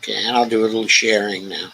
Okay, and I'll do a little sharing now.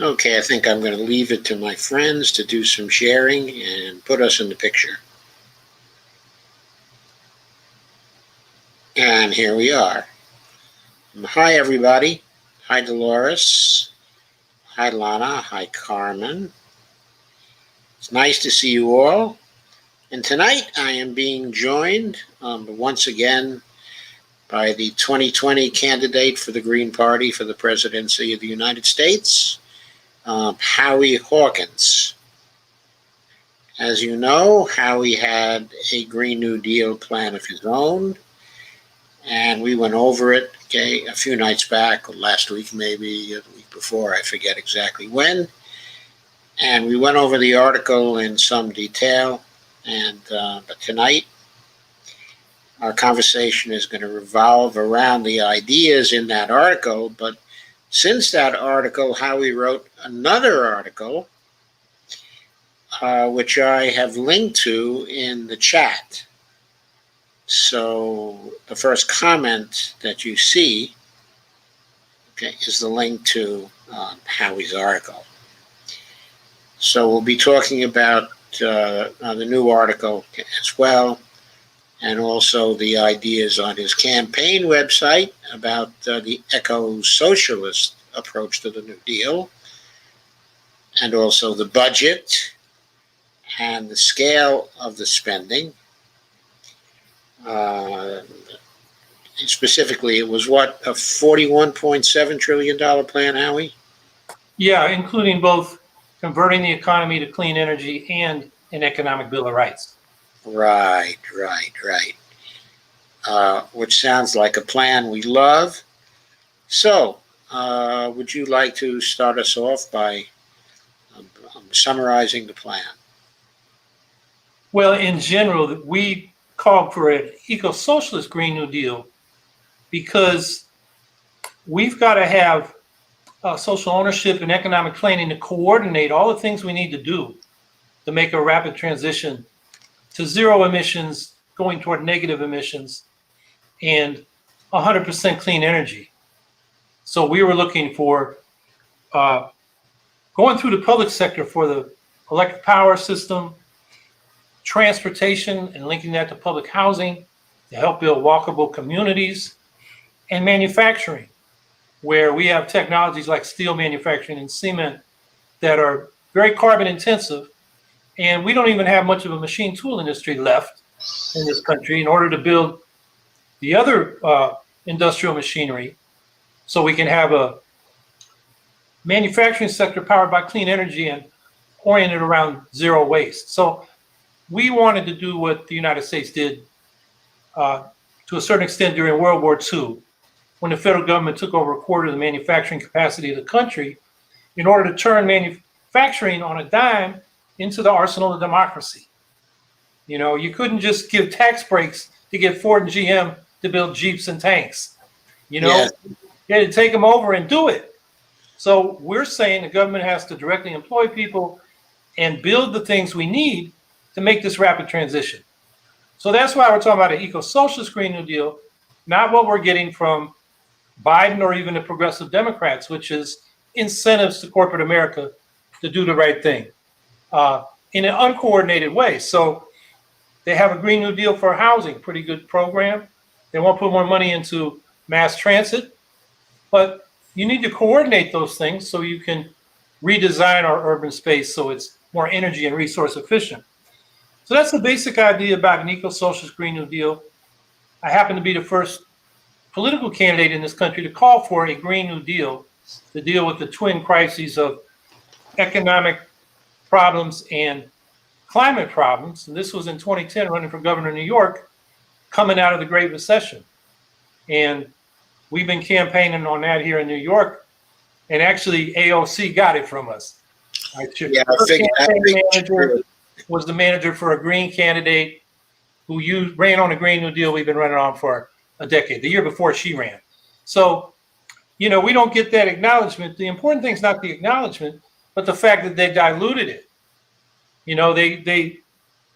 Okay, I think I'm going to leave it to my friends to do some sharing and put us in the picture. And here we are. Hi, everybody. Hi, Dolores. Hi, Lana. Hi, Carmen. It's nice to see you all. And tonight I am being joined once again by the 2020 candidate for the Green Party for the presidency of the United States, Howie Hawkins. As you know, Howie had a Green New Deal plan of his own, and we went over it, okay, a few nights back, or last week maybe, the week before, I forget exactly when. And we went over the article in some detail, and but tonight our conversation is going to revolve around the ideas in that article. But since that article, Howie wrote another article, which I have linked to in the chat. So the first comment that you see, okay, is the link to Howie's article. So we'll be talking about the new article as well, and also the ideas on his campaign website about the eco-socialist approach to the New Deal, and also the budget and the scale of the spending. Specifically, it was what, a $41.7 trillion plan, Howie? Yeah, including both converting the economy to clean energy and an economic bill of rights. Right. Which sounds like a plan we love. So, would you like to start us off by summarizing the plan? Well, in general, we called for an eco-socialist Green New Deal because we've got to have social ownership and economic planning to coordinate all the things we need to do to make a rapid transition to zero emissions, going toward negative emissions, and 100% clean energy. So we were looking for going through the public sector for the electric power system, transportation, and linking that to public housing to help build walkable communities, and manufacturing, where we have technologies like steel manufacturing and cement that are very carbon intensive, and we don't even have much of a machine tool industry left in this country in order to build the other industrial machinery, so we can have a manufacturing sector powered by clean energy and oriented around zero waste. So we wanted to do what the United States did to a certain extent during World War II, when the federal government took over a quarter of the manufacturing capacity of the country in order to turn manufacturing on a dime into the arsenal of democracy. You know, you couldn't just give tax breaks to get Ford and GM to build Jeeps and tanks. You know, Yes. You had to take them over and do it. So we're saying the government has to directly employ people and build the things we need to make this rapid transition. So that's why we're talking about an eco-socialist Green New Deal, not what we're getting from Biden or even the progressive Democrats, which is incentives to corporate America to do the right thing. in an uncoordinated way. So they have a Green New Deal for housing, pretty good program. They want to put more money into mass transit, but you need to coordinate those things so you can redesign our urban space so it's more energy and resource efficient. So that's the basic idea about an eco-socialist Green New Deal. I happen to be the first political candidate in this country to call for a Green New Deal to deal with the twin crises of economic problems and climate problems. And this was in 2010, running for governor of New York, coming out of the Great Recession. And we've been campaigning on that here in New York. And actually, AOC got it from us. Yeah, I think was the manager for a Green candidate who ran on a Green New Deal we've been running on for a decade, the year before she ran. So, we don't get that acknowledgement. The important thing is not the acknowledgement, but the fact that they diluted it. They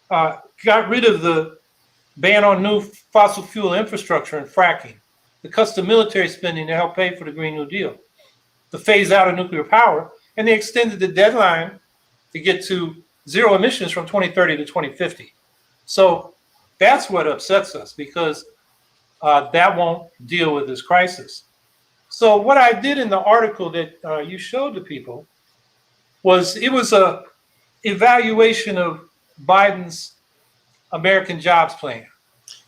got rid of the ban on new fossil fuel infrastructure and fracking, the custom military spending to help pay for the Green New Deal, the phase out of nuclear power, and they extended the deadline to get to zero emissions from 2030 to 2050. So that's what upsets us, because that won't deal with this crisis. So what I did in the article that you showed to people was a evaluation of Biden's American Jobs Plan.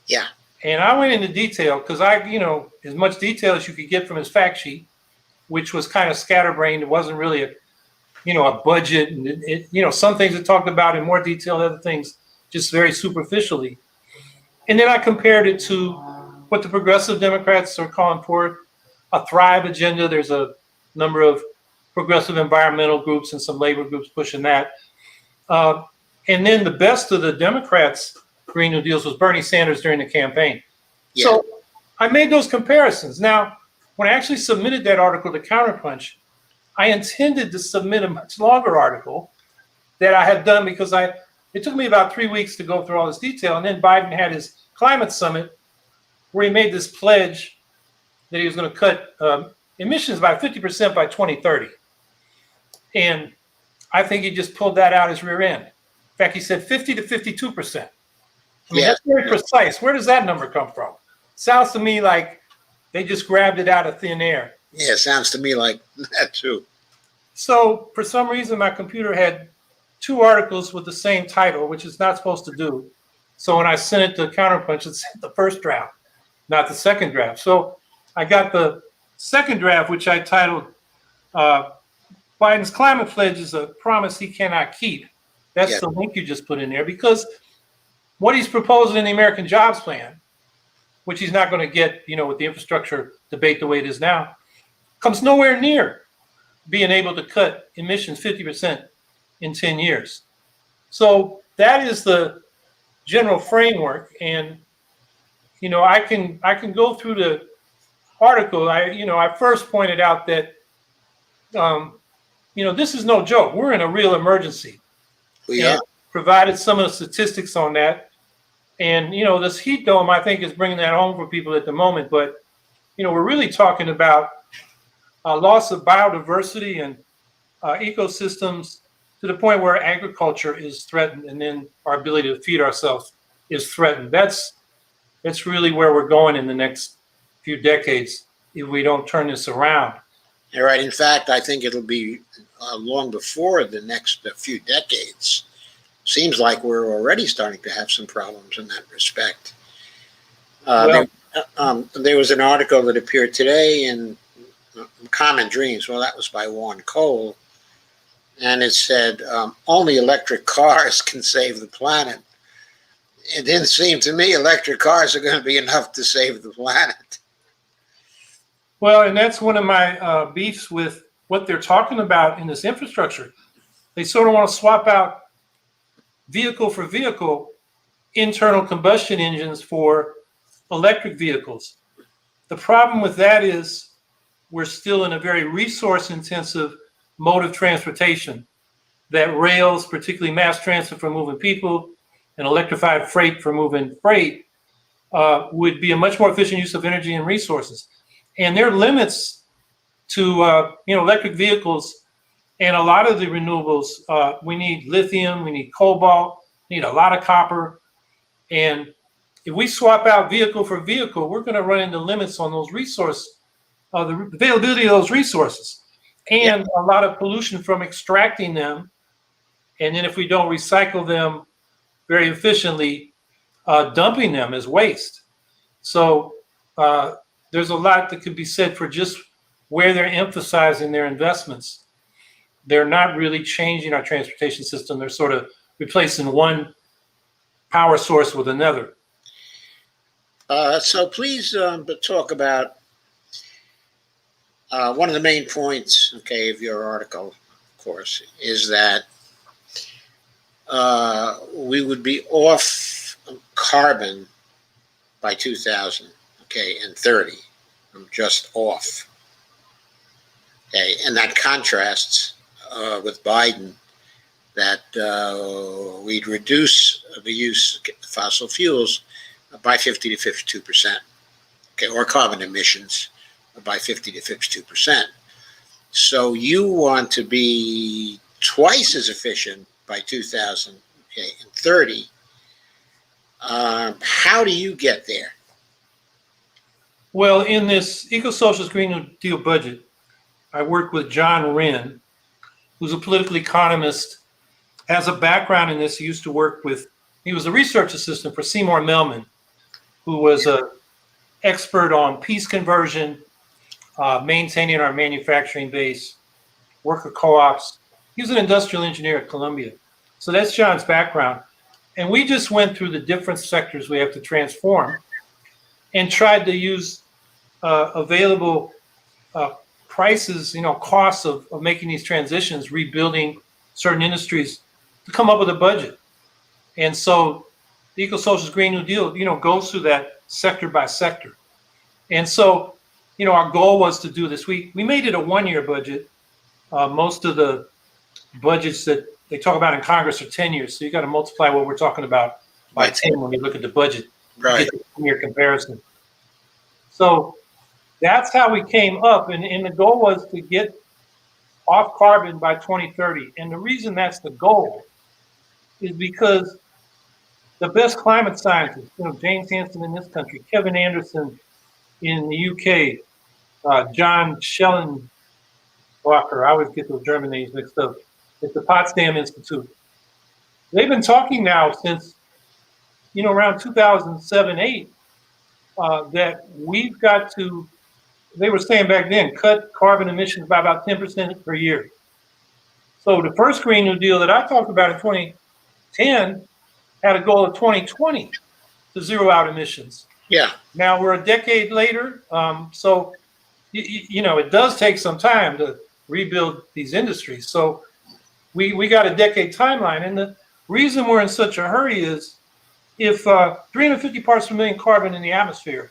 Yeah. And I went into detail because as much detail as you could get from his fact sheet, which was kind of scatterbrained. It wasn't really a budget, and some things it talked about in more detail, other things just very superficially. And then I compared it to what the progressive Democrats are calling for, a Thrive agenda. There's a number of progressive environmental groups and some labor groups pushing that. And then the best of the Democrats' Green New Deals was Bernie Sanders during the campaign. Yeah. So I made those comparisons. Now, when I actually submitted that article to Counterpunch, I intended to submit a much longer article that I had done because it took me about 3 weeks to go through all this detail. And then Biden had his climate summit where he made this pledge that he was going to cut emissions by 50% by 2030. And I think he just pulled that out his rear end. In fact, he said 50 to 52%. I mean, that's very precise. Where does that number come from? Sounds to me like they just grabbed it out of thin air. Yeah, it sounds to me like that too. So for some reason, my computer had two articles with the same title, which it's not supposed to do. So when I sent it to Counterpunch, it sent the first draft, not the second draft. So I got the second draft, which I titled Biden's Climate Pledge is a Promise He Cannot Keep. That's the link you just put in there, because what he's proposing in the American Jobs Plan, which he's not going to get, with the infrastructure debate the way it is now, comes nowhere near being able to cut emissions 50% in 10 years. So that is the general framework. And, I can go through the article. I first pointed out that, this is no joke. We're in a real emergency. Yeah. Provided some of the statistics on that. And, this heat dome, I think, is bringing that home for people at the moment. But, we're really talking about loss of biodiversity and ecosystems to the point where agriculture is threatened, and then our ability to feed ourselves is threatened. That's really where we're going in the next few decades if we don't turn this around. You're right. In fact, I think it'll be long before the next few decades. Seems like we're already starting to have some problems in that respect. There was an article that appeared today in Common Dreams. Well, that was by Warren Cole. And it said, only electric cars can save the planet. It didn't seem to me electric cars are going to be enough to save the planet. Well, and that's one of my beefs with what they're talking about in this infrastructure. They sort of want to swap out vehicle for vehicle internal combustion engines for electric vehicles. The problem with that is we're still in a very resource intensive mode of transportation, that rails, particularly mass transit for moving people and electrified freight for moving freight, would be a much more efficient use of energy and resources. And there are limits to electric vehicles And a lot of the renewables, we need lithium, we need cobalt, need a lot of copper. And if we swap out vehicle for vehicle, we're going to run into limits on those resources, the availability of those resources, and a lot of pollution from extracting them. And then if we don't recycle them very efficiently, dumping them as waste. So there's a lot that could be said for just where they're emphasizing their investments. They're not really changing our transportation system. They're sort of replacing one power source with another. So please talk about one of the main points, okay, of your article, of course, is that we would be off carbon by 2000, okay, and 30. I'm just off. Okay, and that contrasts with Biden, that we'd reduce the use of fossil fuels by 50 to 52%, okay, or carbon emissions by 50 to 52%. So you want to be twice as efficient by 2030. How do you get there? Well, in this Eco-Socialist Green New Deal budget, I worked with John Wren, who's a political economist, has a background in this. He used to work with, he was a research assistant for Seymour Melman, who was an expert on peace conversion, maintaining our manufacturing base, worker co-ops. He was an industrial engineer at Columbia. So that's John's background. And we just went through the different sectors we have to transform and tried to use available prices, costs of making these transitions, rebuilding certain industries, to come up with a budget. And so the Eco-Socialist Green New Deal, goes through that sector by sector. And so, our goal was to do this. We made it a one-year budget. Most of the budgets that they talk about in Congress are 10 years. So you got to multiply what we're talking about by 10 when you look at the budget. Right. Get the 10-year comparison. So that's how we came up. And the goal was to get off carbon by 2030. And the reason that's the goal is because the best climate scientists, James Hansen in this country, Kevin Anderson in the UK, John Schellenbacher, I always get those German names mixed up, at the Potsdam Institute. They've been talking now since, around 2007-8, that we've got to, they were saying back then, cut carbon emissions by about 10% per year. So the first Green New Deal that I talked about in 2010 had a goal of 2020 to zero out emissions. Yeah. Now we're a decade later, so it does take some time to rebuild these industries. So we got a decade timeline, and the reason we're in such a hurry is if 350 parts per million carbon in the atmosphere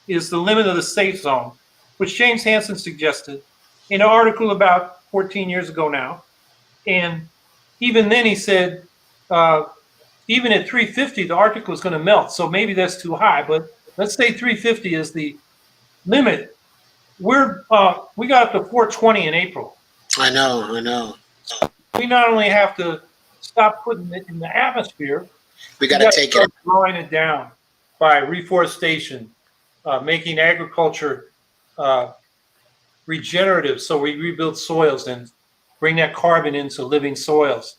is the limit of the safe zone, which James Hansen suggested in an article about 14 years ago now, and even then he said even at 350 the Arctic was going to melt, so maybe that's too high, but let's say 350 is the limit. We got up to 420 in April. I know. We not only have to stop putting it in the atmosphere, we got to take it, drawing it down by reforestation, making agriculture regenerative, so we rebuild soils and bring that carbon into living soils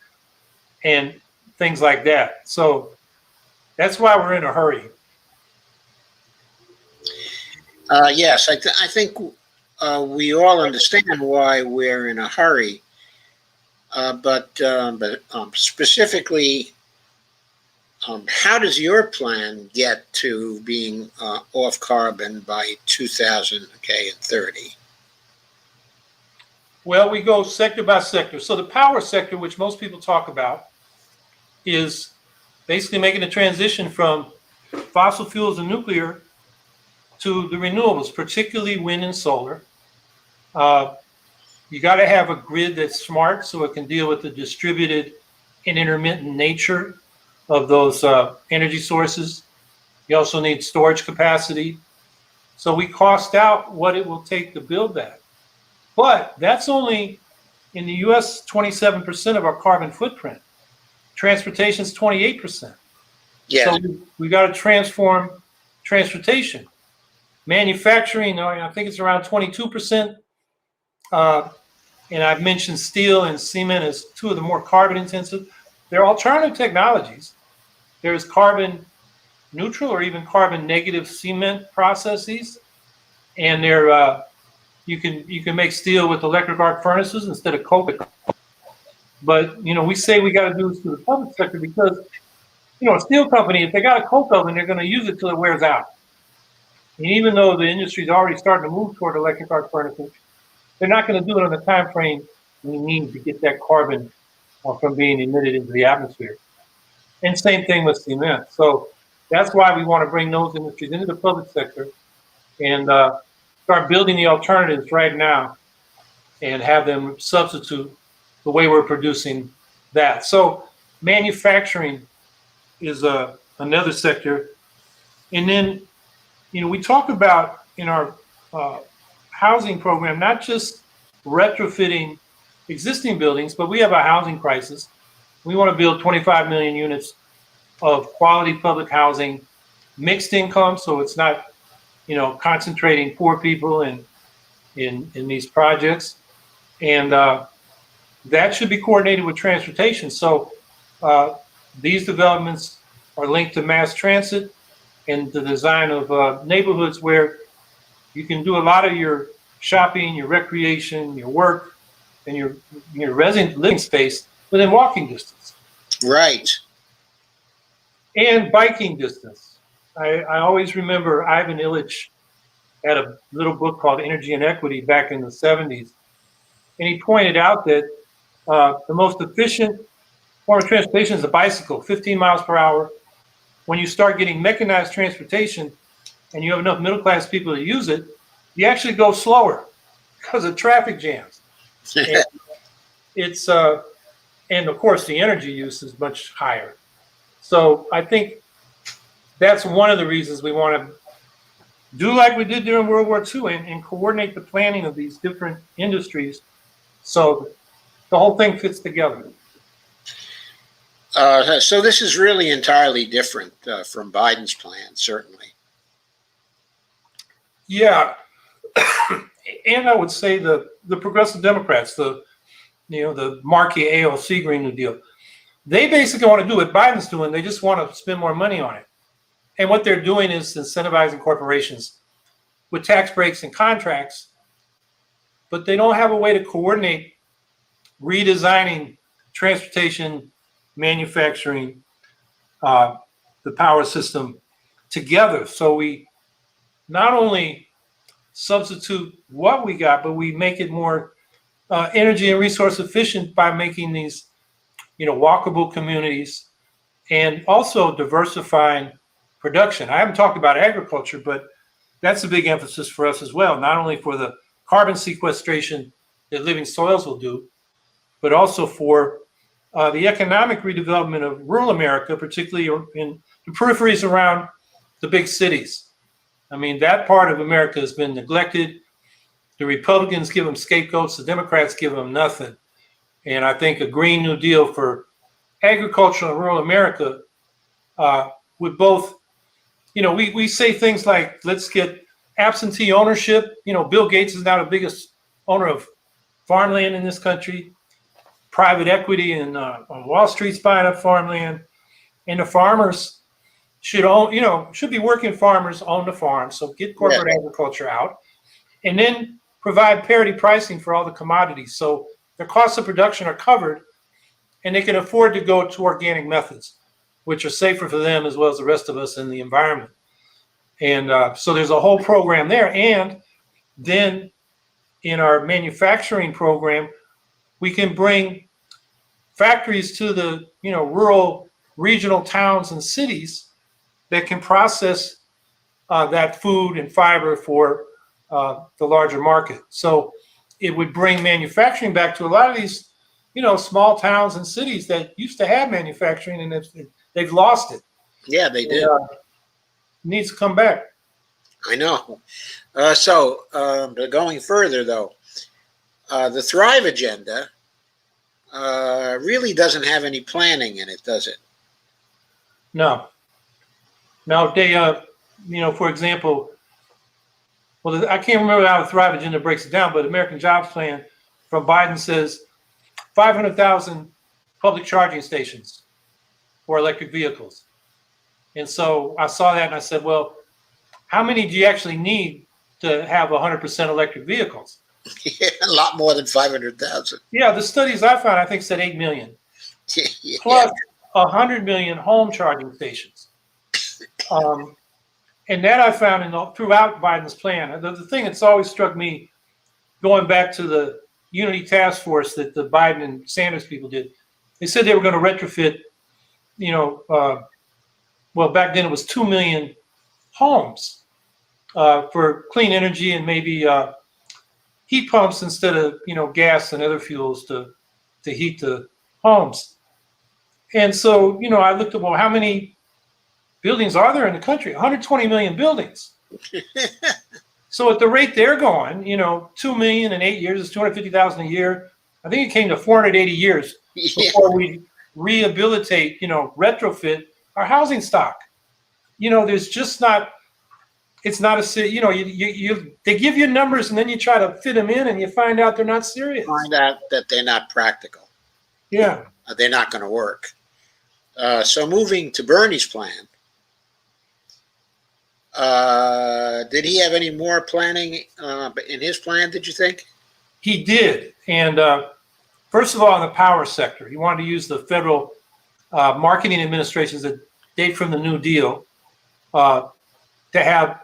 and things like that. So that's why we're in a hurry. Yes, I think we all understand why we're in a hurry, but specifically, how does your plan get to being off carbon by 2030? Well, we go sector by sector. So the power sector, which most people talk about, is basically making a transition from fossil fuels and nuclear to the renewables, particularly wind and solar. You got to have a grid that's smart so it can deal with the distributed and intermittent nature of those energy sources. You also need storage capacity. So we cost out what it will take to build that. But that's only in the U.S., 27% of our carbon footprint. Transportation is 28%. Yeah. So we got to transform transportation. Manufacturing, I think it's around 22%. And I've mentioned steel and cement as two of the more carbon intensive. There are alternative technologies. There's carbon neutral or even carbon negative cement processes, and you can make steel with electric arc furnaces instead of coke. But we say we got to do this through the public sector because a steel company, if they got a coke oven, they're going to use it till it wears out. And even though the industry is already starting to move toward electric arc furnaces, they're not going to do it on the time frame we need to get that carbon from being emitted into the atmosphere. And same thing with cement. So that's why we want to bring those industries into the public sector and start building the alternatives right now and have them substitute the way we're producing that. So manufacturing is another sector. And then, we talk about in our housing program, not just retrofitting existing buildings, but we have a housing crisis. We want to build 25 million units of quality public housing, mixed income, so it's not, concentrating poor people in these projects, and that should be coordinated with transportation. So these developments are linked to mass transit and the design of neighborhoods where you can do a lot of your shopping, your recreation, your work, and your resident living space within walking distance. Right. And biking distance. I always remember Ivan Illich had a little book called Energy and Equity back in the 70s. And he pointed out that the most efficient form of transportation is a bicycle, 15 miles per hour. When you start getting mechanized transportation and you have enough middle-class people to use it, you actually go slower because of traffic jams. And it's and of course the energy use is much higher. So I think that's one of the reasons we want to do like we did during World War II and coordinate the planning of these different industries so the whole thing fits together. So this is really entirely different from Biden's plan, certainly. Yeah. And I would say the progressive Democrats, the Markey AOC Green New Deal, they basically want to do what Biden's doing. They just want to spend more money on it. And what they're doing is incentivizing corporations with tax breaks and contracts, but they don't have a way to coordinate redesigning transportation, manufacturing, the power system together. So we not only substitute what we got, but we make it more energy and resource efficient by making these, walkable communities and also diversifying production. I haven't talked about agriculture, but that's a big emphasis for us as well, not only for the carbon sequestration that living soils will do, but also for the economic redevelopment of rural America, particularly in the peripheries around the big cities. I mean, that part of America has been neglected. The Republicans give them scapegoats, the Democrats give them nothing. And I think a Green New Deal for agriculture and rural America would both, we say things like, let's get absentee ownership. Bill Gates is now the biggest owner of farmland in this country. Private equity and on Wall Street's buying up farmland. And the farmers should own, should be working farmers own the farm. So get corporate agriculture out. And then provide parity pricing for all the commodities. So their costs of production are covered and they can afford to go to organic methods, which are safer for them as well as the rest of us in the environment. And so there's a whole program there. And then in our manufacturing program, we can bring factories to the rural regional towns and cities that can process that food and fiber for the larger market. So it would bring manufacturing back to a lot of these small towns and cities that used to have manufacturing and they've lost it. Yeah, they did. Needs to come back. I know. So going further, though, the Thrive Agenda really doesn't have any planning in it, does it? No. No, they, for example, well, I can't remember how the Thrive Agenda breaks it down, but American Jobs Plan from Biden says 500,000 public charging stations for electric vehicles. And so I saw that and I said, well, how many do you actually need to have 100% electric vehicles? A lot more than 500,000. Yeah, the studies I found, I think, said 8 million. Yeah. Plus 100 million home charging stations. And that I found throughout Biden's plan. The thing that's always struck me, going back to the Unity Task Force that the Biden and Sanders people did, they said they were going to retrofit, well, back then it was 2 million homes for clean energy and maybe heat pumps instead of, gas and other fuels to heat the homes. And so, I looked at, well, how many buildings are there in the country? 120 million buildings. So at the rate they're going, 2 million in 8 years is 250,000 a year. I think it came to 480 years before we rehabilitate, retrofit our housing stock. There's just not, it's not a, they give you numbers and then you try to fit them in and you find out they're not serious. Find out that they're not practical. Yeah. They're not going to work. So moving to Bernie's plan, did he have any more planning in his plan, did you think? He did. And first of all, in the power sector, he wanted to use the federal marketing administrations that date from the New Deal to have,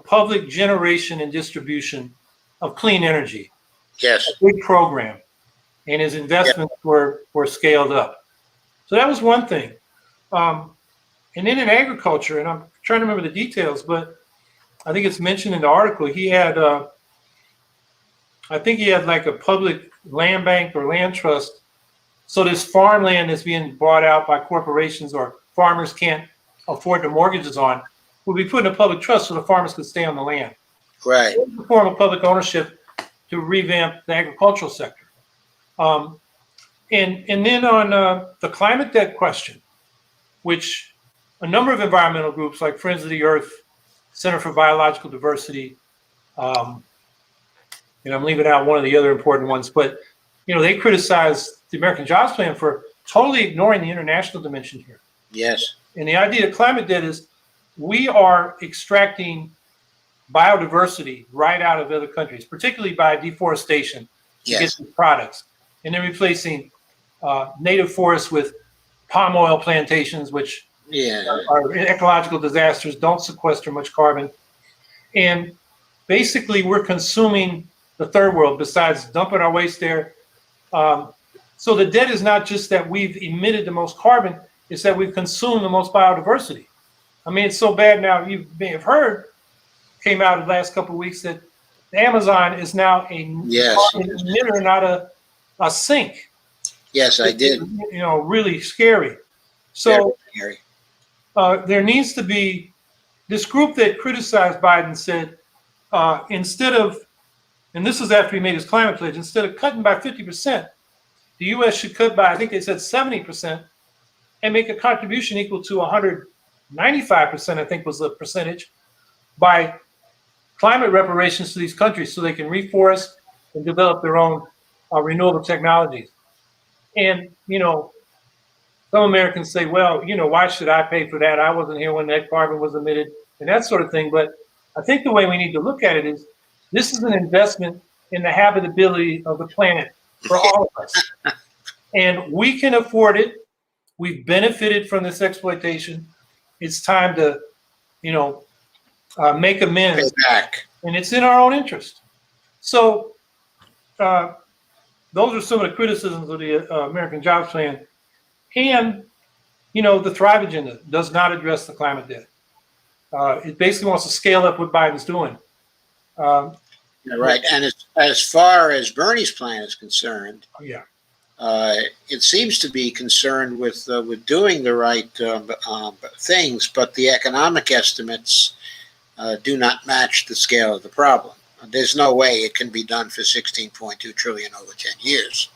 public generation and distribution of clean energy. Yes. A big program. And his investments were scaled up. So that was one thing. And then in agriculture, and I'm trying to remember the details, but I think it's mentioned in the article, he had, I think he had like a public land bank or land trust. So this farmland that's being bought out by corporations or farmers can't afford the mortgages on will be put in a public trust so the farmers could stay on the land. Right. It's a form of public ownership to revamp the agricultural sector. And then on the climate debt question, which a number of environmental groups like Friends of the Earth, Center for Biological Diversity, and I'm leaving out one of the other important ones, but they criticize the American Jobs Plan for totally ignoring the international dimension here. Yes. And the idea of climate debt is we are extracting biodiversity right out of other countries, particularly by deforestation to get these products, and then replacing native forests with palm oil plantations, which are ecological disasters, don't sequester much carbon. And basically we're consuming the third world besides dumping our waste there. So the debt is not just that we've emitted the most carbon, it's that we've consumed the most biodiversity. I mean, it's so bad now, you may have heard, came out in the last couple of weeks, that the Amazon is now a carbon emitter, not a sink. Yes, I did. Really scary. So there needs to be, this group that criticized Biden said, instead of, and this is after he made his climate pledge, instead of cutting by 50%, the U.S. should cut by, I think they said 70%, and make a contribution equal to 195%, I think was the percentage, by climate reparations to these countries so they can reforest and develop their own renewable technologies. And, some Americans say, well, why should I pay for that? I wasn't here when that carbon was emitted and that sort of thing. But I think the way we need to look at it is this is an investment in the habitability of the planet for all of us. And we can afford it. We've benefited from this exploitation. It's time to, make amends. And it's in our own interest. So those are some of the criticisms of the American Jobs Plan. And, the Thrive Agenda does not address the climate debt. It basically wants to scale up what Biden's doing. Right. And as far as Bernie's plan is concerned, it seems to be concerned with doing the right things, but the economic estimates do not match the scale of the problem. There's no way it can be done for $16.2 trillion over 10 years.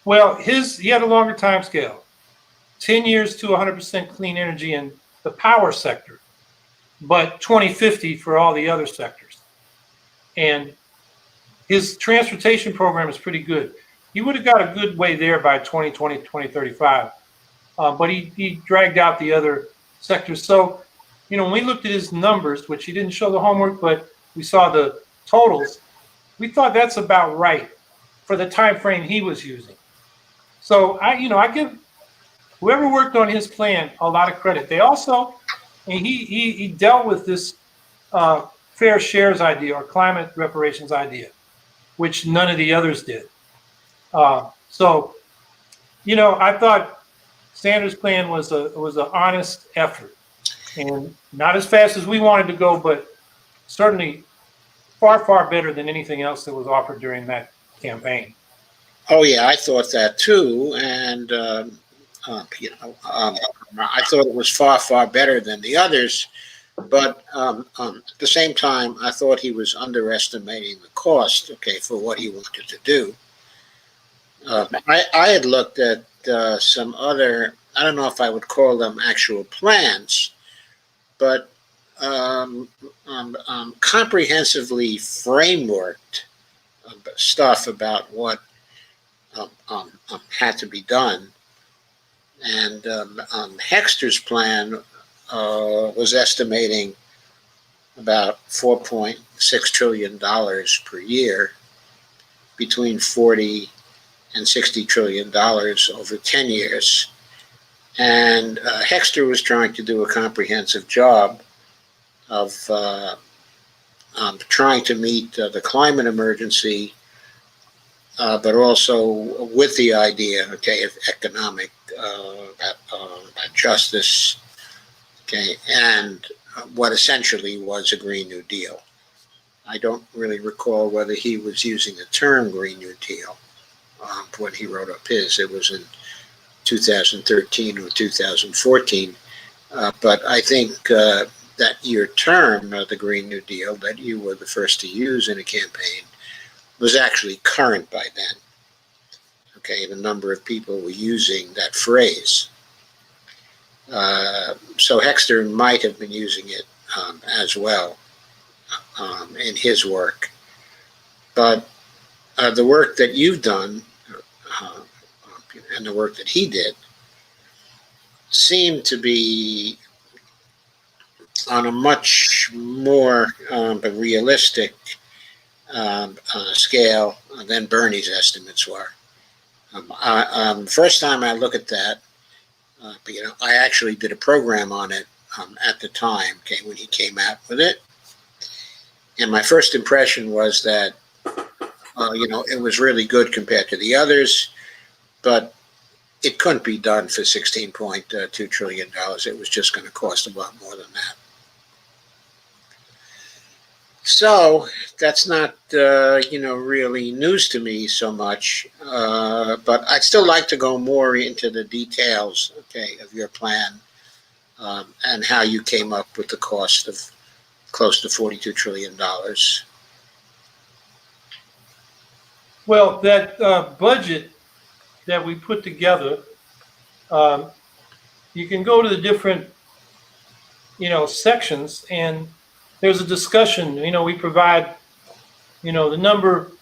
Well, he had a longer time scale, 10 years to 100% clean energy in the power sector, but 2050 for all the other sectors. And his transportation program is pretty good. He would have got a good way there by 2020, 2035, but he dragged out the other sectors. So, when we looked at his numbers, which he didn't show the homework, but we saw the totals, we thought that's about right for the time frame he was using. So I give whoever worked on his plan a lot of credit. They also, and he dealt with this fair shares idea or climate reparations idea, which none of the others did. So, I thought Sanders' plan was an honest effort, and not as fast as we wanted to go, but certainly far better than anything else that was offered during that campaign. Oh yeah, I thought that too, and I thought it was far better than the others. But at the same time, I thought he was underestimating the cost. Okay, for what he wanted to do. I had looked at some other. I don't know if I would call them actual plans, but comprehensively frameworked stuff about what had to be done. And Hexter's plan was estimating about $4.6 trillion per year, between 40 and $60 trillion over 10 years. And Hexter was trying to do a comprehensive job of trying to meet the climate emergency, but also with the idea, okay, of economic justice, okay, and what essentially was a Green New Deal. I don't really recall whether he was using the term Green New Deal when he wrote up his. It was in 2013 or 2014. But I think that your term, the Green New Deal, that you were the first to use in a campaign, was actually current by then. Okay, and a number of people were using that phrase. So Hexter might have been using it as well in his work. But the work that you've done and the work that he did seemed to be on a much more realistic scale than Bernie's estimates were. First time I look at that, I actually did a program on it at the time, okay, when he came out with it. And my first impression was that, it was really good compared to the others, but it couldn't be done for $16.2 trillion. It was just going to cost a lot more than that. So that's not, really news to me so much, but I'd still like to go more into the details, okay, of your plan and how you came up with the cost of close to $42 trillion. Well, that budget that we put together, you can go to the different, sections, and there's a discussion. We provide, the number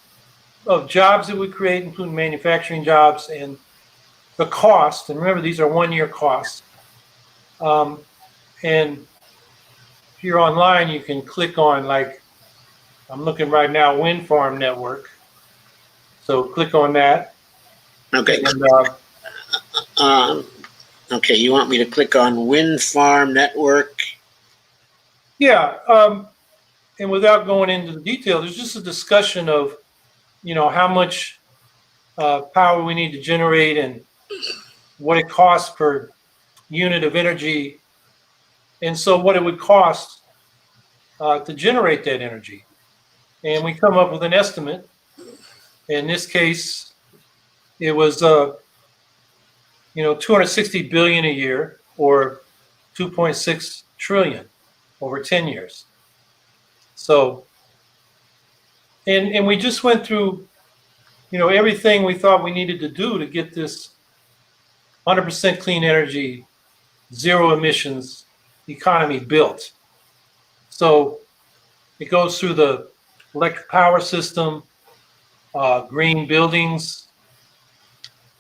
of jobs that we create, including manufacturing jobs, and the cost. And remember, these are one-year costs. And if you're online, you can click on, like, I'm looking right now, Wind Farm Network. So click on that. Okay. And, okay, you want me to click on Wind Farm Network? Yeah. And without going into the detail, there's just a discussion of, how much power we need to generate and what it costs per unit of energy. And so what it would cost to generate that energy. And we come up with an estimate. In this case, it was, 260 billion a year, or 2.6 trillion over 10 years. So, and we just went through everything we thought we needed to do to get this 100% clean energy, zero emissions economy built. So it goes through the electric power system, green buildings,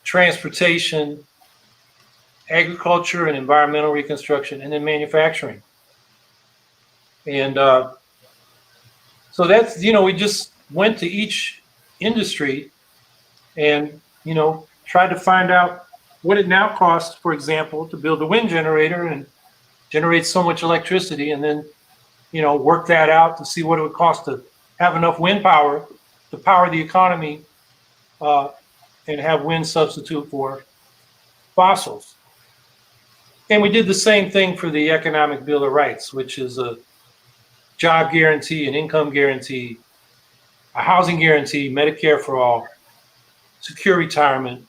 transportation, agriculture and environmental reconstruction, and then manufacturing. And so that's, we just went to each industry and, tried to find out what it now costs, for example, to build a wind generator and generate so much electricity, and then, work that out to see what it would cost to have enough wind power to power the economy and have wind substitute for fossils. And we did the same thing for the Economic Bill of Rights, which is a job guarantee, an income guarantee, a housing guarantee, Medicare for all, secure retirement,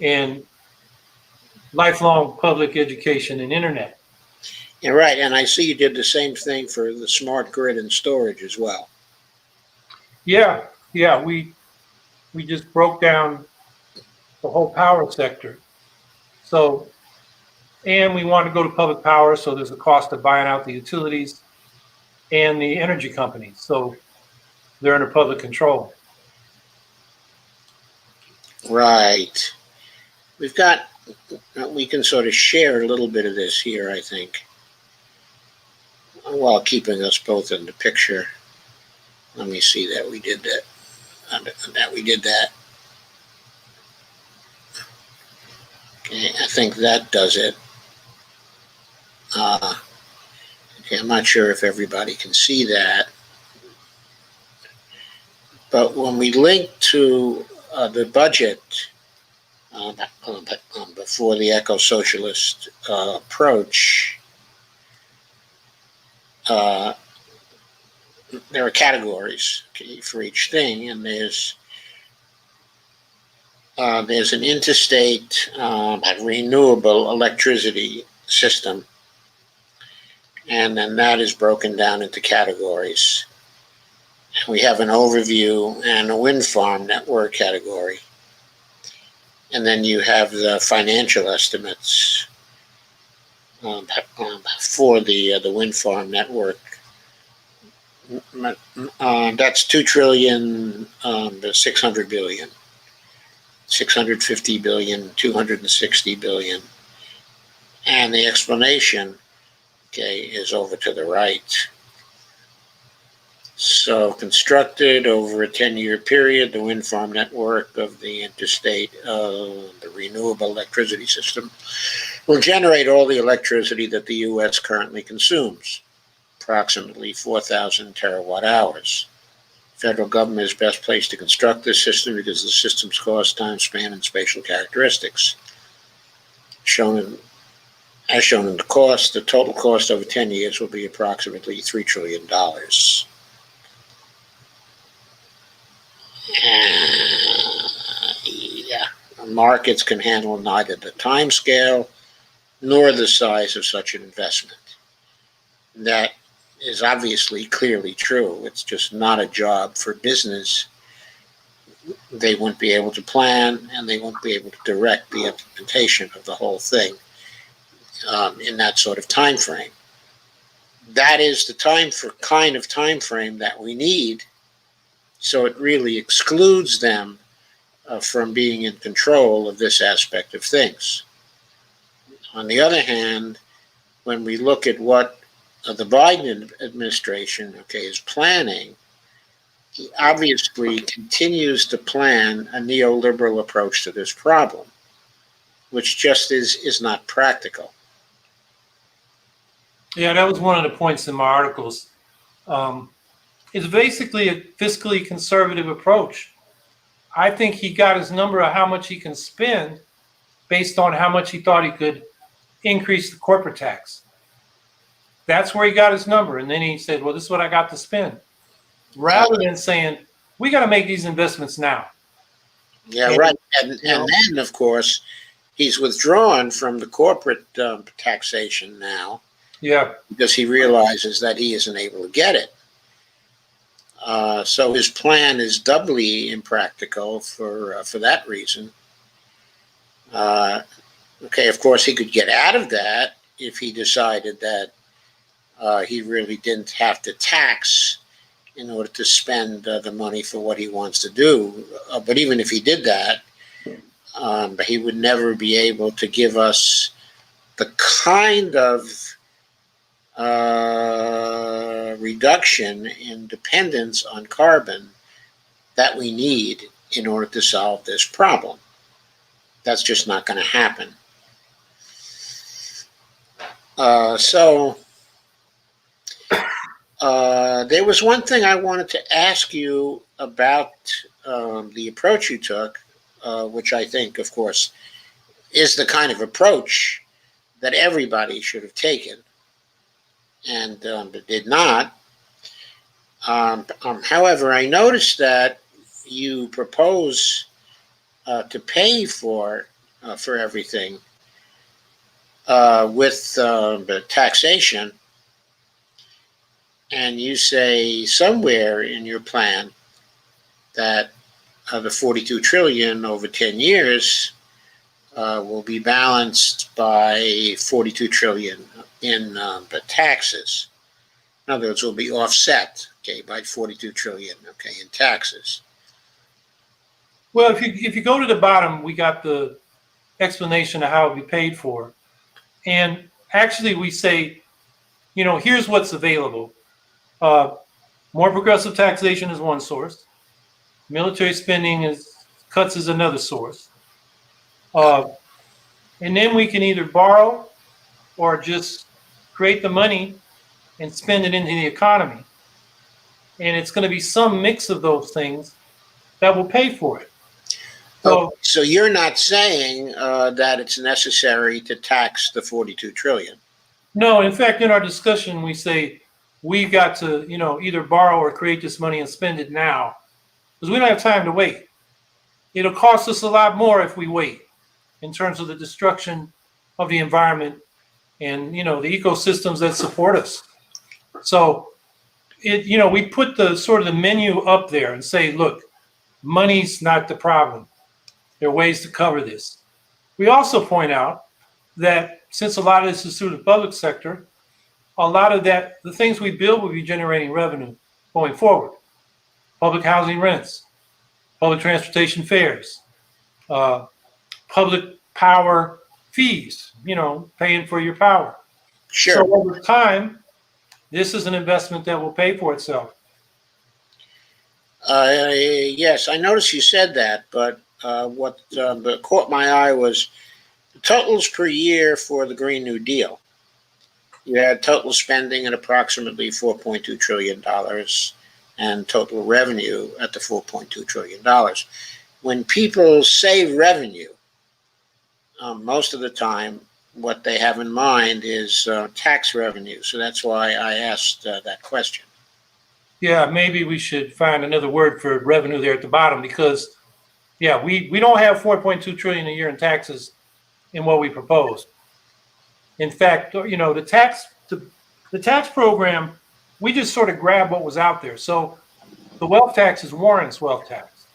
and lifelong public education and internet. Yeah, right. And I see you did the same thing for the smart grid and storage as well. Yeah. We just broke down the whole power sector. So, and we want to go to public power, so there's a cost of buying out the utilities and the energy companies. So they're under public control. Right. We can sort of share a little bit of this here, I think, while keeping us both in the picture. Let me see that we did that. Okay, I think that does it. Okay, I'm not sure if everybody can see that. But when we link to the budget before the eco-socialist approach, there are categories, okay, for each thing, and there's an interstate renewable electricity system, and then that is broken down into categories. We have an overview and a wind farm network category. And then you have the financial estimates for the wind farm network. That's $2 trillion, 600 billion, 650 billion, 260 billion. And the explanation, okay, is over to the right. So constructed over a 10-year period, the wind farm network of the interstate, the renewable electricity system, will generate all the electricity that the U.S. currently consumes, approximately 4,000 terawatt hours. Federal government is best placed to construct this system because of the system's cost, time span, and spatial characteristics. As shown in the cost, the total cost over 10 years will be approximately $3 trillion. Markets can handle neither the time scale nor the size of such an investment. That is obviously clearly true. It's just not a job for business. They won't be able to plan, and they won't be able to direct the implementation of the whole thing in that sort of time frame. That is the kind of time frame that we need. So it really excludes them from being in control of this aspect of things. On the other hand, when we look at what the Biden administration, is planning, he obviously continues to plan a neoliberal approach to this problem, which just is not practical. Yeah, that was one of the points in my articles. It's basically a fiscally conservative approach. I think he got his number of how much he can spend based on how much he thought he could increase the corporate tax. That's where he got his number. And then he said, well, this is what I got to spend. Rather than saying, we got to make these investments now. Yeah, right. And then, of course, he's withdrawn from the corporate taxation now. Yeah. Because he realizes that he isn't able to get it. So his plan is doubly impractical for that reason. Okay, of course, he could get out of that if he decided that he really didn't have to tax in order to spend the money for what he wants to do. But even if he did that, he would never be able to give us the kind of reduction in dependence on carbon that we need in order to solve this problem. That's just not going to happen. So there was one thing I wanted to ask you about the approach you took, which I think, of course, is the kind of approach that everybody should have taken and did not. However, I noticed that you propose to pay for everything with the taxation, and you say somewhere in your plan that the 42 trillion over 10 years will be balanced by 42 trillion in the taxes. In other words, will be offset, okay, by 42 trillion, okay, in taxes. Well, if you go to the bottom, we got the explanation of how it will be paid for. And actually, we say, here's what's available. More progressive taxation is one source. Military spending cuts is another source. And then we can either borrow or just create the money and spend it into the economy. And it's going to be some mix of those things that will pay for it. So you're not saying that it's necessary to tax the 42 trillion? No, in fact, in our discussion, we say we've got to, either borrow or create this money and spend it now, because we don't have time to wait. It'll cost us a lot more if we wait, in terms of the destruction of the environment and the ecosystems that support us. So we put the sort of the menu up there and say, look, money's not the problem. There are ways to cover this. We also point out that since a lot of this is through the public sector, a lot of that, the things we build will be generating revenue going forward. Public housing rents, public transportation fares, public power fees, paying for your power. Sure. So over time, this is an investment that will pay for itself. Yes, I noticed you said that, but what caught my eye was the totals per year for the Green New Deal. You had total spending at approximately $4.2 trillion and total revenue at the $4.2 trillion. When people say revenue, most of the time, what they have in mind is tax revenue. So that's why I asked that question. Yeah, maybe we should find another word for revenue there at the bottom, because, we don't have 4.2 trillion a year in taxes in what we propose. In fact, the tax program, we just sort of grabbed what was out there. So the wealth tax is Warren's wealth tax,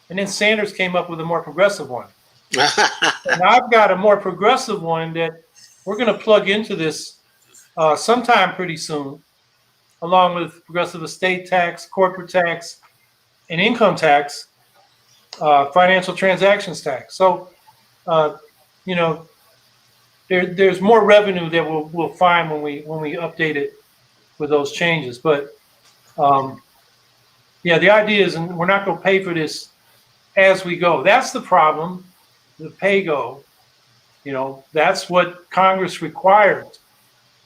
and then Sanders came up with a more progressive one. And I've got a more progressive one that we're going to plug into this sometime pretty soon, along with progressive estate tax, corporate tax, and income tax, financial transactions tax. So, there's more revenue that we'll find when we update it with those changes. But the idea is, and we're not going to pay for this as we go. That's the problem. The pay-go, that's what Congress requires.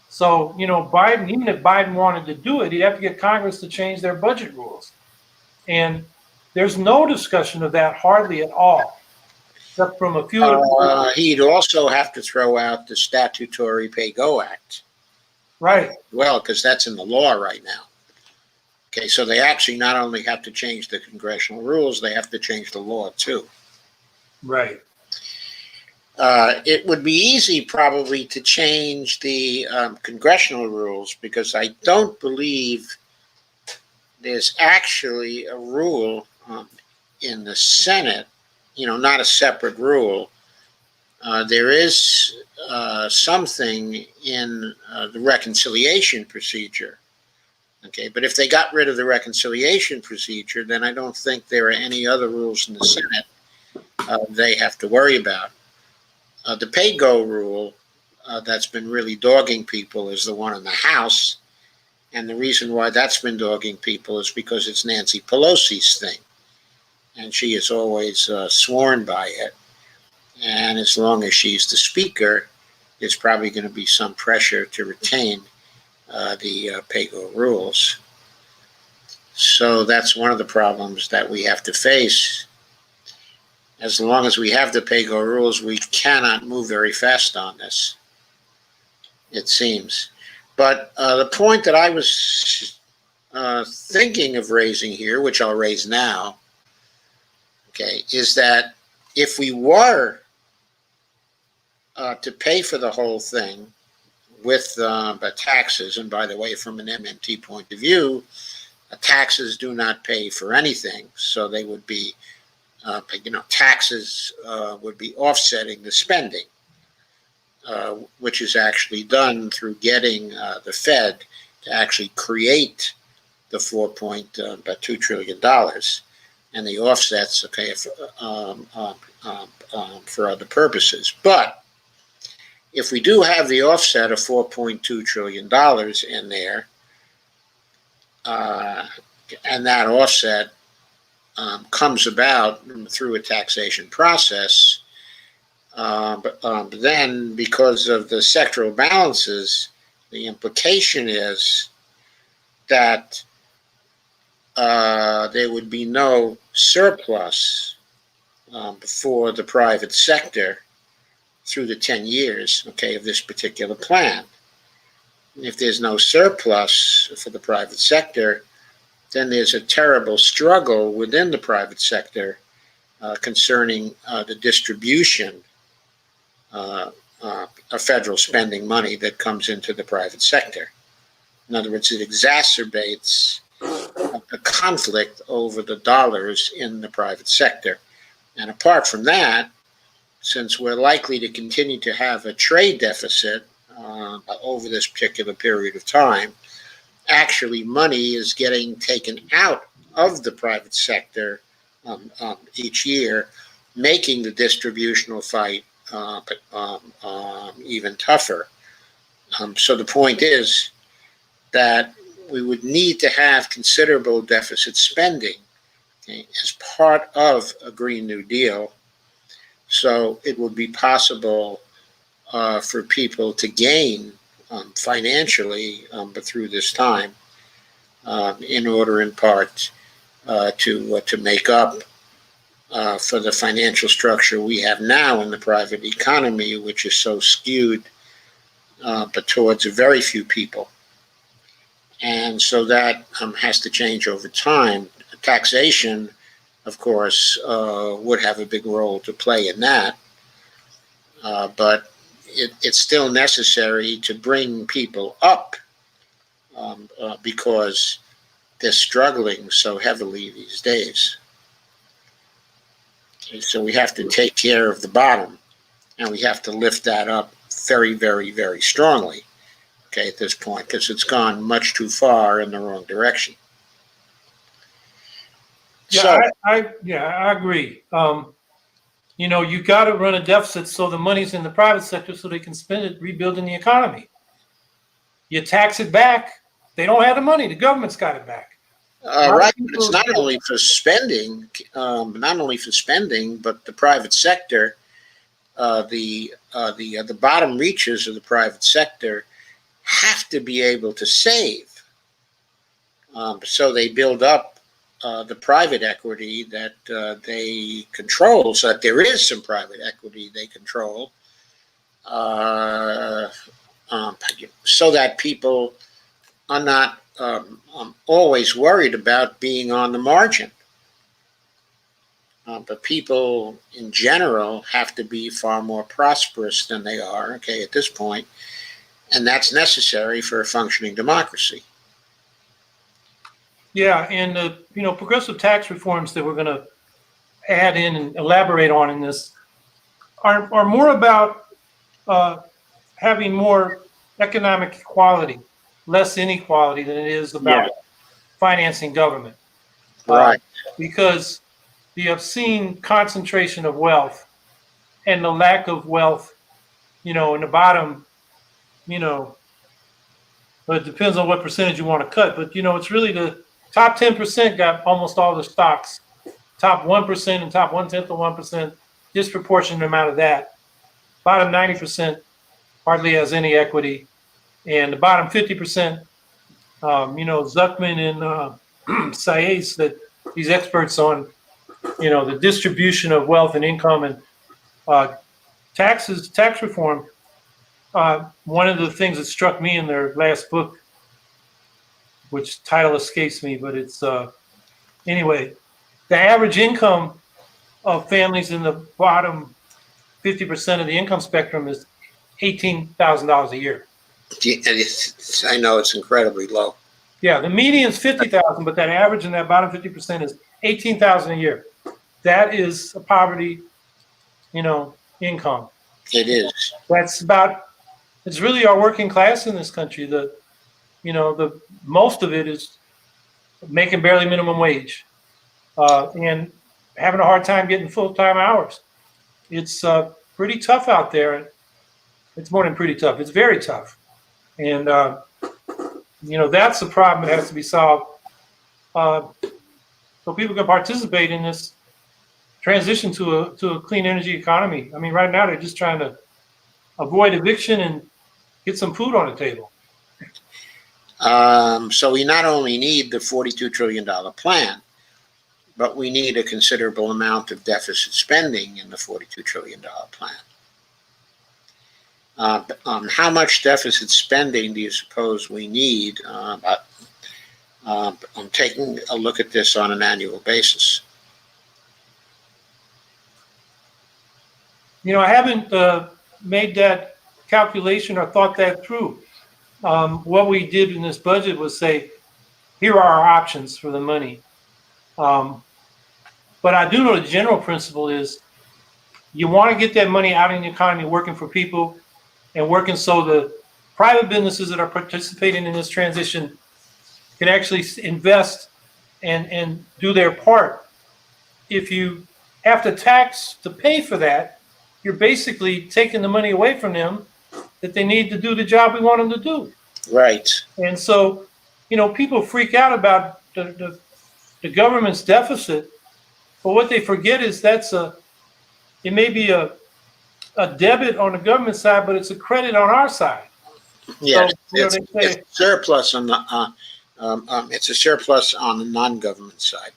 So, Biden, even if Biden wanted to do it, he'd have to get Congress to change their budget rules. And there's no discussion of that hardly at all, except from a few. He'd also have to throw out the Statutory Pay-Go Act. Right. Well, because that's in the law right now. Okay, so they actually not only have to change the congressional rules, they have to change the law too. Right. It would be easy probably to change the congressional rules, because I don't believe there's actually a rule in the Senate, not a separate rule. There is something in the reconciliation procedure. Okay, but if they got rid of the reconciliation procedure, then I don't think there are any other rules in the Senate they have to worry about. The pay-go rule that's been really dogging people is the one in the House. And the reason why that's been dogging people is because it's Nancy Pelosi's thing. And she has always sworn by it. And as long as she's the speaker, there's probably going to be some pressure to retain the pay-go rules. So that's one of the problems that we have to face. As long as we have the pay-go rules, we cannot move very fast on this, it seems. But the point that I was thinking of raising here, which I'll raise now, okay, is that if we were to pay for the whole thing with taxes, and by the way, from an MMT point of view, taxes do not pay for anything, so they would be, taxes would be offsetting the spending, which is actually done through getting the Fed to actually create the $4.2 trillion, and the offsets, okay, for other purposes. But if we do have the offset of $4.2 trillion in there, and that offset comes about through a taxation process, but then because of the sectoral balances, the implication is that there would be no surplus for the private sector through the 10 years, okay, of this particular plan. If there's no surplus for the private sector, then there's a terrible struggle within the private sector concerning the distribution of federal spending money that comes into the private sector. In other words, it exacerbates a conflict over the dollars in the private sector. And apart from that, since we're likely to continue to have a trade deficit over this particular period of time, actually money is getting taken out of the private sector each year, making the distributional fight even tougher. So the point is that we would need to have considerable deficit spending, okay, as part of a Green New Deal. So it would be possible for people to gain financially, but through this time, in order in part to make up for the financial structure we have now in the private economy, which is so skewed but towards very few people. And so that has to change over time. Taxation, of course, would have a big role to play in that. But it's still necessary to bring people up because they're struggling so heavily these days. Okay, so we have to take care of the bottom, and we have to lift that up very, very, very strongly, okay, at this point, because it's gone much too far in the wrong direction. Yeah, I agree. You got to run a deficit so the money's in the private sector so they can spend it rebuilding the economy. You tax it back, they don't have the money. The government's got it back. Right, but it's not only for spending, but the private sector, the bottom reaches of the private sector have to be able to save. So they build up the private equity that they control, so that there is some private equity they control, so that people are not always worried about being on the margin. But people in general have to be far more prosperous than they are, okay, at this point, and that's necessary for a functioning democracy. Yeah, and the progressive tax reforms that we're going to add in and elaborate on in this are more about having more economic equality, less inequality than it is Yeah. about financing government. Uh, Right. because the obscene concentration of wealth and the lack of wealth, in the bottom, you know, but it depends on what percentage you want to cut. But it's really the top 10% got almost all the stocks. Top 1% and top 1/10 of 1%, disproportionate amount of that. Bottom 90% hardly has any equity, and the bottom 50%, Zuckman and Saez, that these experts on the distribution of wealth and income and tax reform. One of the things that struck me in their last book, which title escapes me, but it's anyway, the average income of families in the bottom 50% of the income spectrum is $18,000 a year. I know it's incredibly low. Yeah, the median is 50,000, but that average in that bottom 50% is 18,000 a year. That is a poverty, income. It is. It's really our working class in this country. The most of it is making barely minimum wage, and having a hard time getting full-time hours. It's pretty tough out there. It's more than pretty tough. It's very tough. And, that's the problem that has to be solved, so people can participate in this transition to a clean energy economy. I mean, right now they're just trying to avoid eviction and get some food on the table. So we not only need the $42 trillion plan, but we need a considerable amount of deficit spending in the $42 trillion plan. How much deficit spending do you suppose we need? I'm taking a look at this on an annual basis. I haven't made that calculation or thought that through. What we did in this budget was say, here are our options for the money. But I do know the general principle is you want to get that money out in the economy working for people and working so the private businesses that are participating in this transition can actually invest and do their part. If you have to tax to pay for that, you're basically taking the money away from them that they need to do the job we want them to do. Right. And so, people freak out about the government's deficit, but what they forget is it may be a debit on the government side, but it's a credit on our side. Yeah, So, it's surplus on the it's a surplus on the non-government side.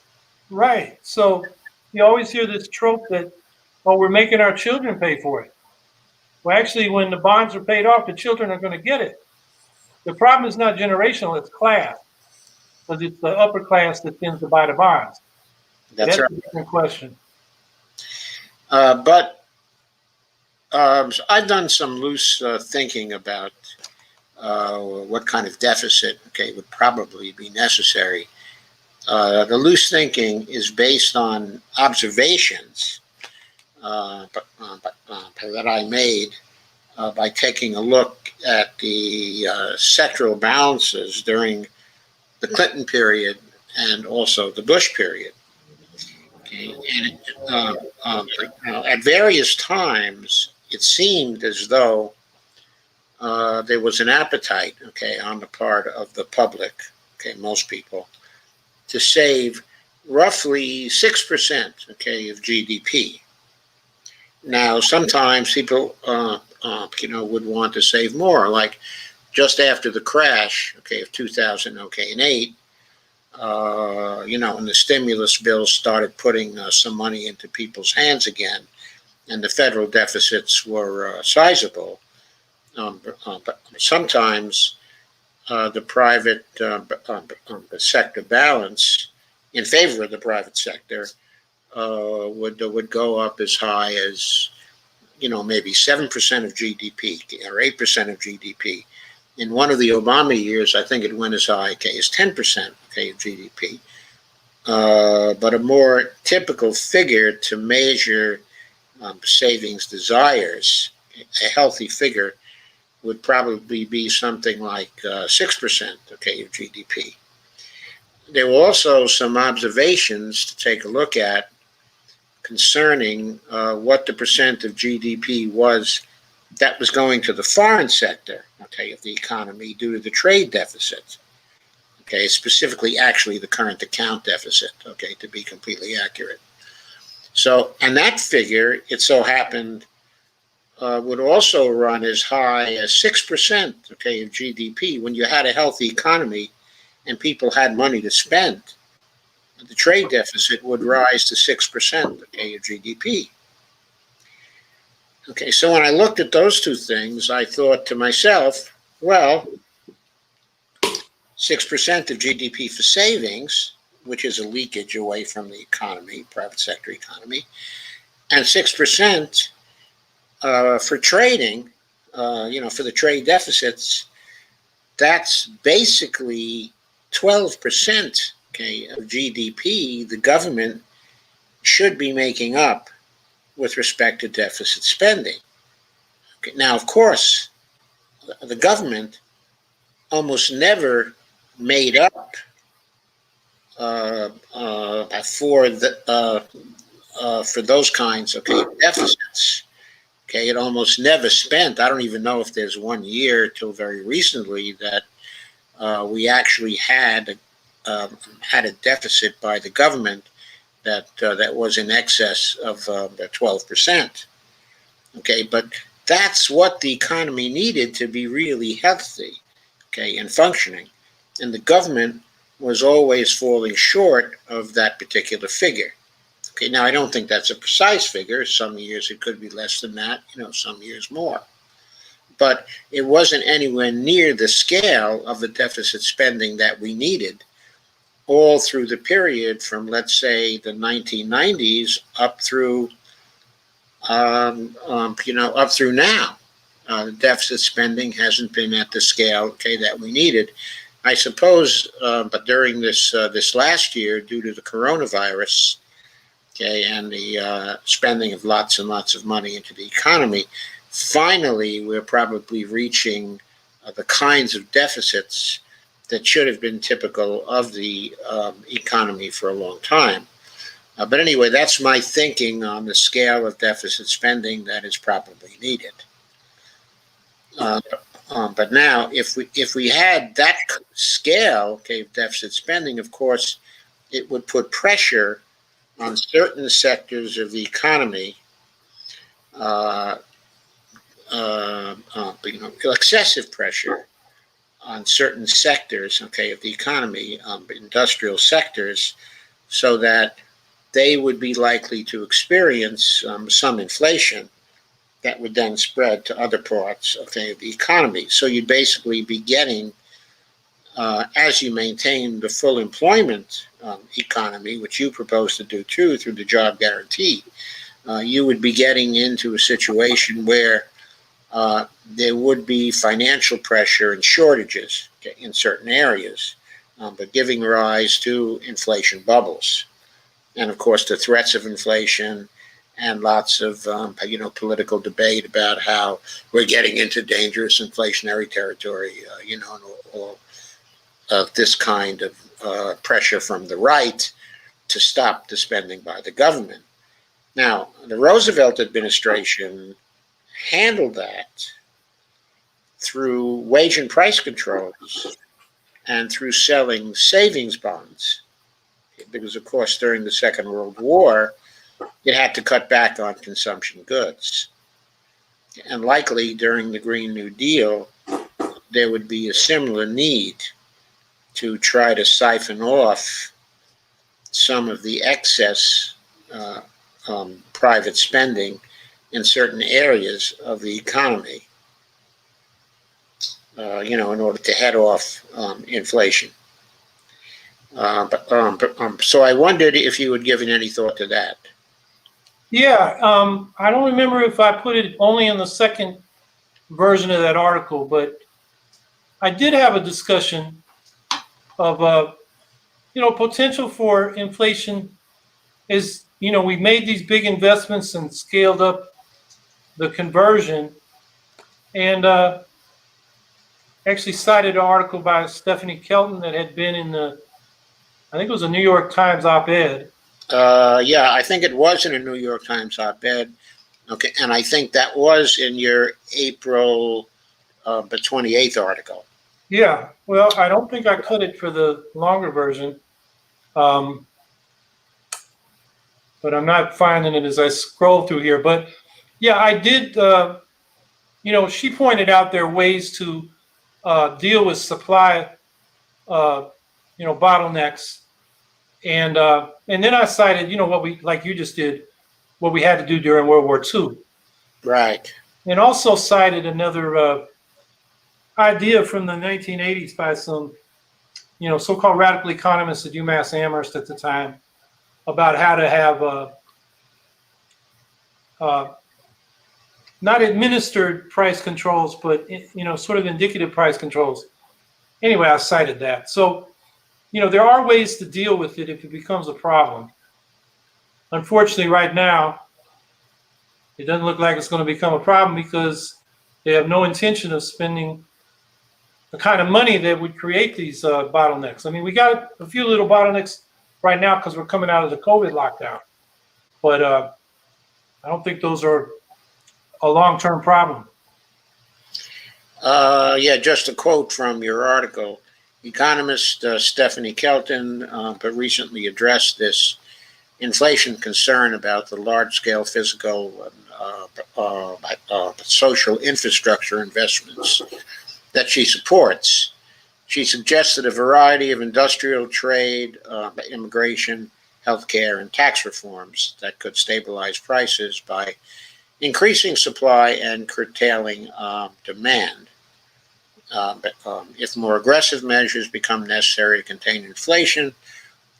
Right. So you always hear this trope that, we're making our children pay for it. Well, actually, when the bonds are paid off, the children are going to get it. The problem is not generational, it's class. Because it's the upper class that tends to buy the bonds. That's right. A different question. But I've done some loose thinking about what kind of deficit, would probably be necessary. The loose thinking is based on observations that I made by taking a look at the sectoral balances during the Clinton period and also the Bush period. And at various times, it seemed as though there was an appetite, on the part of the public, most people, to save roughly 6%, of GDP. Now, sometimes people, would want to save more, like just after the crash, of 2008, and the stimulus bills started putting some money into people's hands again, and the federal deficits were sizable. But sometimes the private sector balance in favor of the private sector would go up as high as maybe 7% of GDP or 8% of GDP. In one of the Obama years, I think it went as high as 10%. okay, of GDP. But a more typical figure to measure savings desires, a healthy figure, would probably be something like 6%, okay, of GDP. There were also some observations to take a look at concerning what the percent of GDP was that was going to the foreign sector, okay, of the economy due to the trade deficit. Okay, specifically, actually, the current account deficit, okay, to be completely accurate. So, and that figure, it so happened, would also run as high as 6%, okay, of GDP. When you had a healthy economy and people had money to spend, the trade deficit would rise to 6%, okay, of GDP. Okay, so when I looked at those two things, I thought to myself, well, 6% of GDP for savings, which is a leakage away from the economy, private sector economy, and 6% for trading, for the trade deficits, that's basically 12%, okay, of GDP the government should be making up with respect to deficit spending. Okay, now, of course, the government almost never made up for those kinds of deficits. Okay, it almost never spent. I don't even know if there's 1 year till very recently that we actually had a deficit by the government that was in excess of the 12%. Okay, but that's what the economy needed to be really healthy, okay, and functioning. And the government was always falling short of that particular figure. Okay, now I don't think that's a precise figure. Some years it could be less than that, some years more. But it wasn't anywhere near the scale of the deficit spending that we needed all through the period from, let's say, the 1990s up through, up through now. The deficit spending hasn't been at the scale, okay, that we needed. I suppose, but during this last year, due to the coronavirus, okay, and the spending of lots and lots of money into the economy, finally we're probably reaching the kinds of deficits that should have been typical of the economy for a long time. But anyway, that's my thinking on the scale of deficit spending that is probably needed. But now, if we had that scale, okay, of deficit spending, of course, it would put pressure on certain sectors of the economy, excessive pressure on certain sectors, okay, of the economy, industrial sectors, so that they would be likely to experience some inflation that would then spread to other parts, okay, of the economy. So you'd basically be getting, as you maintain the full employment economy, which you propose to do too through the job guarantee, you would be getting into a situation where there would be financial pressure and shortages, okay, in certain areas, but giving rise to inflation bubbles. And of course, the threats of inflation and lots of political debate about how we're getting into dangerous inflationary territory, and all of this kind of pressure from the right to stop the spending by the government. Now, the Roosevelt administration handled that through wage and price controls and through selling savings bonds, because of course during the Second World War it had to cut back on consumption goods, and likely during the Green New Deal there would be a similar need to try to siphon off some of the excess private spending in certain areas of the economy, in order to head off inflation. So I wondered if you had given any thought to that. Yeah, I don't remember if I put it only in the second version of that article, but I did have a discussion of potential for inflation is, we made these big investments and scaled up the conversion, and actually cited an article by Stephanie Kelton that had been in I think it was a New York Times op-ed. Yeah, I think it was in a New York Times op-ed. Okay, and I think that was in your April the 28th article. Yeah, well, I don't think I cut it for the longer version, but I'm not finding it as I scroll through here. But yeah, I did. She pointed out there are ways to deal with supply, bottlenecks, and then I cited, what we, like you just did, what we had to do during World War II, Right. and also cited another idea from the 1980s by some, so-called radical economists at UMass Amherst at the time about how to have not administered price controls, but sort of indicative price controls. Anyway, I cited that. So, there are ways to deal with it if it becomes a problem. Unfortunately, right now, it doesn't look like it's going to become a problem because they have no intention of spending the kind of money that would create these bottlenecks. I mean, we got a few little bottlenecks right now because we're coming out of the COVID lockdown, but I don't think those are a long-term problem. Yeah, just a quote from your article. Economist Stephanie Kelton recently addressed this inflation concern about the large-scale physical social infrastructure investments that she supports. She suggested a variety of industrial, trade, immigration, healthcare, and tax reforms that could stabilize prices by increasing supply and curtailing demand. If more aggressive measures become necessary to contain inflation,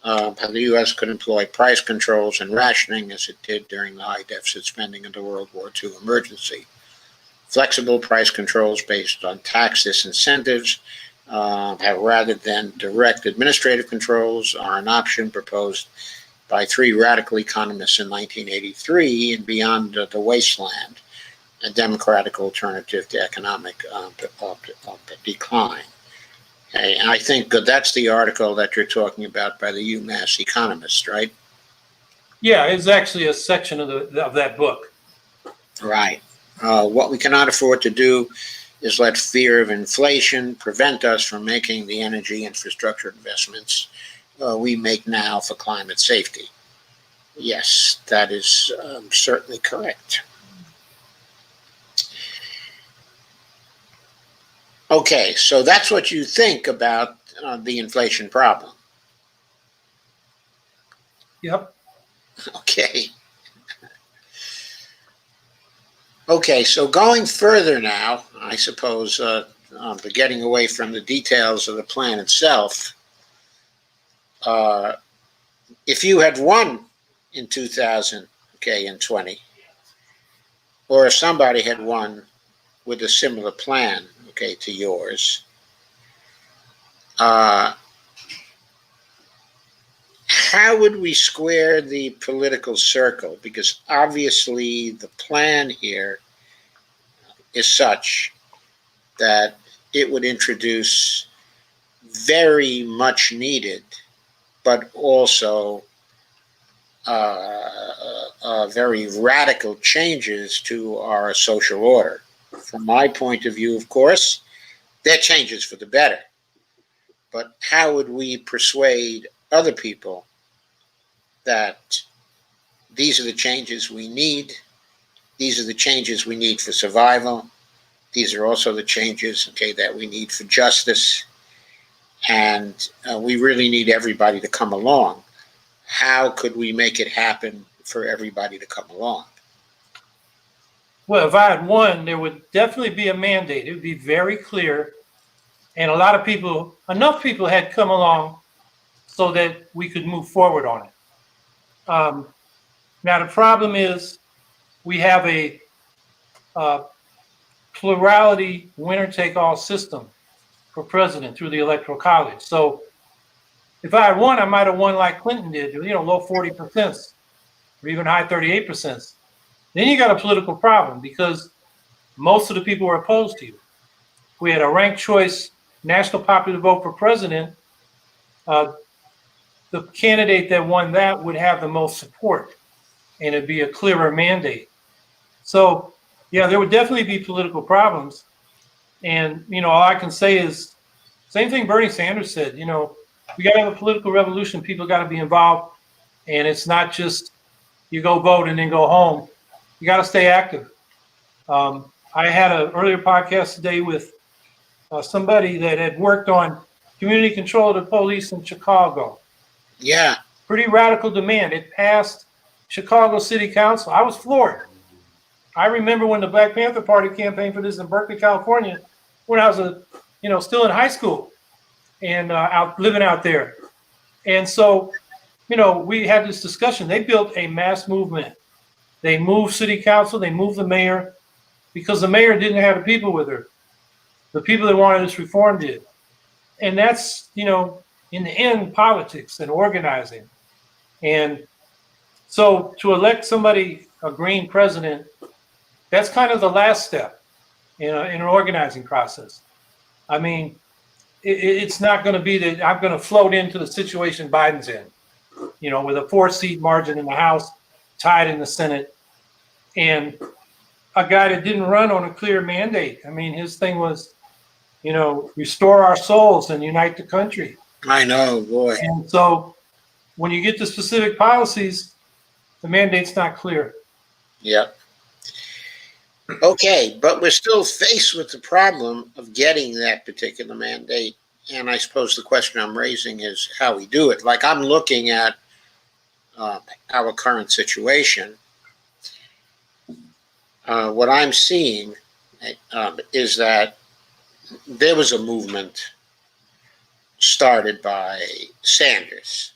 the U.S. could employ price controls and rationing as it did during the high deficit spending of the World War II emergency. Flexible price controls based on tax disincentives rather than direct administrative controls are an option proposed by three radical economists in 1983 in Beyond the Wasteland, a democratic alternative to economic decline. Okay, and I think that's the article that you're talking about by the UMass economist, right? Yeah, it's actually a section of that book. Right. What we cannot afford to do is let fear of inflation prevent us from making the energy infrastructure investments we make now for climate safety. Yes, that is certainly correct. Okay, so that's what you think about the inflation problem. Yep. Okay. Okay, so going further now, I suppose, getting away from the details of the plan itself, if you had won in 2020, or if somebody had won with a similar plan, to yours, how would we square the political circle? Because obviously the plan here is such that it would introduce very much needed, but also very radical changes to our social order. From my point of view, of course, they're changes for the better. But how would we persuade other people that these are the changes we need? These are the changes we need for survival. These are also the changes, that we need for justice. And we really need everybody to come along. How could we make it happen for everybody to come along? Well, if I had won, there would definitely be a mandate. It would be very clear. And enough people had come along so that we could move forward on it. Now, the problem is we have a plurality winner-take-all system for president through the Electoral College. So if I had won, I might have won like Clinton did, low 40% or even high 38%. Then you got a political problem because most of the people were opposed to you. If we had a ranked choice national popular vote for president, the candidate that won that would have the most support, and it'd be a clearer mandate. So, yeah, there would definitely be political problems. And, all I can say is, same thing Bernie Sanders said, we got to have a political revolution. People got to be involved. And it's not just you go vote and then go home. You got to stay active. I had an earlier podcast today with somebody that had worked on community control of the police in Chicago. Yeah. Pretty radical demand. It passed Chicago City Council. I was floored. I remember when the Black Panther Party campaigned for this in Berkeley, California, when I was still in high school and living out there. And so, we had this discussion. They built a mass movement. They moved city council. They moved the mayor because the mayor didn't have the people with her. The people that wanted this reform did. And that's, in the end, politics and organizing. And so to elect somebody, a green president, that's kind of the last step in an organizing process. I mean, it's not going to be that I'm going to float into the situation Biden's in, with a 4-seat margin in the House, tied in the Senate, and a guy that didn't run on a clear mandate. I mean, his thing was, restore our souls and unite the country. I know, boy. And so when you get to specific policies, the mandate's not clear. Yep. Okay, but we're still faced with the problem of getting that particular mandate. And I suppose the question I'm raising is how we do it. Like, I'm looking at our current situation. What I'm seeing is that there was a movement started by Sanders.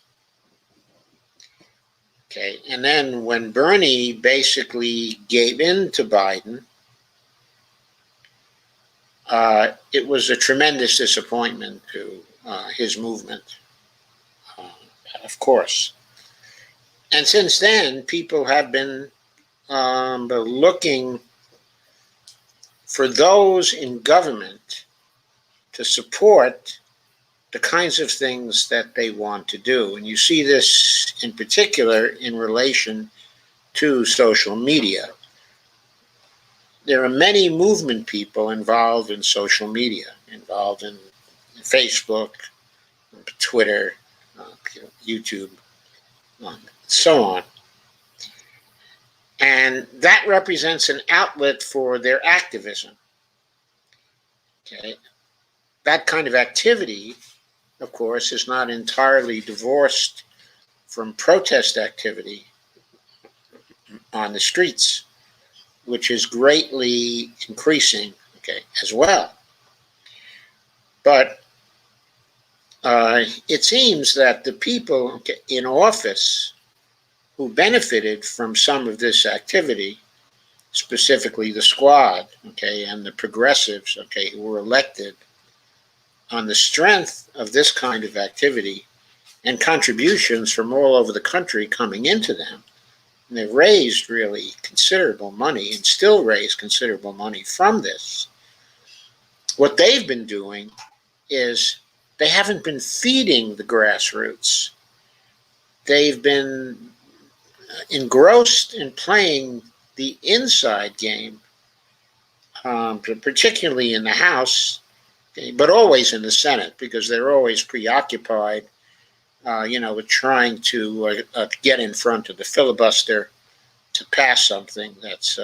Okay, and then when Bernie basically gave in to Biden, it was a tremendous disappointment to his movement, of course. And since then, people have been looking for those in government to support the kinds of things that they want to do. And you see this in particular in relation to social media. There are many movement people involved in social media, involved in Facebook, Twitter, YouTube, so on. And that represents an outlet for their activism. Okay. That kind of activity, of course, is not entirely divorced from protest activity on the streets, which is greatly increasing, as well. But it seems that the people in office who benefited from some of this activity, specifically the squad, and the progressives, who were elected on the strength of this kind of activity and contributions from all over the country coming into them. And they raised really considerable money and still raise considerable money from this. What they've been doing is they haven't been feeding the grassroots. They've been engrossed in playing the inside game, particularly in the House, but always in the Senate, because they're always preoccupied, with trying to get in front of the filibuster to pass something that's,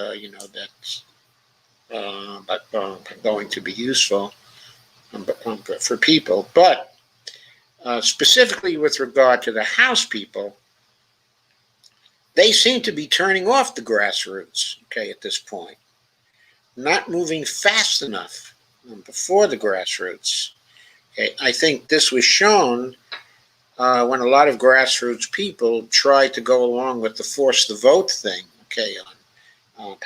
going to be useful for people. But specifically with regard to the House people, they seem to be turning off the grassroots, at this point, not moving fast enough before the grassroots. I think this was shown when a lot of grassroots people tried to go along with the force the vote thing, on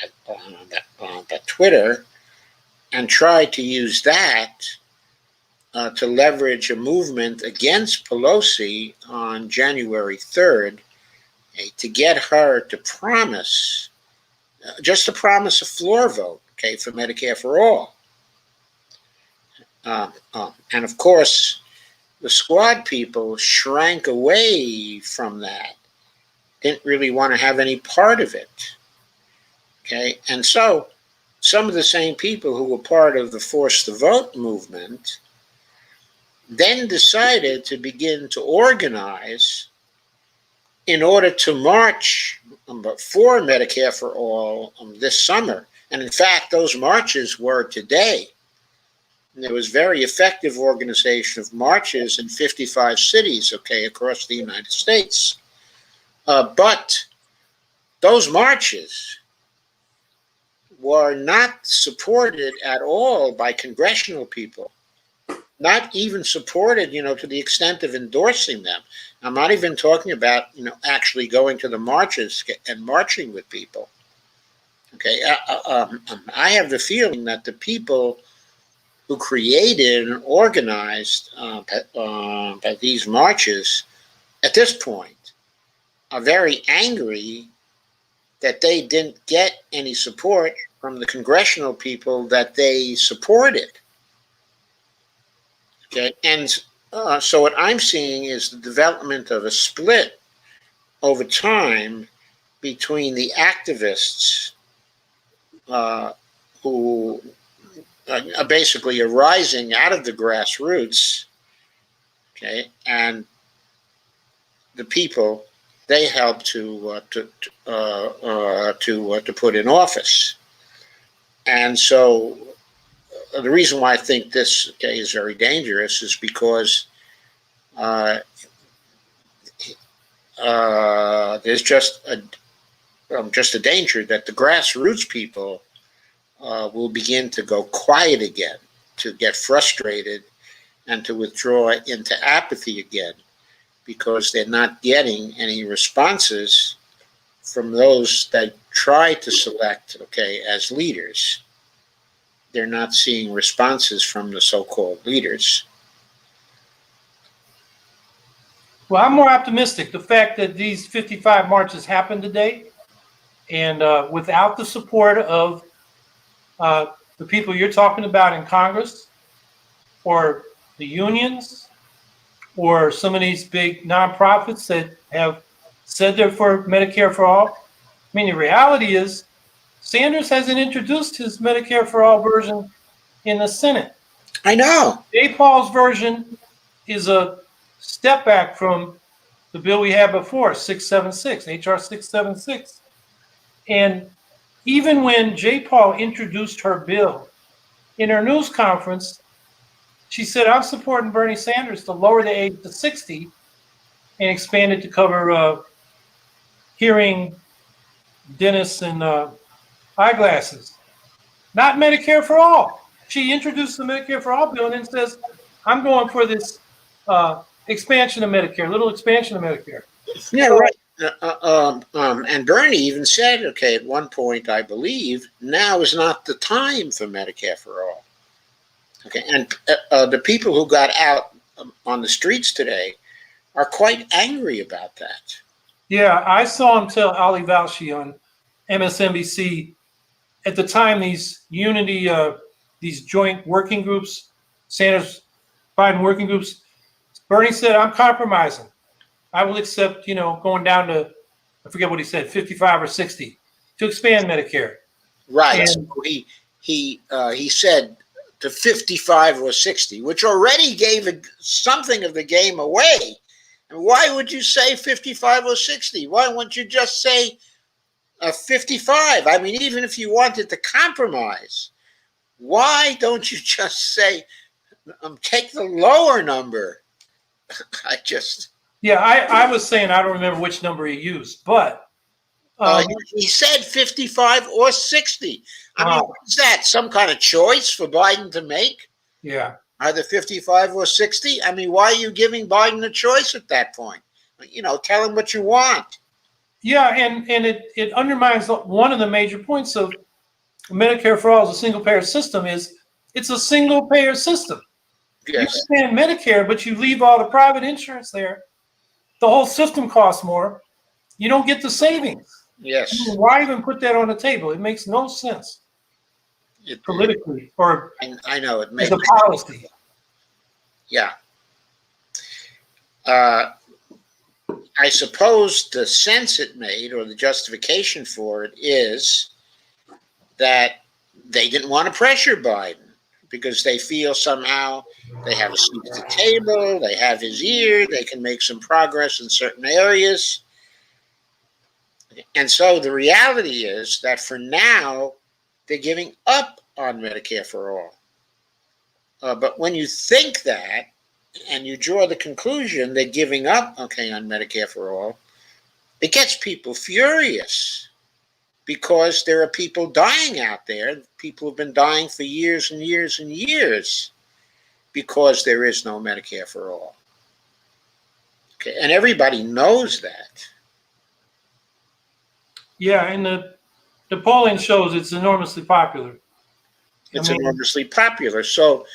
Twitter, and tried to use that to leverage a movement against Pelosi on January 3rd, to get her to promise, just to promise a floor vote, okay, for Medicare for all. And of course, the squad people shrank away from that, didn't really want to have any part of it. Okay, and so some of the same people who were part of the Force the Vote movement then decided to begin to organize in order to march for Medicare for all this summer. And in fact, those marches were today. And there was very effective organization of marches in 55 cities, okay, across the United States. But those marches were not supported at all by congressional people, not even supported, to the extent of endorsing them. I'm not even talking about, actually going to the marches and marching with people. Okay, I have the feeling that the people who created and organized these marches at this point are very angry that they didn't get any support from the congressional people that they supported. Okay, and so what I'm seeing is the development of a split over time between the activists who are basically arising out of the grassroots, okay, and the people they help to put in office. And so the reason why I think this is very dangerous is because there's just a danger that the grassroots people will begin to go quiet again, to get frustrated, and to withdraw into apathy again, because they're not getting any responses from those that try to select, as leaders. They're not seeing responses from the so-called leaders. Well, I'm more optimistic. The fact that these 55 marches happened today, and without the support of the people you're talking about in Congress, or the unions, or some of these big nonprofits that have said they're for Medicare for all. I mean, the reality is Sanders hasn't introduced his Medicare for all version in the Senate. I know. Jay Paul's version is a step back from the bill we had before, 676, HR 676. And even when Jay Paul introduced her bill in her news conference, she said, I'm supporting Bernie Sanders to lower the age to 60 and expand it to cover hearing, dentists, and eyeglasses. Not Medicare for all. She introduced the Medicare for all bill and then says, I'm going for this expansion of Medicare, little expansion of Medicare. Yeah, right. And Bernie even said, at one point, I believe, now is not the time for Medicare for all. Okay, and the people who got out on the streets today are quite angry about that. Yeah, I saw him tell Ali Valshi on MSNBC at the time these unity, these joint working groups, Sanders Biden working groups, Bernie said, I'm compromising. I will accept, going down to, I forget what he said, 55 or 60 to expand Medicare. Right. And so he said to 55 or 60, which already gave something of the game away. And why would you say 55 or 60? Why wouldn't you just say 55? I mean, even if you wanted to compromise, why don't you just say, take the lower number? Yeah, I was saying, I don't remember which number he used, but. He said 55 or 60. I mean, what is that? Some kind of choice for Biden to make? Yeah. Either 55 or 60? I mean, why are you giving Biden a choice at that point? Tell him what you want. Yeah, and it undermines one of the major points of Medicare for all as a single-payer system is it's a single-payer system. You Yes. expand Medicare, but you leave all the private insurance there. The whole system costs more. You don't get the savings. Yes. Why even put that on the table? It makes no sense politically or I know it as makes. a policy. Yeah. I suppose the sense it made, or the justification for it, is that they didn't want to pressure Biden because they feel somehow they have a seat at the table, they have his ear, they can make some progress in certain areas. And so the reality is that for now, they're giving up on Medicare for all. But when you think that, and you draw the conclusion they're giving up, okay, on Medicare for all, it gets people furious because there are people dying out there. People have been dying for years and years and years because there is no Medicare for all. Okay, and everybody knows that. Yeah, and the polling shows it's enormously popular. It's enormously popular. So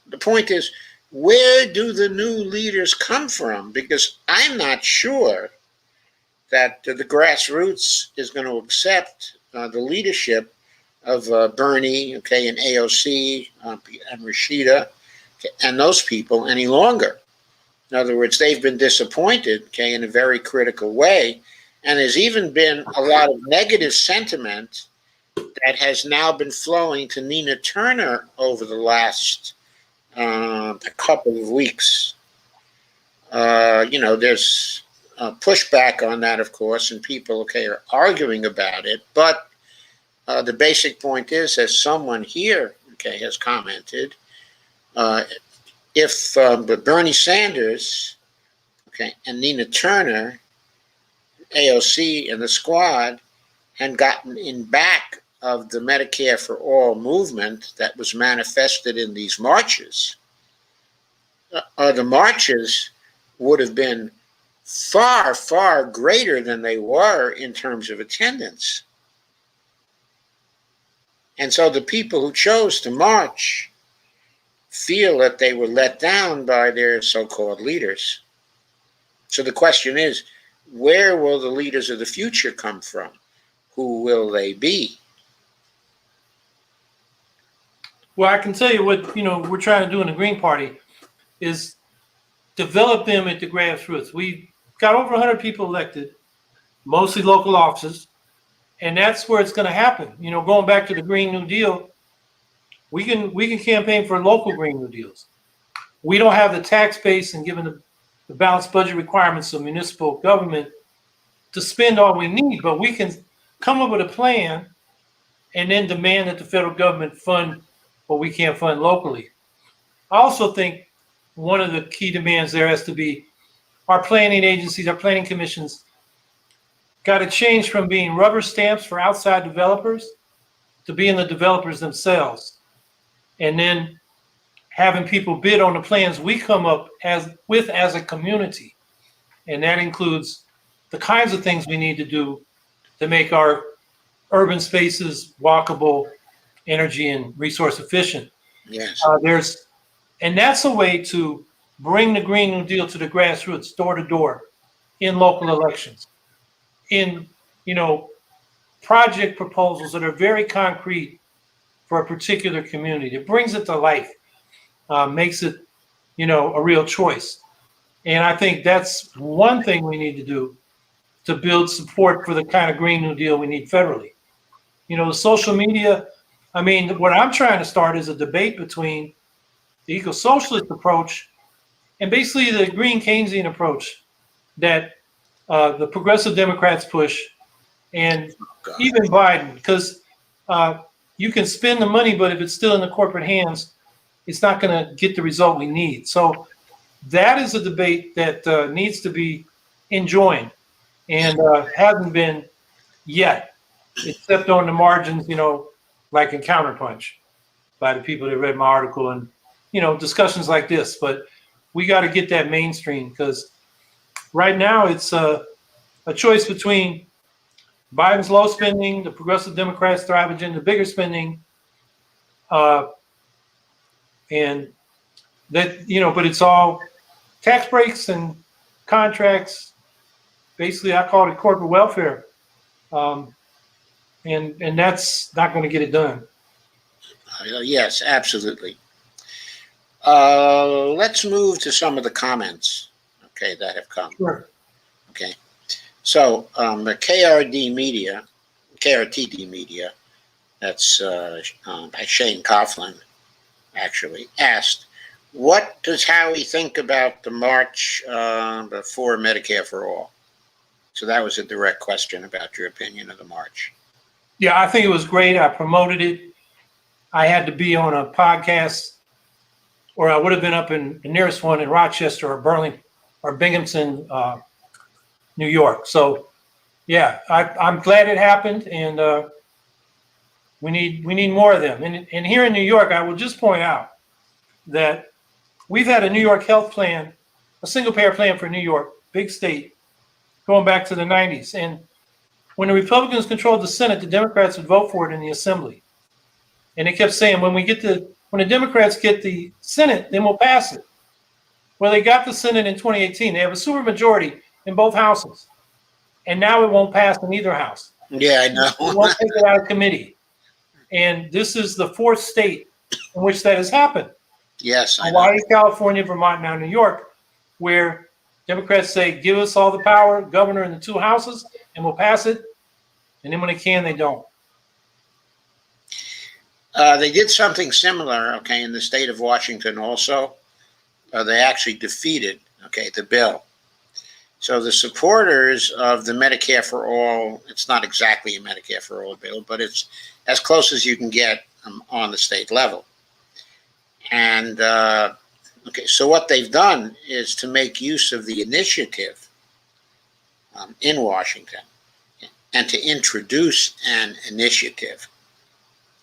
the point is, where do the new leaders come from? Because I'm not sure that the grassroots is going to accept the leadership of Bernie, okay, and AOC and Rashida, okay, and those people any longer. In other words, they've been disappointed, okay, in a very critical way, and there's even been a lot of negative sentiment that has now been flowing to Nina Turner over the last a couple of weeks. There's pushback on that, of course, and people, okay, are arguing about it. But the basic point is, as someone here, okay, has commented, if Bernie Sanders, okay, and Nina Turner, AOC, and the squad had gotten in back of the Medicare for All movement that was manifested in these marches, the marches would have been far, far greater than they were in terms of attendance. And so the people who chose to march feel that they were let down by their so-called leaders. So the question is, where will the leaders of the future come from? Who will they be? Well, I can tell you what we're trying to do in the Green Party is develop them at the grassroots. We got over 100 people elected, mostly local offices, and that's where it's going to happen. Going back to the Green New Deal, we can campaign for local Green New Deals. We don't have the tax base and given the balanced budget requirements of municipal government to spend all we need, but we can come up with a plan and then demand that the federal government fund what we can't fund locally. I also think one of the key demands there has to be our planning agencies, our planning commissions got to change from being rubber stamps for outside developers to being the developers themselves. And then having people bid on the plans we come up with as a community. And that includes the kinds of things we need to do to make our urban spaces walkable, energy and resource efficient. Yes. And that's a way to bring the Green New Deal to the grassroots, door to door, in local elections, in project proposals that are very concrete for a particular community. It brings it to life, makes it a real choice. And I think that's one thing we need to do to build support for the kind of Green New Deal we need federally. Social media, what I'm trying to start is a debate between the eco-socialist approach and basically the green Keynesian approach that the progressive Democrats push, and even Biden, because you can spend the money, but if it's still in the corporate hands, it's not going to get the result we need. So that is a debate that needs to be enjoined and hasn't been yet, except on the margins, like in Counterpunch by the people that read my article and, discussions like this. But we got to get that mainstream because right now it's a choice between Biden's low spending, the progressive Democrats' thrive agenda, bigger spending, and that, but it's all tax breaks and contracts. Basically, I call it corporate welfare. And that's not going to get it done. Yes, absolutely. Let's move to some of the comments, okay, that have come. Sure. Okay. So the KRTD Media, that's by Shane Coughlin, actually, asked, what does Howie think about the march for Medicare for All? So that was a direct question about your opinion of the march. Yeah, I think it was great. I promoted it. I had to be on a podcast, or I would have been up in the nearest one in Rochester or Burlington or Binghamton, New York. So, yeah, I'm glad it happened, and we need more of them. And here in New York, I will just point out that we've had a New York health plan, a single-payer plan for New York, big state, going back to the 90s. And when the Republicans controlled the Senate, the Democrats would vote for it in the Assembly. And they kept saying, when the Democrats get the Senate, then we'll pass it. Well, they got the Senate in 2018. They have a supermajority in both houses. And now it won't pass in either house. Yeah, I know. It won't take it out of committee. And this is the fourth state in which that has happened. Yes, I know. Hawaii, California, Vermont, now New York, where Democrats say, give us all the power, governor in the two houses, and we'll pass it. And then when they can, they don't. They did something similar, okay, in the state of Washington also. They actually defeated, okay, the bill. So the supporters of the Medicare for All, it's not exactly a Medicare for All bill, but it's as close as you can get on the state level. And, okay, so what they've done is to make use of the initiative in Washington and to introduce an initiative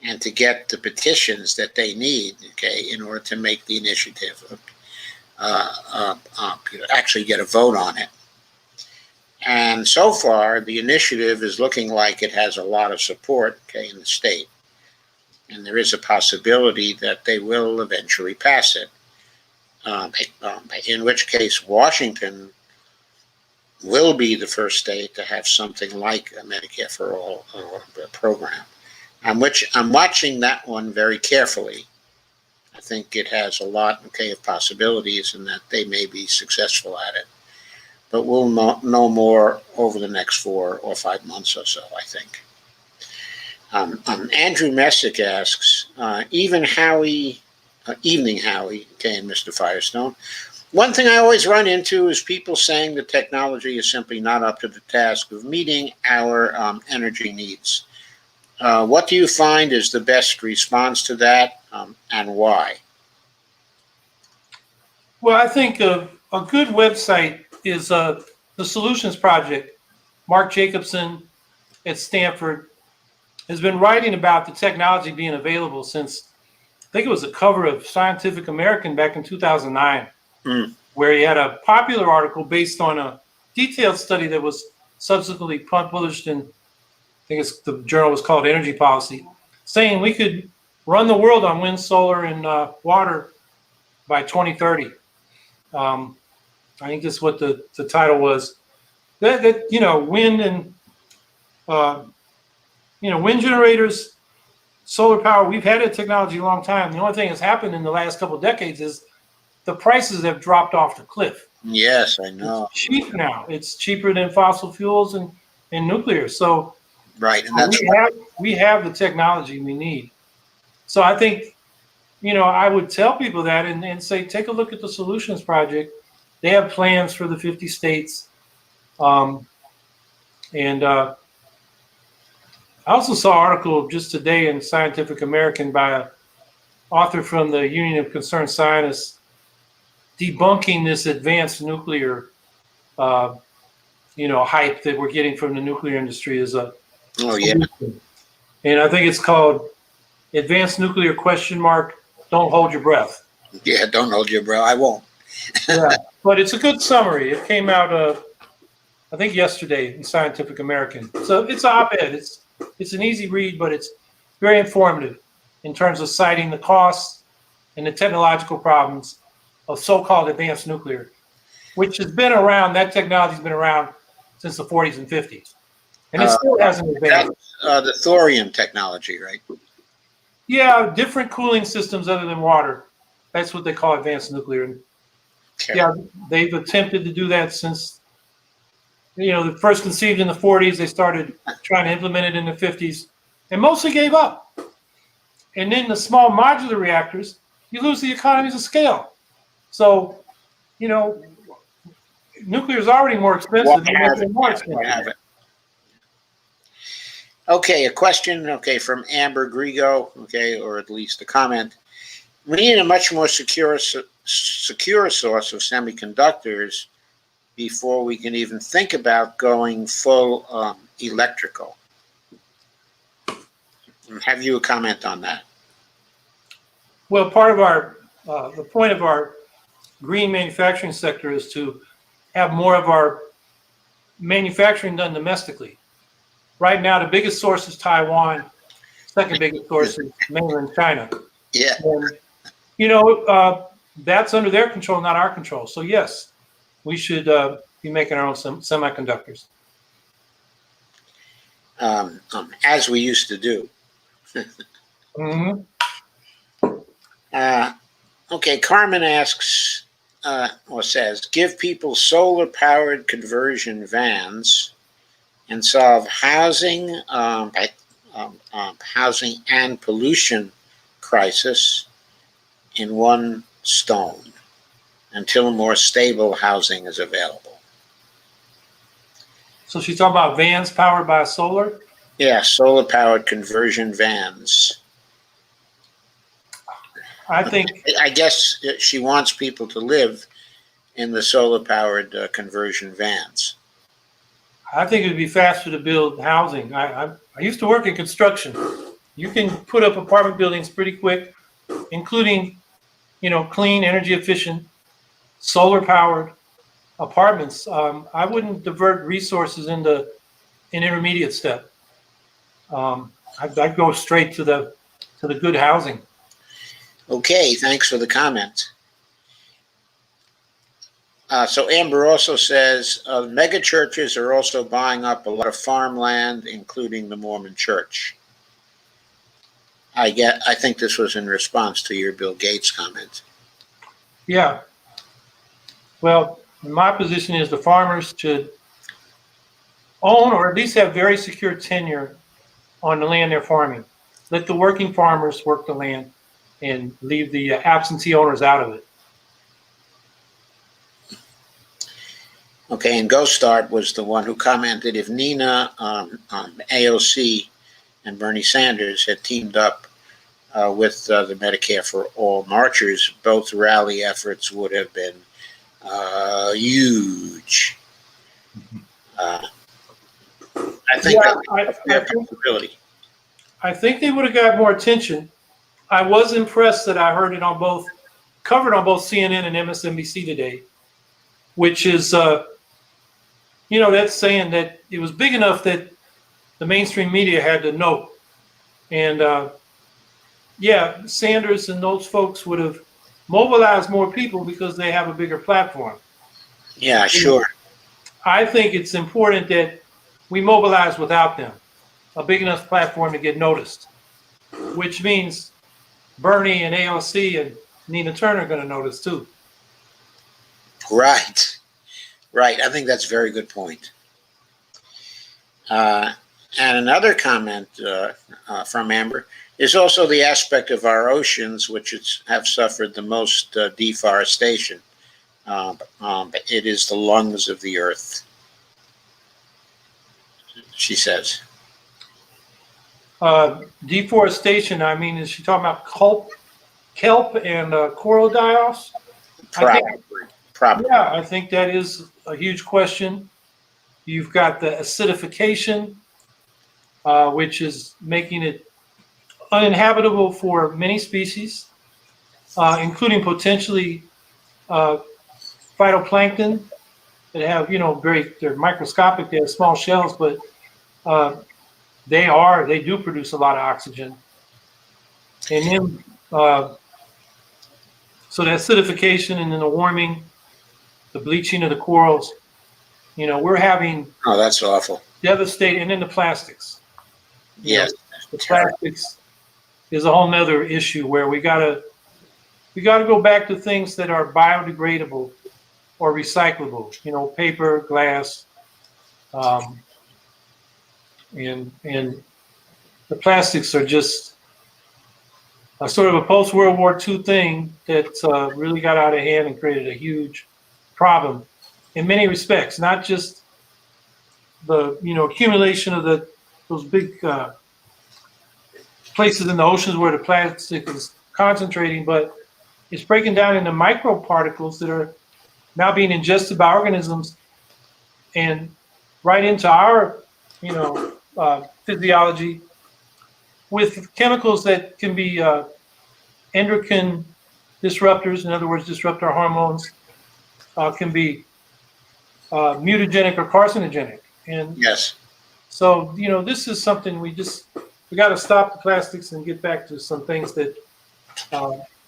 and to get the petitions that they need, okay, in order to make the initiative actually get a vote on it. And so far, the initiative is looking like it has a lot of support, okay, in the state. And there is a possibility that they will eventually pass it, in which case Washington will be the first state to have something like a Medicare for All program. I'm watching that one very carefully. I think it has a lot, okay, of possibilities and that they may be successful at it. But we'll know more over the next 4 or 5 months or so, I think. Andrew Messick asks, evening Howie, okay, and Mr. Firestone. One thing I always run into is people saying the technology is simply not up to the task of meeting our energy needs. What do you find is the best response to that, and why? Well, I think a good website is the Solutions Project. Mark Jacobson at Stanford has been writing about the technology being available since, I think it was the cover of Scientific American back in 2009, where he had a popular article based on a detailed study that was subsequently published in, I think the journal was called Energy Policy, saying we could run the world on wind, solar, and water by 2030. I think that's what the title was. That wind and wind generators, solar power. We've had that technology a long time. The only thing that's happened in the last couple of decades is the prices have dropped off the cliff. Yes, I know. It's cheap now. It's cheaper than fossil fuels and nuclear. So right, and that's we have the technology we need. So I think, I would tell people that and say, take a look at the Solutions Project. They have plans for the 50 states. I also saw an article just today in Scientific American by an author from the Union of Concerned Scientists debunking this advanced nuclear, hype that we're getting from the nuclear industry as a solution. And I think it's called Advanced Nuclear ? Don't hold your breath. Yeah, don't hold your breath. I won't. Yeah, but it's a good summary. It came out, I think yesterday in Scientific American. So it's an op-ed. It's an easy read, but it's very informative in terms of citing the costs and the technological problems of so-called advanced nuclear, which has been around. That technology has been around since the 40s and 50s, and it still hasn't advanced. That's the thorium technology, right? Yeah, different cooling systems other than water. That's what they call advanced nuclear. And Okay. yeah, they've attempted to do that since, the first conceived in the 40s. They started trying to implement it in the 50s and mostly gave up. And then the small modular reactors, you lose the economies of scale. So, nuclear is already more expensive. Why have it? Why have it? Okay, a question, from Amber Grigo, or at least a comment. We need a much more secure source of semiconductors before we can even think about going full electrical. Have you a comment on that? Well, part of the point of our green manufacturing sector is to have more of our manufacturing done domestically. Right now, the biggest source is Taiwan. Second biggest source is mainland China. Yeah. And, that's under their control, not our control. So yes, we should be making our own semiconductors. As we used to do. Mm-hmm. Okay, Carmen asks, or says, give people solar-powered conversion vans and solve housing and pollution crisis in one stone until more stable housing is available. So she's talking about vans powered by solar? Yeah, solar-powered conversion vans. I guess she wants people to live in the solar-powered conversion vans. I think it would be faster to build housing. I used to work in construction. You can put up apartment buildings pretty quick, including, clean, energy efficient, solar powered apartments. I wouldn't divert resources into an intermediate step. I'd go straight to the good housing. Okay, thanks for the comment. So Amber also says, mega churches are also buying up a lot of farmland, including the Mormon Church. I think this was in response to your Bill Gates comment. Yeah. Well, my position is the farmers should own or at least have very secure tenure on the land they're farming. Let the working farmers work the land and leave the absentee owners out of it. Okay, and Go Start was the one who commented if Nina, AOC, and Bernie Sanders had teamed up with the Medicare for All marchers, both rally efforts would have been huge. I think that's a possibility. I think they would have got more attention. I was impressed that I heard it covered on both CNN and MSNBC today, which is, that's saying that it was big enough that the mainstream media had to know. And Sanders and those folks would have mobilized more people because they have a bigger platform. Yeah, sure. I think it's important that we mobilize without them, a big enough platform to get noticed, which means Bernie and AOC and Nina Turner are going to notice too. Right. I think that's a very good point. And another comment from Amber is also the aspect of our oceans, which have suffered the most deforestation. It is the lungs of the earth, she says. Deforestation, is she talking about kelp and coral die-offs? Probably. Yeah, I think that is a huge question. You've got the acidification, which is making it uninhabitable for many species, including potentially phytoplankton that have, they're microscopic, they have small shells, but they do produce a lot of oxygen. And then So that acidification and then the warming, the bleaching of the corals, we're having Oh, that's awful. devastating, and then the plastics. Yes. The Terrible. plastics is a whole nother issue where we gotta go back to things that are biodegradable or recyclable. Paper, glass, um, and the plastics are just a sort of a post-World War II thing that really got out of hand and created a huge problem in many respects, not just the accumulation of those big places in the oceans where the plastic is concentrating, but it's breaking down into microparticles that are now being ingested by organisms and right into our physiology with chemicals that can be endocrine disruptors, in other words, disrupt our hormones, can be mutagenic or carcinogenic. And Yes. so, this is something we got to stop the plastics and get back to some things that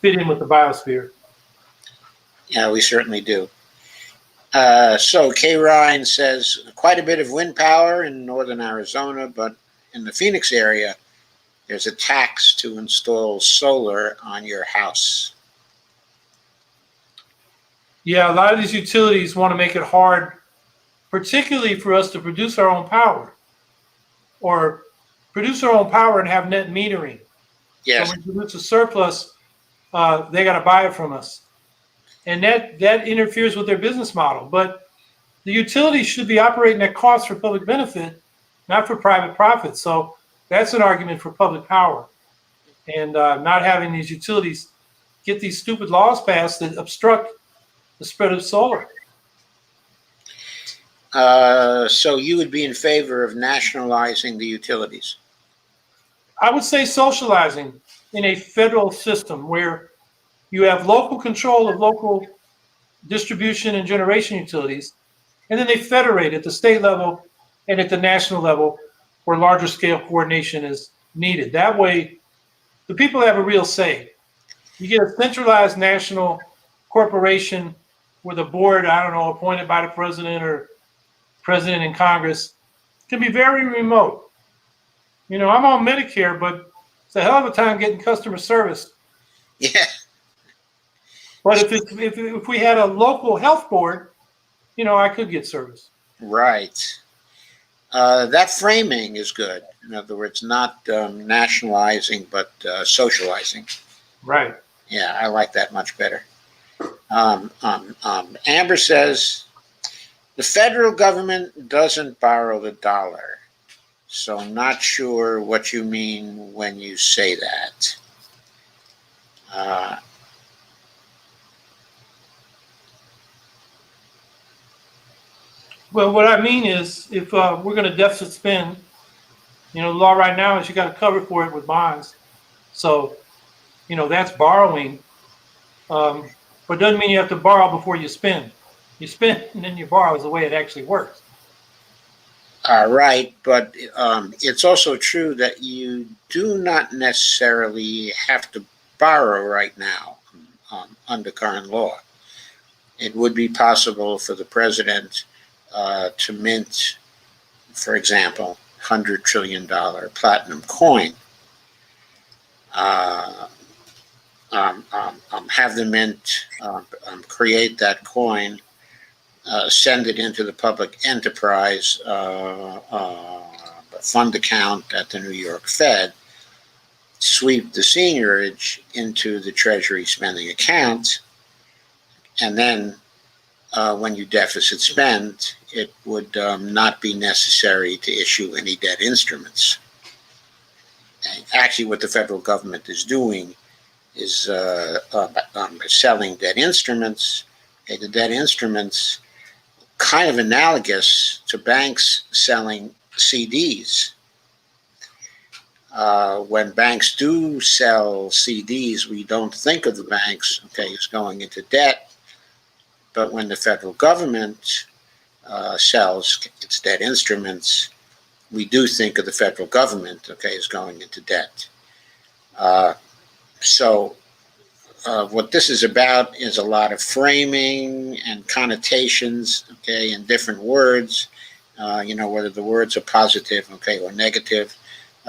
fit in with the biosphere. Yeah, we certainly do. So Kay Ryan says quite a bit of wind power in northern Arizona, but in the Phoenix area, there's a tax to install solar on your house. Yeah, a lot of these utilities want to make it hard, particularly for us to produce our own power or produce our own power and have net metering. Yes. So when we produce a surplus, they got to buy it from us. And that interferes with their business model. But the utilities should be operating at cost for public benefit, not for private profit. So that's an argument for public power and not having these utilities get these stupid laws passed that obstruct the spread of solar. So you would be in favor of nationalizing the utilities? I would say socializing in a federal system where you have local control of local distribution and generation utilities, and then they federate at the state level and at the national level where larger scale coordination is needed. That way, the people have a real say. You get a centralized national corporation with a board, I don't know, appointed by the president or president in Congress, can be very remote. I'm on Medicare, but it's a hell of a time getting customer service. Yeah. But if we had a local health board, I could get service. Right. That framing is good. In other words, not nationalizing, but socializing. Right. Yeah, I like that much better. Amber says the federal government doesn't borrow the dollar, so I'm not sure what you mean when you say that. Well, what I mean is, if we're going to deficit spend, the law right now is you got to cover for it with bonds. So, that's borrowing, but it doesn't mean you have to borrow before you spend. You spend and then you borrow is the way it actually works. Right, but it's also true that you do not necessarily have to borrow right now under current law. It would be possible for the president to mint, for example, $100 trillion platinum coin. Have the mint create that coin, send it into the public enterprise fund account at the New York Fed, sweep the seigniorage into the Treasury spending account, and then when you deficit spend, it would not be necessary to issue any debt instruments. And actually, what the federal government is doing is selling debt instruments. Okay, the debt instruments, kind of analogous to banks selling CDs. When banks do sell CDs, we don't think of the banks, as going into debt. But when the federal government sells its debt instruments, we do think of the federal government, as going into debt. So what this is about is a lot of framing and connotations, okay, in different words, whether the words are positive, okay, or negative.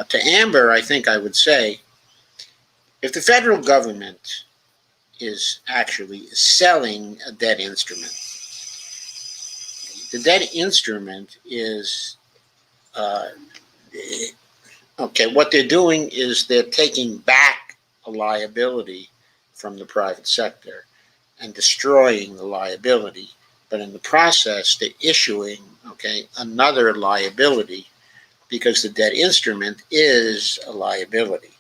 To Amber, I think I would say, if the federal government is actually selling a debt instrument, the debt instrument is, uh, okay, what they're doing is they're taking back a liability from the private sector and destroying the liability. But in the process, they're issuing, okay, another liability because the debt instrument is a liability.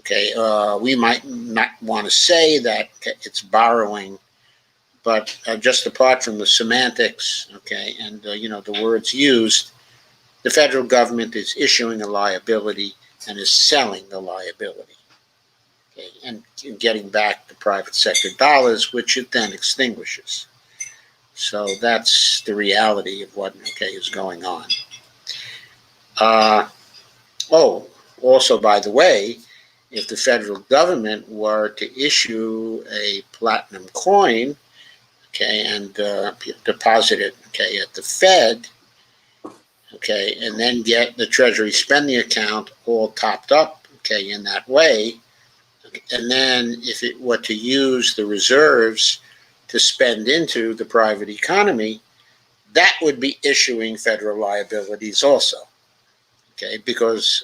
Okay, we might not want to say that it's borrowing, but just apart from the semantics, okay, and the words used, the federal government is issuing a liability and is selling the liability, okay, and getting back the private sector dollars, which it then extinguishes. So that's the reality of what, okay, is going on. Also, by the way, if the federal government were to issue a platinum coin, okay, and deposit it, okay, at the Fed, okay, and then get the Treasury spending account all topped up, okay, in that way, and then if it were to use the reserves to spend into the private economy, that would be issuing federal liabilities also, okay, because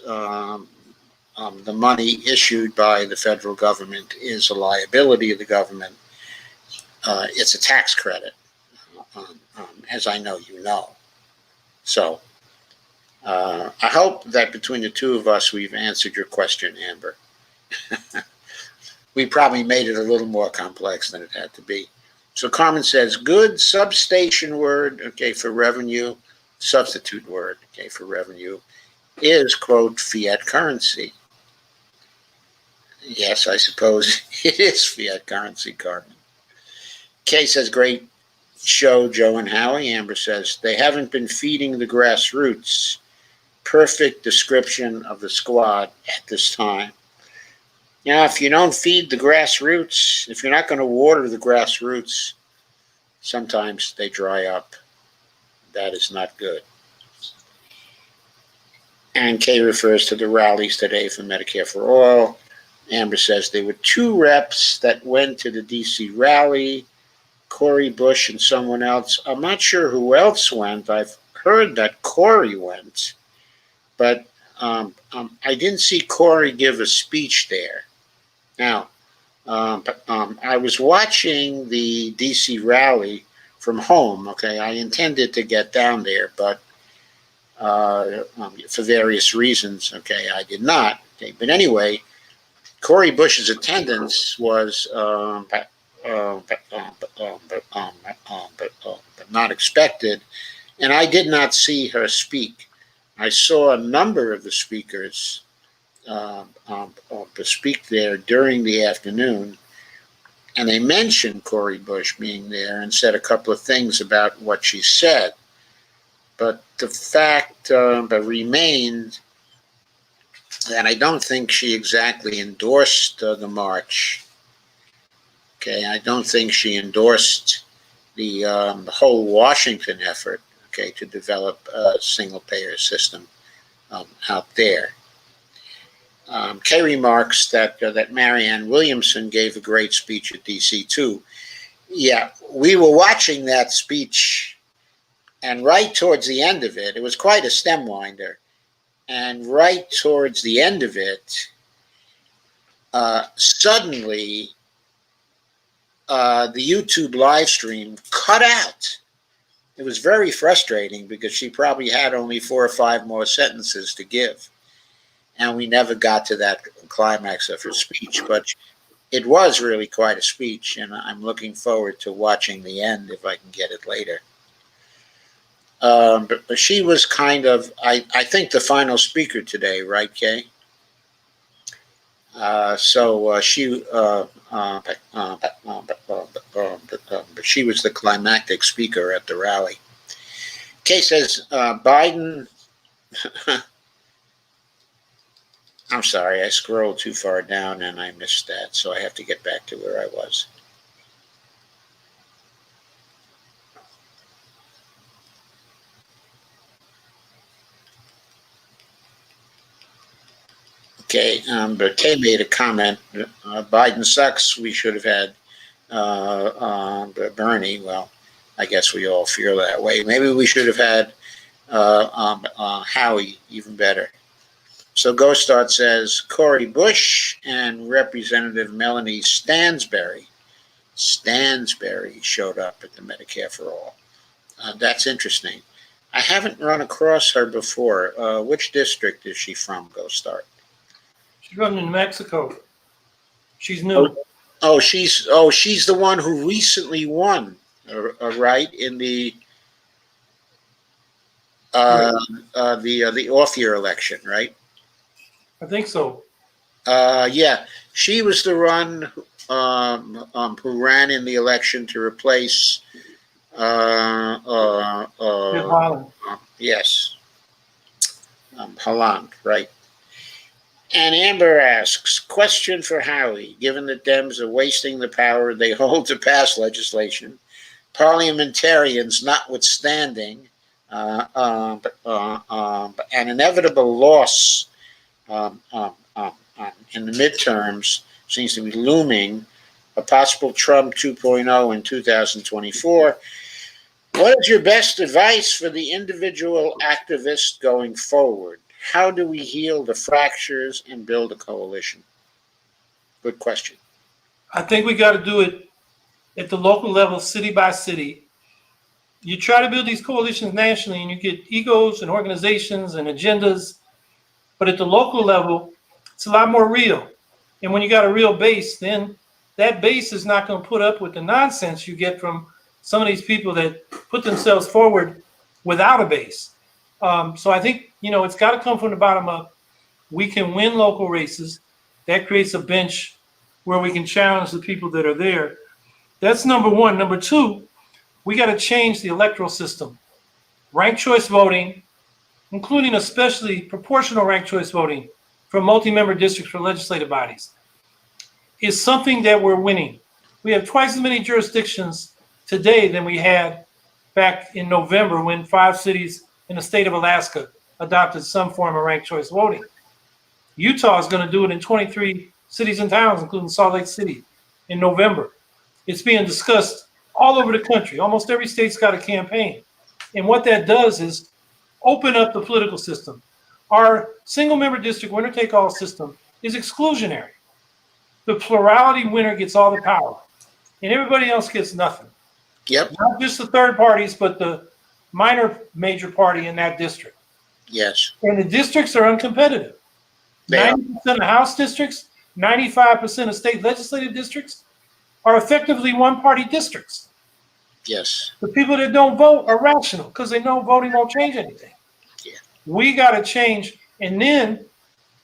the money issued by the federal government is a liability of the government. It's a tax credit, as I know you know. So I hope that between the two of us, we've answered your question, Amber. We probably made it a little more complex than it had to be. So Carmen says, good substation word, okay, for revenue, substitute word, okay, for revenue, is, quote, fiat currency. Yes, I suppose it is fiat currency, Carmen. Kay says, great show, Joe and Howie. Amber says, they haven't been feeding the grassroots. Perfect description of the squad at this time. Now, if you don't feed the grassroots, if you're not going to water the grassroots, sometimes they dry up. That is not good. And Kay refers to the rallies today for Medicare for All. Amber says there were 2 reps that went to the D.C. rally, Cori Bush and someone else. I'm not sure who else went. I've heard that Cori went, but I didn't see Cori give a speech there. Now, I was watching the D.C. rally from home. Okay, I intended to get down there, but for various reasons, okay, I did not. Okay, but anyway, Cori Bush's attendance was not expected, and I did not see her speak. I saw a number of the speakers speak there during the afternoon, and they mentioned Cori Bush being there and said a couple of things about what she said. But the fact remained that I don't think she exactly endorsed the march. Okay, I don't think she endorsed the whole Washington effort, okay, to develop a single-payer system out there. Kay remarks that Marianne Williamson gave a great speech at D.C. too. Yeah, we were watching that speech, and right towards the end of it, it was quite a stem winder. And right towards the end of it, suddenly the YouTube live stream cut out. It was very frustrating because she probably had only 4 or 5 more sentences to give. And we never got to that climax of her speech. But it was really quite a speech, and I'm looking forward to watching the end if I can get it later. But she was kind of, I think, the final speaker today, right, Kay? But she was the climactic speaker at the rally. Kay says Biden I'm sorry, I scrolled too far down and I missed that, so I have to get back to where I was. Okay, but Kay made a comment. Biden sucks. We should have had Bernie. Well, I guess we all feel that way. Maybe we should have had Howie, even better. So Ghostart says Cori Bush and Representative Melanie Stansbury showed up at the Medicare for All. That's interesting. I haven't run across her before. Which district is she from, Ghostart? She's running in Mexico. She's new. She's the one who recently won, right, in the off-year election, right? I think so. Yeah, she was the one who ran in the election to replace. Yes, Holland, right. And Amber asks, question for Howie. Given that Dems are wasting the power they hold to pass legislation, parliamentarians notwithstanding, an inevitable loss in the midterms seems to be looming, a possible Trump 2.0 in 2024. What is your best advice for the individual activist going forward? How do we heal the fractures and build a coalition? Good question. I think we got to do it at the local level, city by city. You try to build these coalitions nationally and you get egos and organizations and agendas, but at the local level, it's a lot more real. And when you got a real base, then that base is not going to put up with the nonsense you get from some of these people that put themselves forward without a base. So I think, it's got to come from the bottom up. We can win local races. That creates a bench where we can challenge the people that are there. That's number one. Number two, we got to change the electoral system. Ranked choice voting, including especially proportional ranked choice voting for multi-member districts for legislative bodies, is something that we're winning. We have twice as many jurisdictions today than we had back in November when 5 cities in the state of Alaska adopted some form of ranked choice voting. Utah is going to do it in 23 cities and towns, including Salt Lake City, in November. It's being discussed all over the country. Almost every state's got a campaign. And what that does is open up the political system. Our single member district winner take all system is exclusionary. The plurality winner gets all the power, and everybody else gets nothing. Yep. Not just the third parties, but the minor major party in that district. Yes. And the districts are uncompetitive. 90% of House districts, 95% of state legislative districts are effectively one-party districts. Yes. The people that don't vote are rational because they know voting won't change anything. Yeah. We got to change. And then,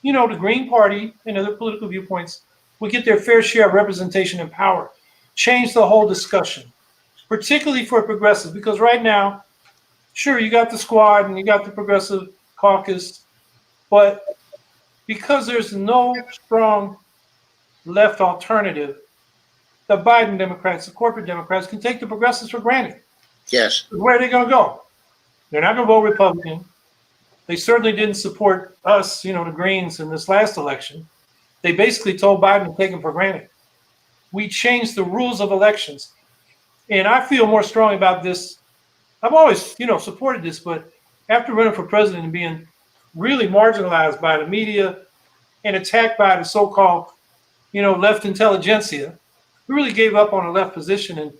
the Green Party and other political viewpoints will get their fair share of representation and power. Change the whole discussion, particularly for progressives, because right now, sure, you got the squad and you got the progressive caucus, but because there's no strong left alternative, the Biden Democrats, the corporate Democrats, can take the progressives for granted. Yes. Where are they going to go? They're not going to vote Republican. They certainly didn't support us, the Greens, in this last election. They basically told Biden to take them for granted. We changed the rules of elections. And I feel more strongly about this. I've always, supported this, but after running for president and being really marginalized by the media and attacked by the so-called, left intelligentsia, we really gave up on a left position and,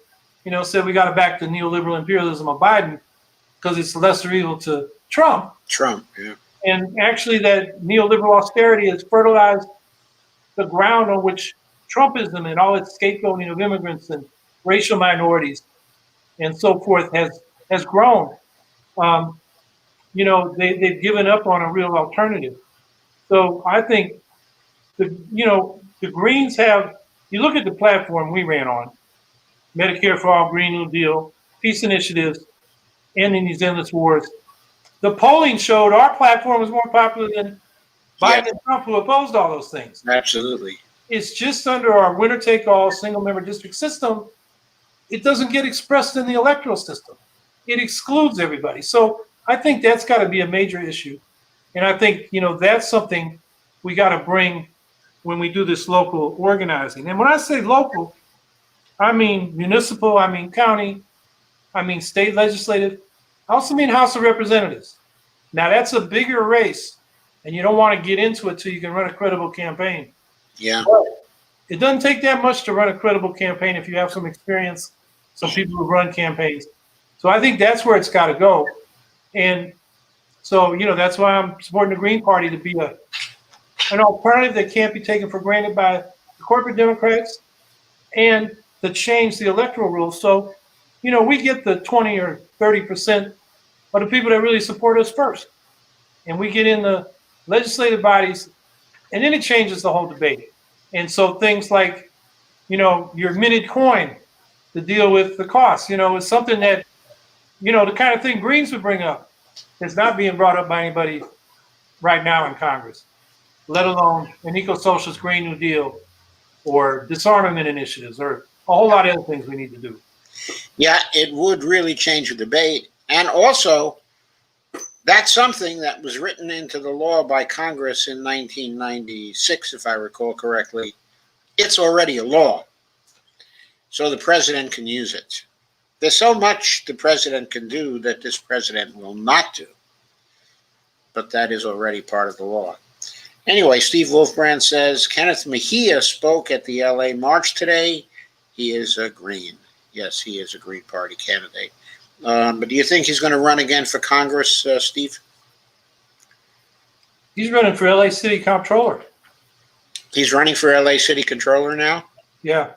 said we got to back the neoliberal imperialism of Biden because it's lesser evil to Trump. Trump, yeah. And actually that neoliberal austerity has fertilized the ground on which Trumpism and all its scapegoating of immigrants and racial minorities and so forth has grown. They've given up on a real alternative. So I think the Greens have, you look at the platform we ran on, Medicare for All, Green New Deal, peace initiatives, ending these endless wars. The polling showed our platform was more popular than Biden and Trump, who opposed all those things. Absolutely. It's just under our winner-take-all single-member district system. It doesn't get expressed in the electoral system. It excludes everybody. So I think that's got to be a major issue. And I think, that's something we got to bring when we do this local organizing. And when I say local, I mean municipal, I mean county, I mean state legislative. I also mean House of Representatives. Now, that's a bigger race, and you don't want to get into it till you can run a credible campaign. Yeah. But it doesn't take that much to run a credible campaign if you have some experience, some people who run campaigns. So I think that's where it's got to go. And so, that's why I'm supporting the Green Party to be an alternative that can't be taken for granted by the corporate Democrats, and to change the electoral rules. So, we get the 20 or 30% of the people that really support us first. And we get in the legislative bodies, and then it changes the whole debate. And so things like, your minted coin to deal with the costs, is something that, the kind of thing Greens would bring up is not being brought up by anybody right now in Congress, let alone an eco-socialist Green New Deal or disarmament initiatives or a whole lot of other things we need to do. Yeah, it would really change the debate. And also, that's something that was written into the law by Congress in 1996, if I recall correctly. It's already a law, so the president can use it. There's so much the president can do that this president will not do, but that is already part of the law. Anyway, Steve Wolfbrand says, Kenneth Mejia spoke at the LA March today. He is a Green. Yes, he is a Green Party candidate. But do you think he's going to run again for Congress, Steve? He's running for LA City Comptroller. He's running for LA City Controller now? Yeah.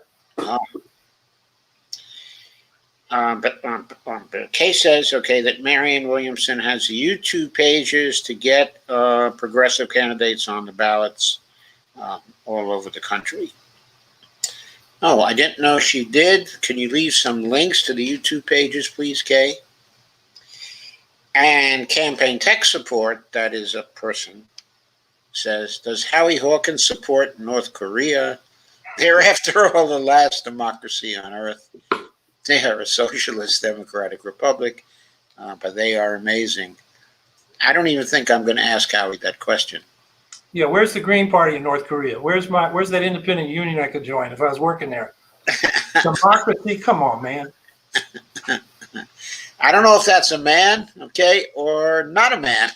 But Kay says, that Marianne Williamson has the YouTube pages to get progressive candidates on the ballots all over the country. Oh, I didn't know she did. Can you leave some links to the YouTube pages, please, Kay? And Campaign Tech Support, that is a person, says, does Howie Hawkins support North Korea? They're, after all, the last democracy on earth. They are a socialist democratic republic, but they are amazing. I don't even think I'm going to ask Howie that question. Yeah, where's the Green Party in North Korea? Where's that independent union I could join if I was working there? Democracy, come on, man. I don't know if that's a man, or not a man.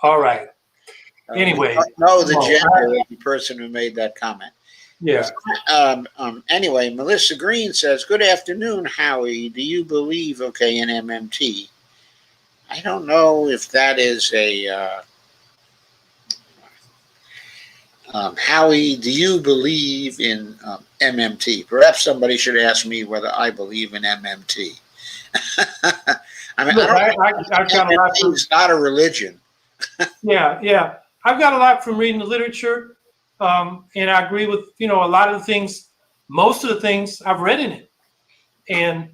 All right. Anyway. No, the gender of the person who made that comment. Yeah. Anyway, Melissa Green says, good afternoon, Howie. Do you believe, in MMT? I don't know if that is a... Howie, do you believe in MMT? Perhaps somebody should ask me whether I believe in MMT. I mean, look, I've got a lot. It's not a religion. Yeah. I've got a lot from reading the literature, and I agree with a lot of the things. Most of the things I've read in it, and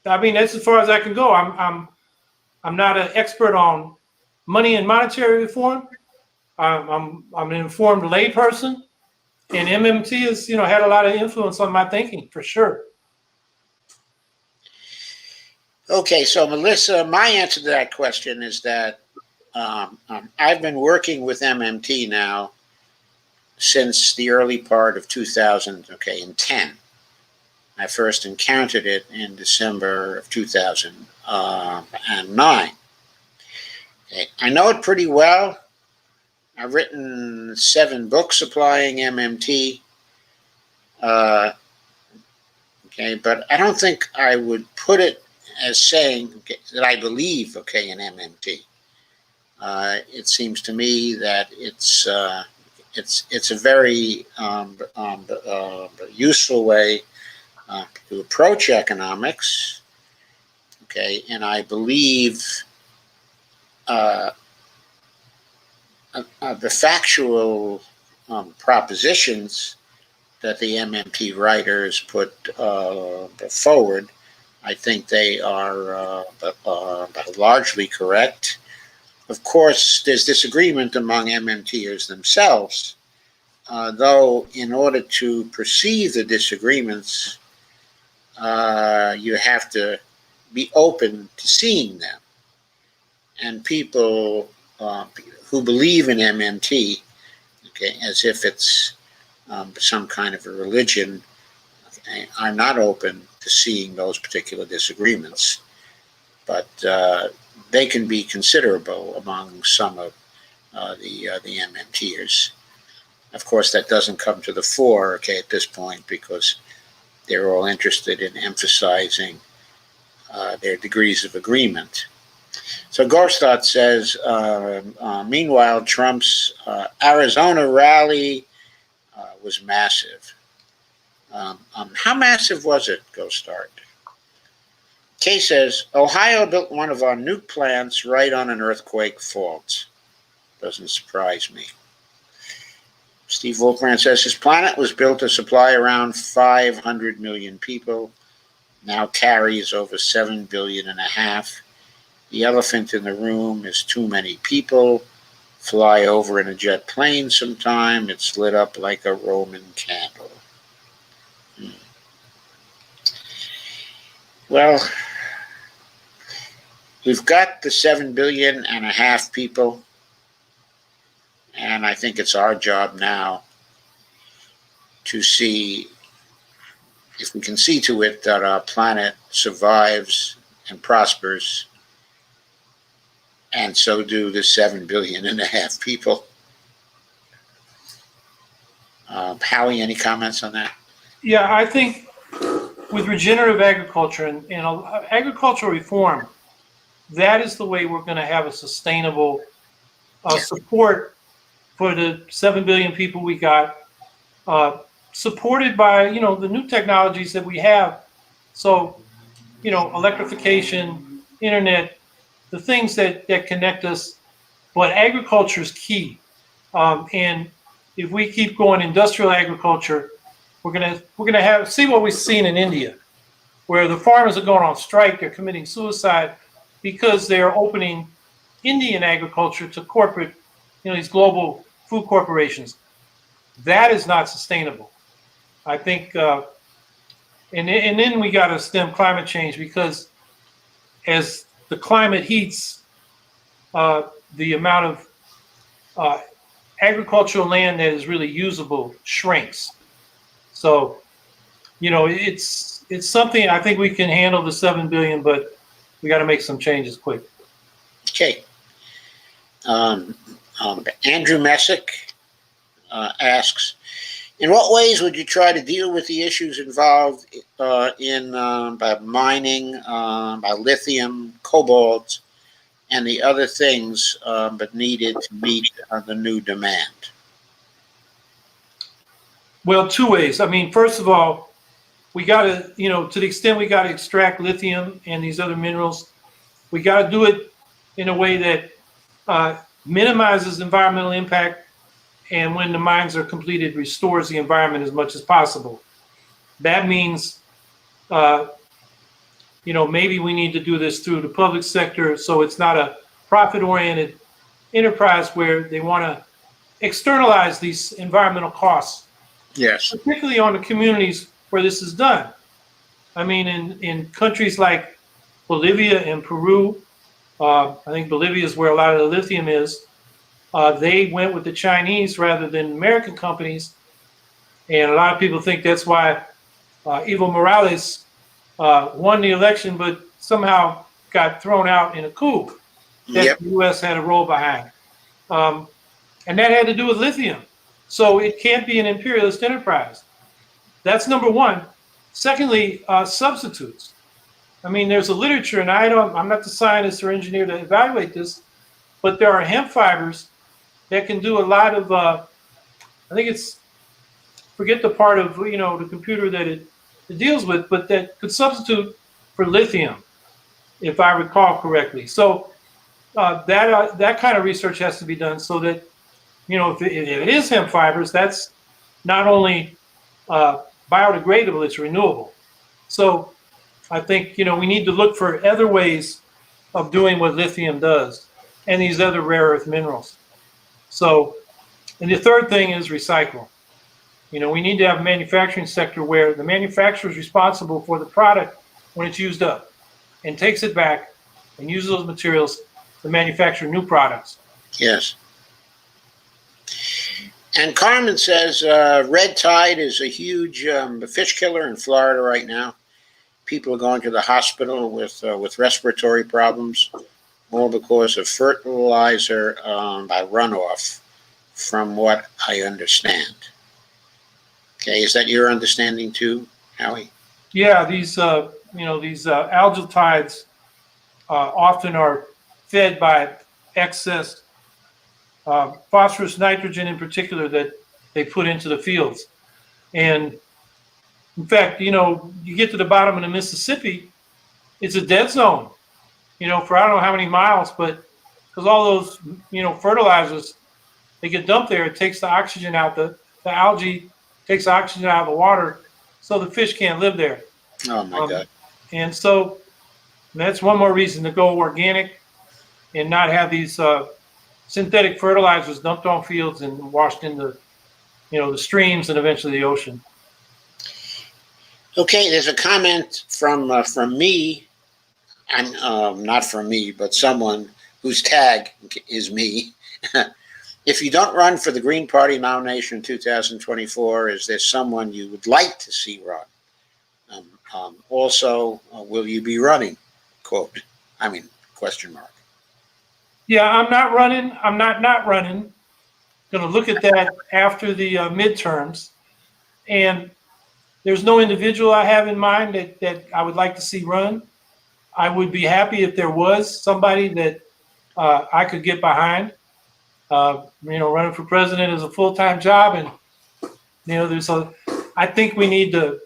I mean that's as far as I can go. I'm not an expert on money and monetary reform. I'm an informed layperson, and MMT has had a lot of influence on my thinking for sure. Okay, so Melissa, my answer to that question is that I've been working with MMT now since the early part of 2010. I first encountered it in December of 2009. I know it pretty well. I've written 7 books applying MMT. But I don't think I would put it as saying that I believe, in MMT. It seems to me that it's a very useful way to approach economics. And I believe the factual propositions that the MMT writers put forward, I think they are largely correct. Of course, there's disagreement among MMTers themselves, though in order to perceive the disagreements, you have to be open to seeing them. And people who believe in MMT, okay, as if it's some kind of a religion, okay, are not open to seeing those particular disagreements. But they can be considerable among some of the MMTers. Of course, that doesn't come to the fore, okay, at this point, because they're all interested in emphasizing their degrees of agreement. So Gorstadt says, meanwhile, Trump's Arizona rally was massive. How massive was it, Gorstadt? Kay says, Ohio built one of our nuke plants right on an earthquake fault. Doesn't surprise me. Steve Volkman says his planet was built to supply around 500 million people, now carries over 7 billion and a half. The elephant in the room is too many people. Fly over in a jet plane sometime, it's lit up like a Roman candle. Well, we've got the 7 billion and a half people, and I think it's our job now to see if we can see to it that our planet survives and prospers, and so do the 7 billion and a half people. Howie, any comments on that? Yeah, I think with regenerative agriculture and agricultural reform, that is the way we're going to have a sustainable support for the 7 billion people we got, supported by, the new technologies that we have. So, electrification, internet, the things that connect us, but agriculture is key. And if we keep going industrial agriculture, we're gonna see what we've seen in India, where the farmers are going on strike, they're committing suicide because they're opening Indian agriculture to corporate, these global food corporations. That is not sustainable. I think, and then we got to stem climate change, because as the climate heats, the amount of agricultural land that is really usable shrinks. So, it's something I think we can handle the 7 billion, but we got to make some changes quick. Okay. Andrew Messick asks, in what ways would you try to deal with the issues involved by mining, by lithium, cobalt, and the other things but needed to meet the new demand? Well, two ways. I mean, first of all, we got to, to the extent we got to extract lithium and these other minerals, we got to do it in a way that minimizes environmental impact, and when the mines are completed, restores the environment as much as possible. That means, maybe we need to do this through the public sector, so it's not a profit-oriented enterprise where they want to externalize these environmental costs. Yes. Particularly on the communities where this is done. I mean, in countries like Bolivia and Peru, I think Bolivia is where a lot of the lithium is. They went with the Chinese rather than American companies. And a lot of people think that's why Evo Morales won the election, but somehow got thrown out in a coup that the U.S. had a role behind. And that had to do with lithium. So it can't be an imperialist enterprise. That's number one. Secondly, substitutes. I mean, there's a literature, and I'm not the scientist or engineer to evaluate this, but there are hemp fibers that can do a lot of, I think it's, forget the part of, the computer that it deals with, but that could substitute for lithium, if I recall correctly. So that kind of research has to be done so that, if it is hemp fibers, that's not only biodegradable, it's renewable. So I think, we need to look for other ways of doing what lithium does. and these other rare earth minerals. So, and the third thing is recycle. We need to have a manufacturing sector where the manufacturer is responsible for the product when it's used up and takes it back and uses those materials to manufacture new products. Yes. And Carmen says red tide is a huge fish killer in Florida right now. People are going to the hospital with respiratory problems, all because of fertilizer by runoff, from what I understand. Okay, is that your understanding too, Howie? Yeah, these algal tides often are fed by excess phosphorus, nitrogen in particular, that they put into the fields. And in fact, you get to the bottom of the Mississippi, it's a dead zone, for I don't know how many miles, but because all those, fertilizers, they get dumped there, it takes the oxygen out, the algae takes the oxygen out of the water, so the fish can't live there. Oh my God. And so that's one more reason to go organic and not have these synthetic fertilizers dumped on fields and washed into, the streams and eventually the ocean. Okay, there's a comment from me, and not from me, but someone whose tag is me. If you don't run for the Green Party nomination in 2024, is there someone you would like to see run? Also, will you be running? Quote. Question mark. Yeah, I'm not running. I'm not running. Going to look at that after the midterms. And there's no individual I have in mind that I would like to see run. I would be happy if there was somebody that I could get behind. Running for president is a full-time job, and I think we need to,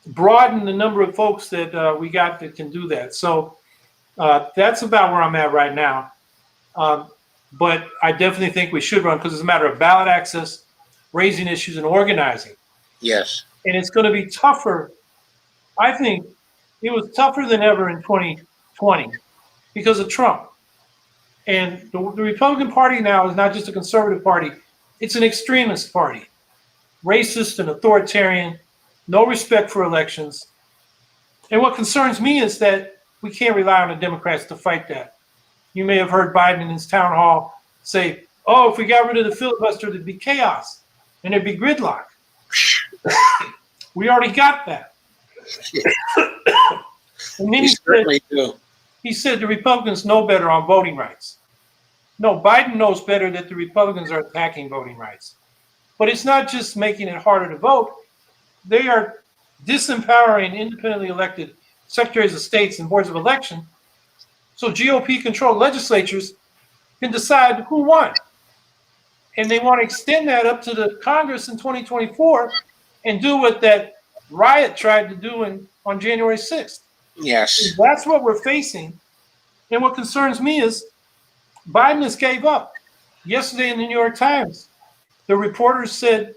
broaden the number of folks that we got that can do that. So that's about where I'm at right now. But I definitely think we should run because it's a matter of ballot access, raising issues, and organizing. Yes. And it's going to be tougher. I think it was tougher than ever in 2020 because of Trump. And the Republican Party now is not just a conservative party. It's an extremist party, racist and authoritarian, no respect for elections. And what concerns me is that we can't rely on the Democrats to fight that. You may have heard Biden in his town hall say, oh, if we got rid of the filibuster, there'd be chaos and there'd be gridlock. We already got that. And then he said the Republicans know better on voting rights. No, Biden knows better that the Republicans are attacking voting rights. But it's not just making it harder to vote. They are disempowering independently elected secretaries of states and boards of election so GOP-controlled legislatures can decide who won. And they want to extend that up to the Congress in 2024 and do what that riot tried to do on January 6th. Yes. And that's what we're facing. And what concerns me is Biden has gave up. Yesterday in the New York Times, the reporters said,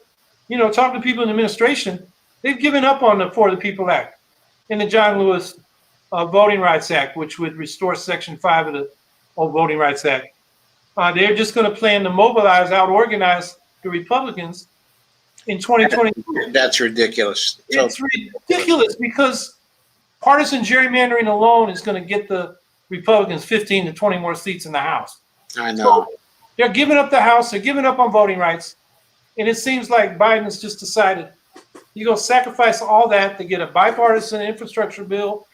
talking to people in the administration, they've given up on the For the People Act and the John Lewis Voting Rights Act, which would restore Section 5 of the old Voting Rights Act. They're just going to plan to mobilize, out-organize the Republicans in 2022. That's ridiculous. It's ridiculous because partisan gerrymandering alone is going to get the Republicans 15 to 20 more seats in the House. I know. So they're giving up the House. They're giving up on voting rights. And it seems like Biden has just decided you're going to sacrifice all that to get a bipartisan infrastructure bill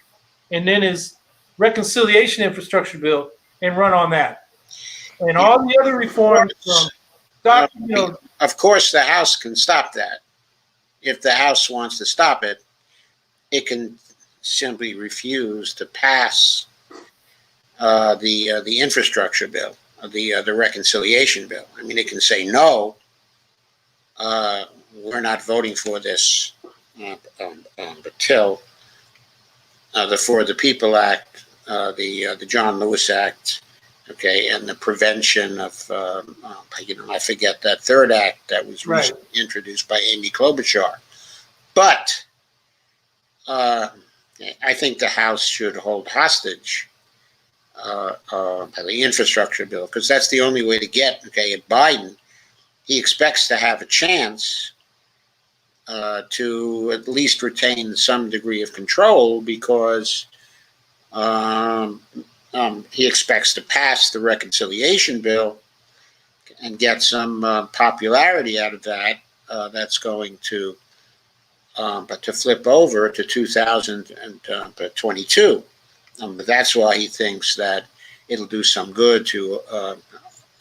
and then his reconciliation infrastructure bill and run on that. And all the other reforms Of course, the House can stop that. If the House wants to stop it, it can simply refuse to pass the infrastructure bill, the reconciliation bill. It can say no. We're not voting for this until the For the People Act, the John Lewis Act, okay, and the prevention of I forget that third act that was recently introduced by Amy Klobuchar. But I think the House should hold hostage the infrastructure bill, because that's the only way to get, at Biden. He expects to have a chance to at least retain some degree of control, because he expects to pass the reconciliation bill and get some popularity out of that. That's going to flip over to 2022. But that's why he thinks that it'll do some good to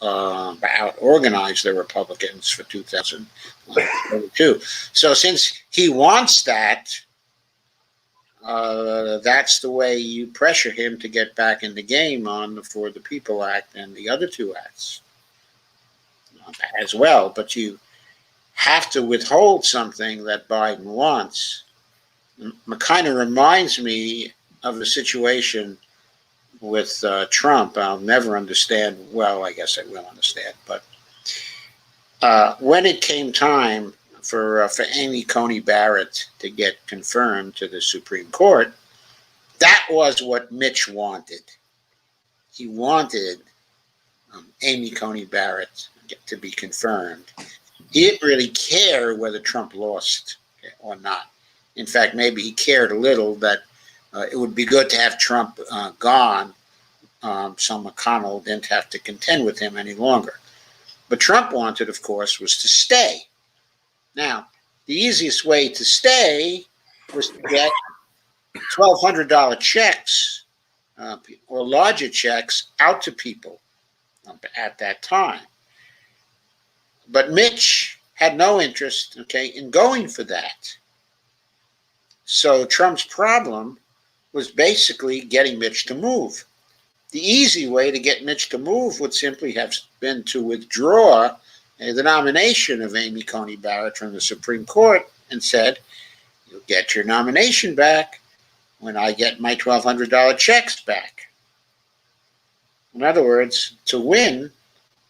out-organize the Republicans for 2022. So since he wants that, that's the way you pressure him to get back in the game on the For the People Act and the other two acts as well. But you have to withhold something that Biden wants. It kind of reminds me of the situation with Trump. I'll never understand. Well, I guess I will understand. But when it came time for Amy Coney Barrett to get confirmed to the Supreme Court, that was what Mitch wanted. He wanted Amy Coney Barrett to be confirmed. He didn't really care whether Trump lost or not. In fact, maybe he cared a little that it would be good to have Trump gone, so McConnell didn't have to contend with him any longer. But Trump wanted, of course, was to stay. Now, the easiest way to stay was to get $1,200 checks or larger checks out to people at that time. But Mitch had no interest, in going for that. So Trump's problem was basically getting Mitch to move. The easy way to get Mitch to move would simply have been to withdraw the nomination of Amy Coney Barrett from the Supreme Court and said, you'll get your nomination back when I get my $1,200 checks back. In other words, to win,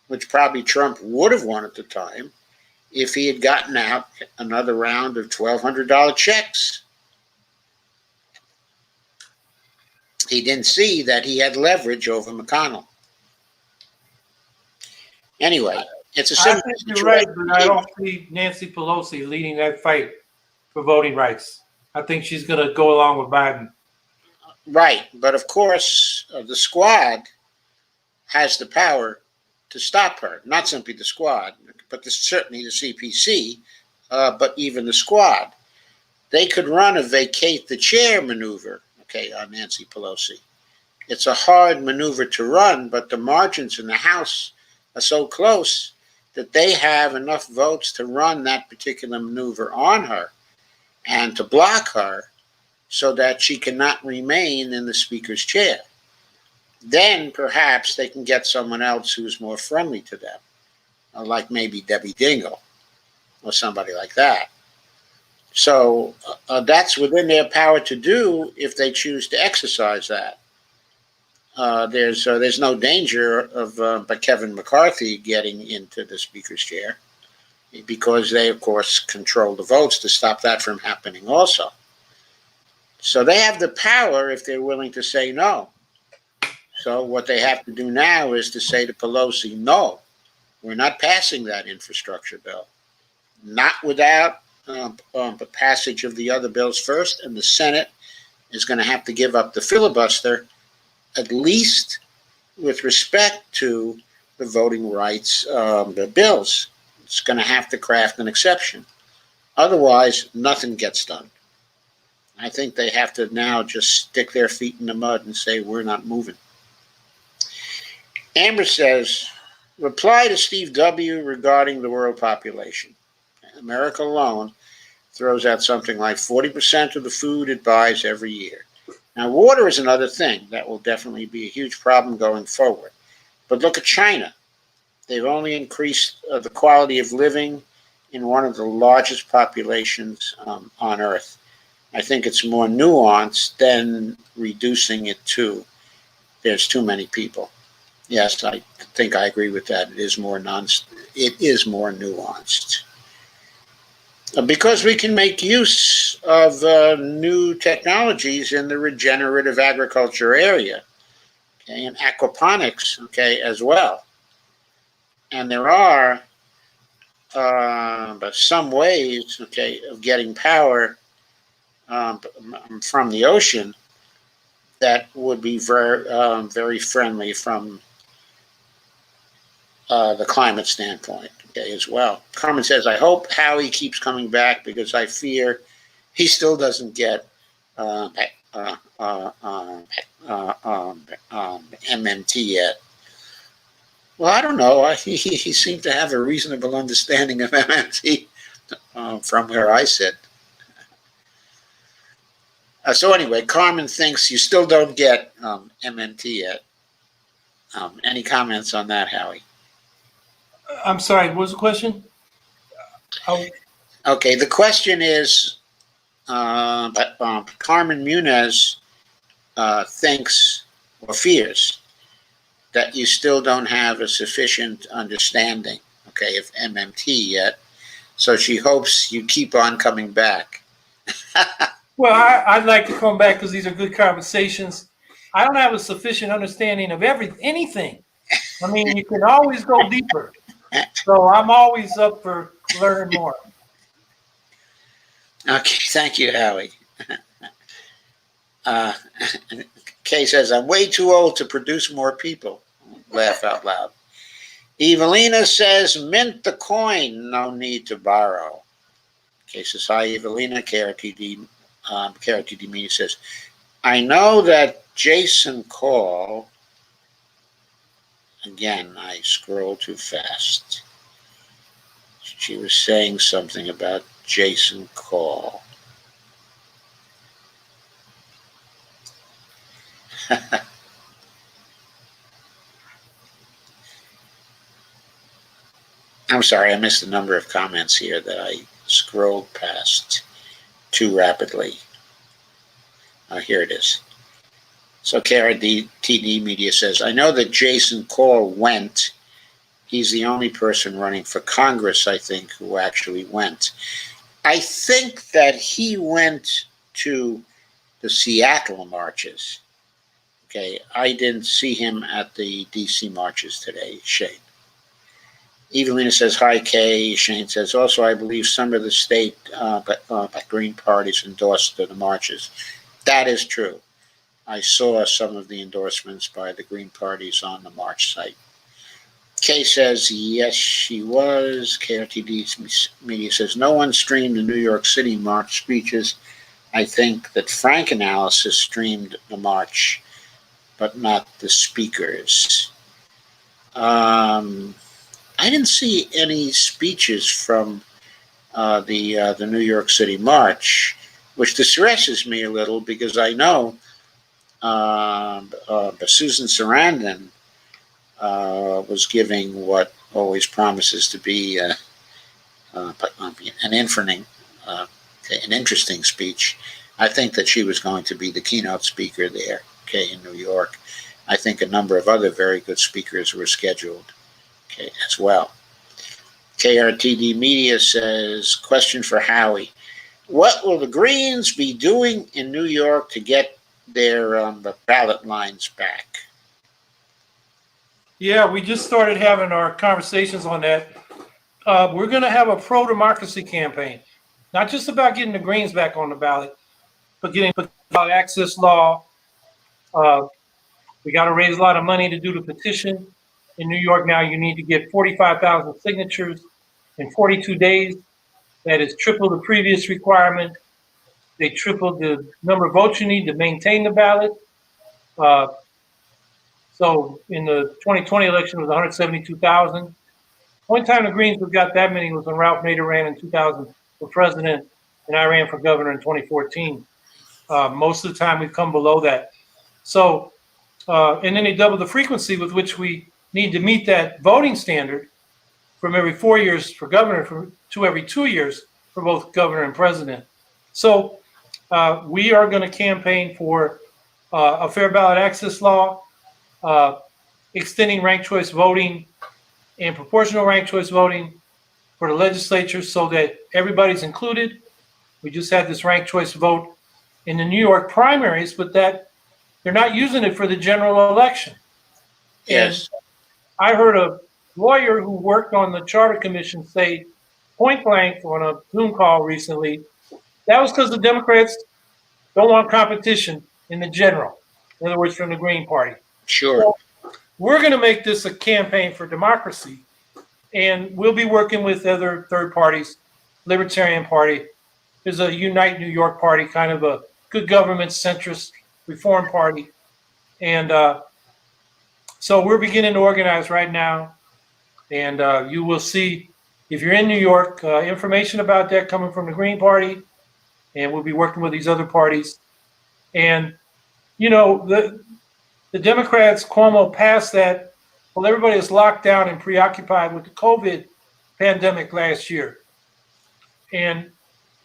which probably Trump would have won at the time, if he had gotten out another round of $1,200 checks. He didn't see that he had leverage over McConnell. Anyway, it's a simple I think you're situation. right, but I don't see Nancy Pelosi leading that fight for voting rights. I think she's going to go along with Biden. Right, but of course, the squad has the power to stop her. Not simply the squad, but certainly the CPC, but even the squad. They could run a vacate the chair maneuver, on Nancy Pelosi. It's a hard maneuver to run, but the margins in the House are so close that they have enough votes to run that particular maneuver on her and to block her so that she cannot remain in the Speaker's chair. Then perhaps they can get someone else who's more friendly to them, like maybe Debbie Dingell or somebody like that. So that's within their power to do if they choose to exercise that. There's no danger of Kevin McCarthy getting into the Speaker's chair, because they, of course, control the votes to stop that from happening also. So they have the power if they're willing to say no. So what they have to do now is to say to Pelosi, no, we're not passing that infrastructure bill. Not without the passage of the other bills first, and the Senate is going to have to give up the filibuster, at least with respect to the voting rights the bills. It's going to have to craft an exception. Otherwise, nothing gets done. I think they have to now just stick their feet in the mud and say, we're not moving. Amber says, reply to Steve W. regarding the world population. America alone throws out something like 40% of the food it buys every year. Now, water is another thing that will definitely be a huge problem going forward. But look at China. They've only increased the quality of living in one of the largest populations on Earth. I think it's more nuanced than reducing it to there's too many people. Yes, I think I agree with that. It is more nuanced. Because we can make use of new technologies in the regenerative agriculture area okay, and aquaponics, okay, as well. And there are but some ways, okay, of getting power from the ocean that would be very friendly from the climate standpoint, okay, as well. Carmen says, I hope Howie keeps coming back because I fear he still doesn't get MMT yet. Well, I don't know. He seemed to have a reasonable understanding of MMT from where I sit. So anyway, Carmen thinks you still don't get MMT yet. Any comments on that, Howie? I'm sorry, what was the question? Okay, the question is, Carmen Muniz thinks or fears that you still don't have a sufficient understanding, okay, of MMT yet. So she hopes you keep on coming back. Well, I'd like to come back because these are good conversations. I don't have a sufficient understanding of anything. I mean, you can always go deeper. So I'm always up for learning more. Okay, thank you, Howie. Kay says, I'm way too old to produce more people. Laugh out loud. Evelina says, mint the coin, no need to borrow. Kay says, hi, Evelina. KRTD Media says, I know that Jason Call, again, I scroll too fast. She was saying something about Jason Call. I'm sorry, I missed a number of comments here that I scrolled past too rapidly. Here it is. So KRTD Media says, I know that Jason Call went. He's the only person running for Congress, I think, who actually went. I think that he went to the Seattle marches. Okay, I didn't see him at the DC marches today, Shane. Evelina says, hi, Kay. Shane says, also, I believe some of the state Green parties endorsed the marches. That is true. I saw some of the endorsements by the Green parties on the March site. Kay says, yes, she was. KRTD Media says, no one streamed the New York City March speeches. I think that Frank Analysis streamed the march, but not the speakers. I didn't see any speeches from the New York City March, which distresses me a little because I know Susan Sarandon was giving what always promises to be an interesting speech. I think that she was going to be the keynote speaker there, okay, in New York. I think a number of other very good speakers were scheduled, okay, as well. KRTD Media says, question for Howie. What will the Greens be doing in New York to get their ballot lines back? Yeah, we just started having our conversations on that. We're going to have a pro-democracy campaign, not just about getting the Greens back on the ballot, but getting the ballot access law. We got to raise a lot of money to do the petition. In New York now, you need to get 45,000 signatures in 42 days. That is triple the previous requirement. They tripled the number of votes you need to maintain the ballot. So in the 2020 election, it was 172,000. One time the Greens got that many was when Ralph Nader ran in 2000 for president, and I ran for governor in 2014. Most of the time, we've come below that. So, and then they doubled the frequency with which we need to meet that voting standard from every 4 years for governor to every 2 years for both governor and president. So we are going to campaign for a fair ballot access law, extending ranked choice voting and proportional ranked choice voting for the legislature so that everybody's included. We just had this ranked choice vote in the New York primaries, but that They're not using it for the general election. Yes. And I heard a lawyer who worked on the Charter Commission say point blank on a Zoom call recently, that was because the Democrats don't want competition in the general. In other words, from the Green Party. Sure. So we're going to make this a campaign for democracy, and we'll be working with other third parties, Libertarian Party. There's a Unite New York Party, kind of a good government centrist reform party. And so we're beginning to organize right now. And you will see, if you're in New York, information about that coming from the Green Party. And we'll be working with these other parties. And, you know, the Democrats, Cuomo passed that. Well, everybody is locked down and preoccupied with the COVID pandemic last year. And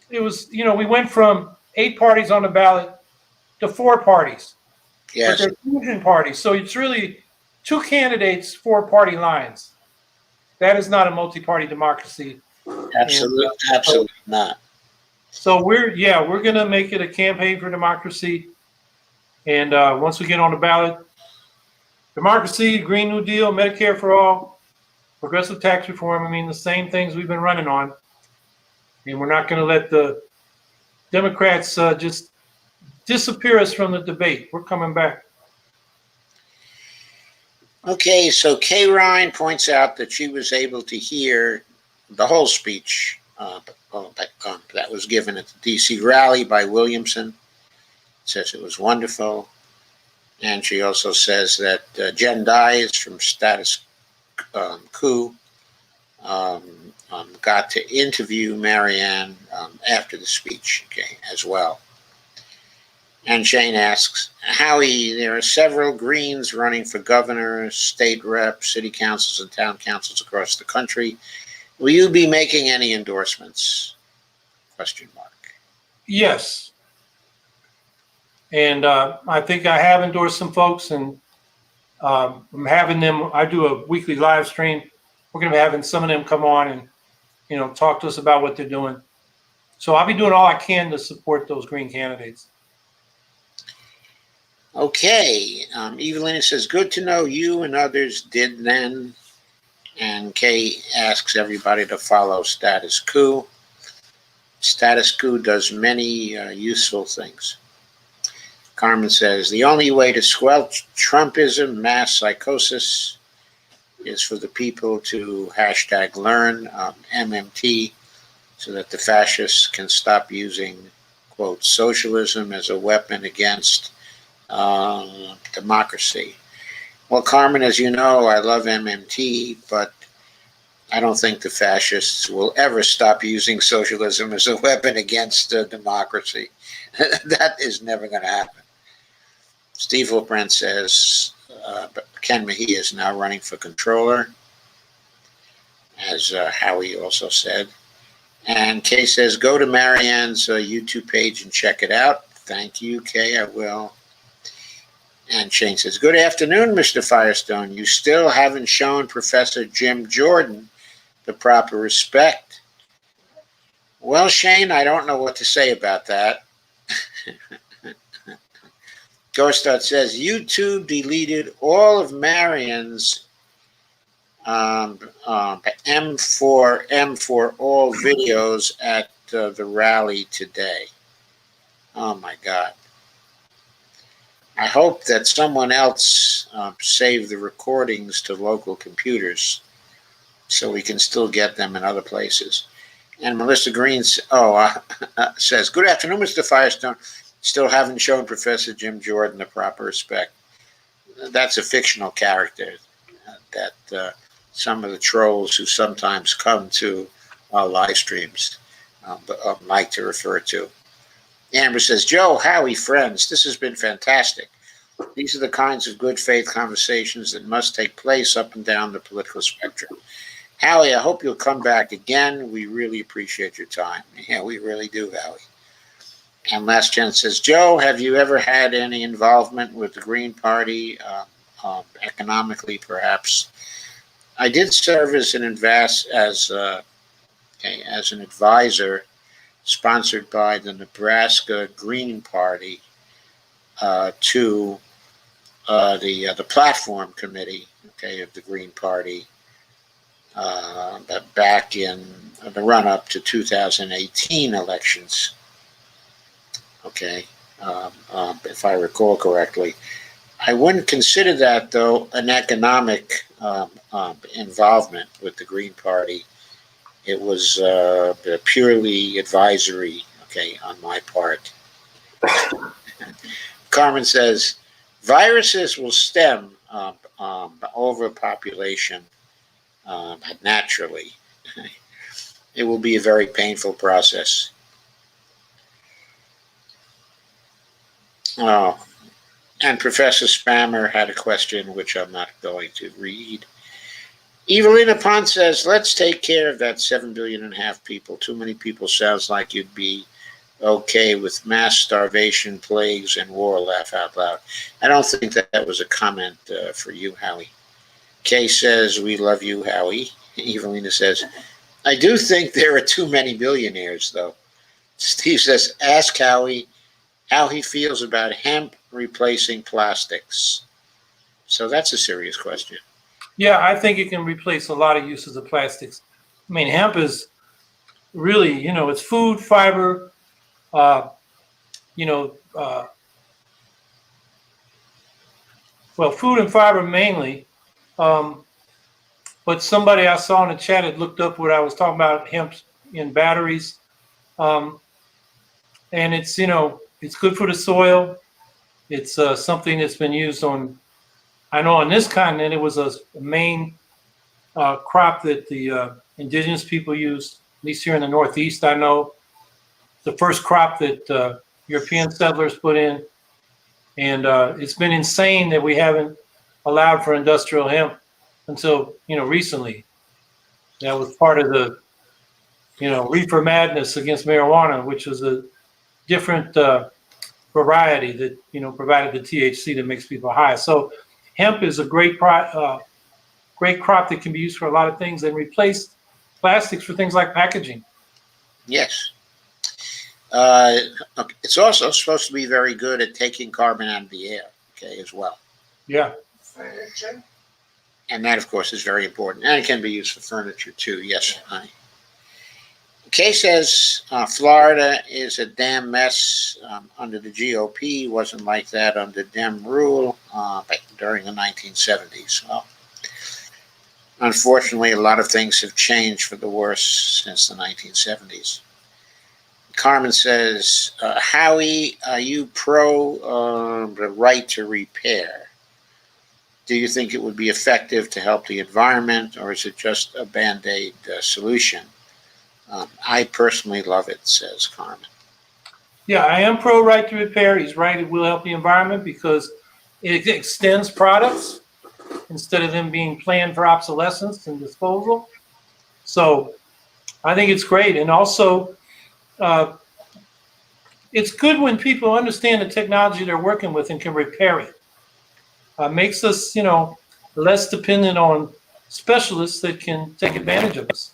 it was, you know, we went from 8 parties on the ballot to 4 parties. Yes. But they're fusion parties. So it's really 2 candidates, 4 party lines. That is not a multi-party democracy. Absolutely, absolutely not. So we're going to make it a campaign for democracy. And once we get on the ballot, democracy, Green New Deal, Medicare for all, progressive tax reform, I mean, the same things we've been running on. And we're not going to let the Democrats just disappear us from the debate. We're coming back. Okay, so Kay Ryan points out that she was able to hear the whole speech that was given at the D.C. rally by Williamson. Says it was wonderful. And she also says that Jen Dyes from Status Quo got to interview Marianne after the speech, okay, as well. And Shane asks, Howie, there are several Greens running for governor, state rep, city councils, and town councils across the country. Will you be making any endorsements? Question mark. Yes. And I think I have endorsed some folks, and I'm having them. I do a weekly live stream. We're going to be having some of them come on and, you know, talk to us about what they're doing. So I'll be doing all I can to support those Green candidates. Okay. Evelyn says, good to know you and others did then. And Kay asks everybody to follow Status Quo. Status Quo does many useful things. Carmen says, the only way to squelch Trumpism, mass psychosis, is for the people to #learn MMT so that the fascists can stop using, quote, socialism as a weapon against democracy. Well, Carmen, as you know, I love MMT, but I don't think the fascists will ever stop using socialism as a weapon against democracy. That is never going to happen. Steve Wilbrand says Ken Mejia is now running for controller, as Howie also said. And Kay says, go to Marianne's YouTube page and check it out. Thank you, Kay, I will. And Shane says, good afternoon, Mr. Firestone. You still haven't shown Professor Jim Jordan the proper respect. Well, Shane, I don't know what to say about that. Ghostart says, YouTube deleted all of Marian's M4 all videos at the rally today. Oh, my God. I hope that someone else saved the recordings to local computers so we can still get them in other places. And Melissa Green says, good afternoon, Mr. Firestone. Still haven't shown Professor Jim Jordan the proper respect. That's a fictional character that some of the trolls who sometimes come to our live streams like to refer to. Amber says, Joe, Howie, friends, this has been fantastic. These are the kinds of good faith conversations that must take place up and down the political spectrum. Howie, I hope you'll come back again. We really appreciate your time. Yeah, we really do, Howie. And Last Chance says, Joe, have you ever had any involvement with the Green Party, economically perhaps? I did serve as an advisor sponsored by the Nebraska Green Party to the platform committee, okay, of the Green Party, back in the run-up to 2018 elections. Okay, if I recall correctly. I wouldn't consider that, though, an economic involvement with the Green Party. It was purely advisory, okay, on my part. Carmen says, viruses will stem overpopulation naturally. It will be a very painful process. Oh, and Professor Spammer had a question which I'm not going to read. Evelina Pont says, let's take care of that 7.5 billion people. Too many people sounds like you'd be okay with mass starvation, plagues, and war, laugh out loud. I don't think that was a comment for you, Howie. Kay says, we love you, Howie. Evelina says, I do think there are too many billionaires, though. Steve says, ask Howie how he feels about hemp replacing plastics. So that's a serious question. Yeah, I think it can replace a lot of uses of plastics. I mean, hemp is really, it's food, fiber, well, food and fiber mainly. But somebody I saw in the chat had looked up what I was talking about, hemp in batteries. And it's, it's good for the soil. It's something that's been used on, I know on this continent, it was a main crop that the indigenous people used, at least here in the Northeast, I know. The first crop that European settlers put in. And it's been insane that we haven't allowed for industrial hemp until, recently. That was part of the, reefer madness against marijuana, which was a different variety that, provided the THC that makes people high. So hemp is a great crop that can be used for a lot of things and replace plastics for things like packaging. Yes. It's also supposed to be very good at taking carbon out of the air, okay, as well. Yeah. Furniture. And that, of course, is very important. And it can be used for furniture, too. Yes, honey. Kay says Florida is a damn mess under the GOP. Wasn't like that under Dem rule during the 1970s. Well, unfortunately, a lot of things have changed for the worse since the 1970s. Carmen says, Howie, are you pro the right to repair? Do you think it would be effective to help the environment, or is it just a Band-Aid solution? I personally love it, says Carmen. Yeah, I am pro right to repair. He's right, it will help the environment because it extends products instead of them being planned for obsolescence and disposal. So I think it's great. And also, it's good when people understand the technology they're working with and can repair it. Makes us, less dependent on specialists that can take advantage of us.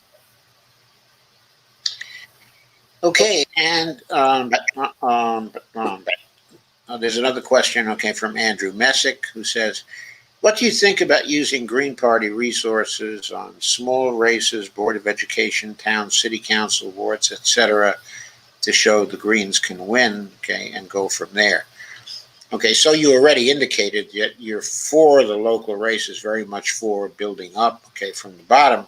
Okay, and there's another question, okay, from Andrew Messick, who says, what do you think about using Green Party resources on small races, Board of Education, town, city council, wards, etc., to show the Greens can win, okay, and go from there? Okay, so you already indicated that you're for the local races, very much for building up, okay, from the bottom.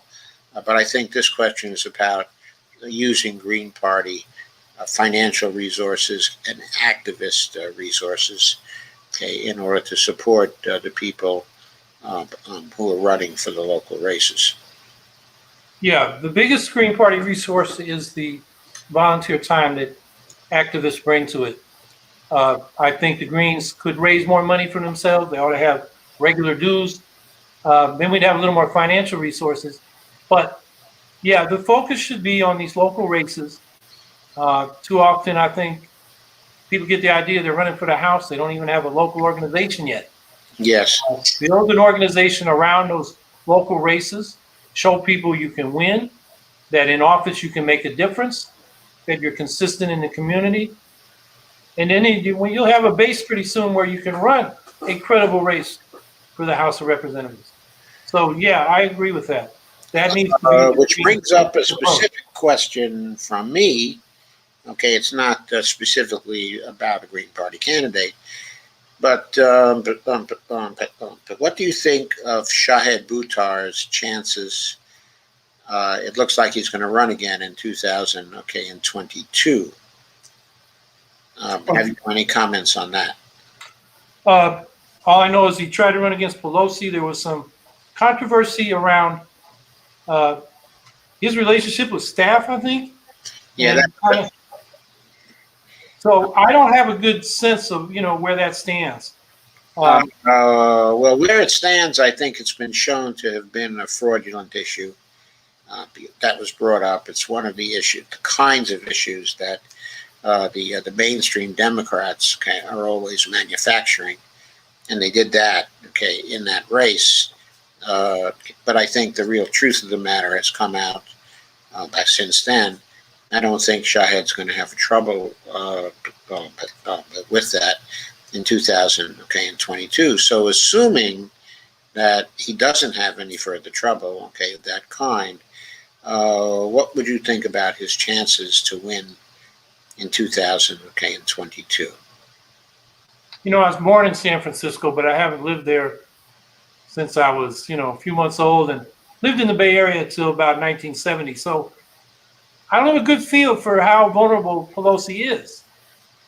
But I think this question is about using Green Party financial resources and activist resources, okay, in order to support the people who are running for the local races. Yeah, the biggest Green Party resource is the volunteer time that activists bring to it. I think the Greens could raise more money for themselves. They ought to have regular dues. Then we'd have a little more financial resources. But yeah, the focus should be on these local races. Too often, I think people get the idea they're running for the House. They don't even have a local organization yet. Yes. Build an organization around those local races. Show people you can win, that in office you can make a difference, that you're consistent in the community. And then you'll have a base pretty soon where you can run a credible race for the House of Representatives. So yeah, I agree with that. That needs to be. Which brings up a specific question from me. Okay, it's not specifically about a Green Party candidate, but what do you think of Shahid Bhutah's chances? It looks like he's going to run again in 2022. Have you any comments on that? All I know is he tried to run against Pelosi. There was some controversy around his relationship with staff, I think. Yeah. So I don't have a good sense of where that stands. Well, where it stands, I think it's been shown to have been a fraudulent issue. That was brought up. It's one of the kinds of issues that the mainstream Democrats are always manufacturing, and they did that in that race. But I think the real truth of the matter has come out since then. I don't think Shahid's going to have trouble with that in 2022. So assuming that he doesn't have any further trouble, of that kind, what would you think about his chances to win in 2022? I was born in San Francisco, but I haven't lived there since I was, a few months old, and lived in the Bay Area until about 1970. So I don't have a good feel for how vulnerable Pelosi is.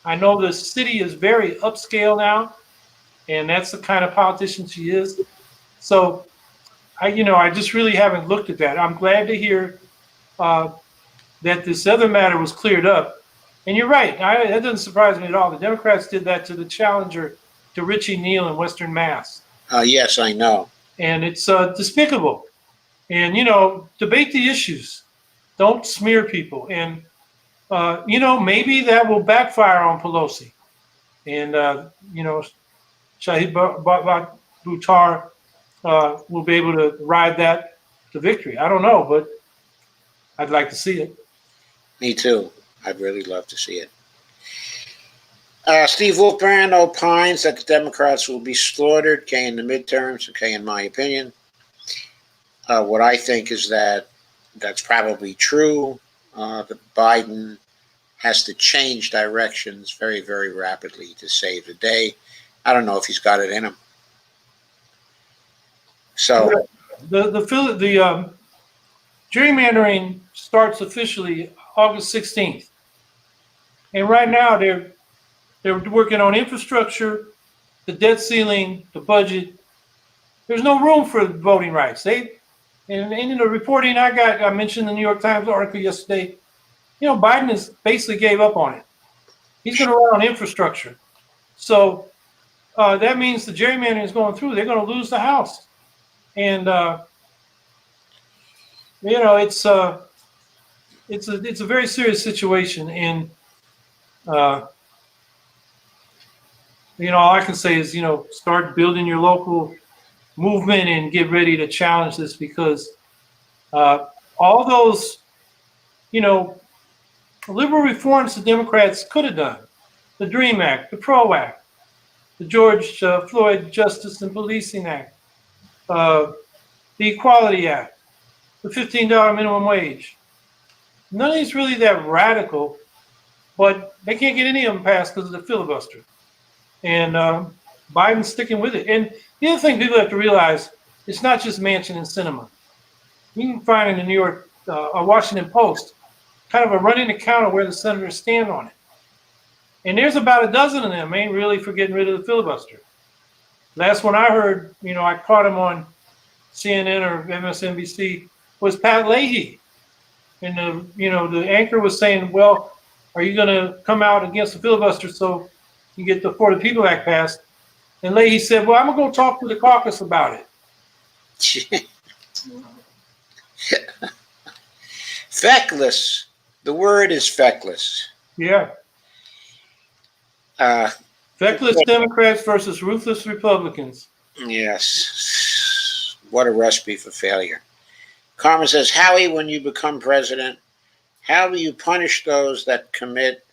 I know the city is very upscale now, and that's the kind of politician she is. So I just really haven't looked at that. I'm glad to hear that this other matter was cleared up. And you're right. That doesn't surprise me at all. The Democrats did that to the challenger to Richie Neal in Western Mass. Yes, I know. And it's despicable. And, debate the issues. Don't smear people. And, maybe that will backfire on Pelosi. And, Shahid Bhutah will be able to ride that to victory. I don't know, but I'd like to see it. Me too. I'd really love to see it. Steve Wolfbrand opines that the Democrats will be slaughtered, in the midterms, in my opinion. What I think is that that's probably true. That Biden has to change directions very, very rapidly to save the day. I don't know if he's got it in him. So the gerrymandering starts officially August 16th, and right now they're working on infrastructure, the debt ceiling, the budget. There's no room for voting rights. And in the reporting I mentioned in the New York Times article yesterday, Biden has basically gave up on it. He's going to run on infrastructure. So that means the gerrymandering is going through. They're going to lose the House. And, it's a very serious situation. And, all I can say is, start building your local movement and get ready to challenge this, because all those, liberal reforms the Democrats could have done, the DREAM Act, the PRO Act, the George Floyd Justice and Policing Act, the Equality Act, the $15 minimum wage. None of these really that radical, but they can't get any of them passed because of the filibuster. And Biden's sticking with it. And the other thing people have to realize, it's not just Manchin and Sinema. You can find in the New York, Washington Post, kind of a running account of where the senators stand on it. And there's about a dozen of them ain't really for getting rid of the filibuster. Last one I heard, I caught him on CNN or MSNBC, was Pat Leahy. And the anchor was saying, well, are you going to come out against the filibuster so you get the For the People Act passed? And Leahy said, well, I'm going to go talk to the caucus about it. Feckless. The word is feckless. Yeah. Feckless Democrats versus ruthless Republicans. Yes. What a recipe for failure. Carmen says, Howie, when you become president, how will you punish those that commit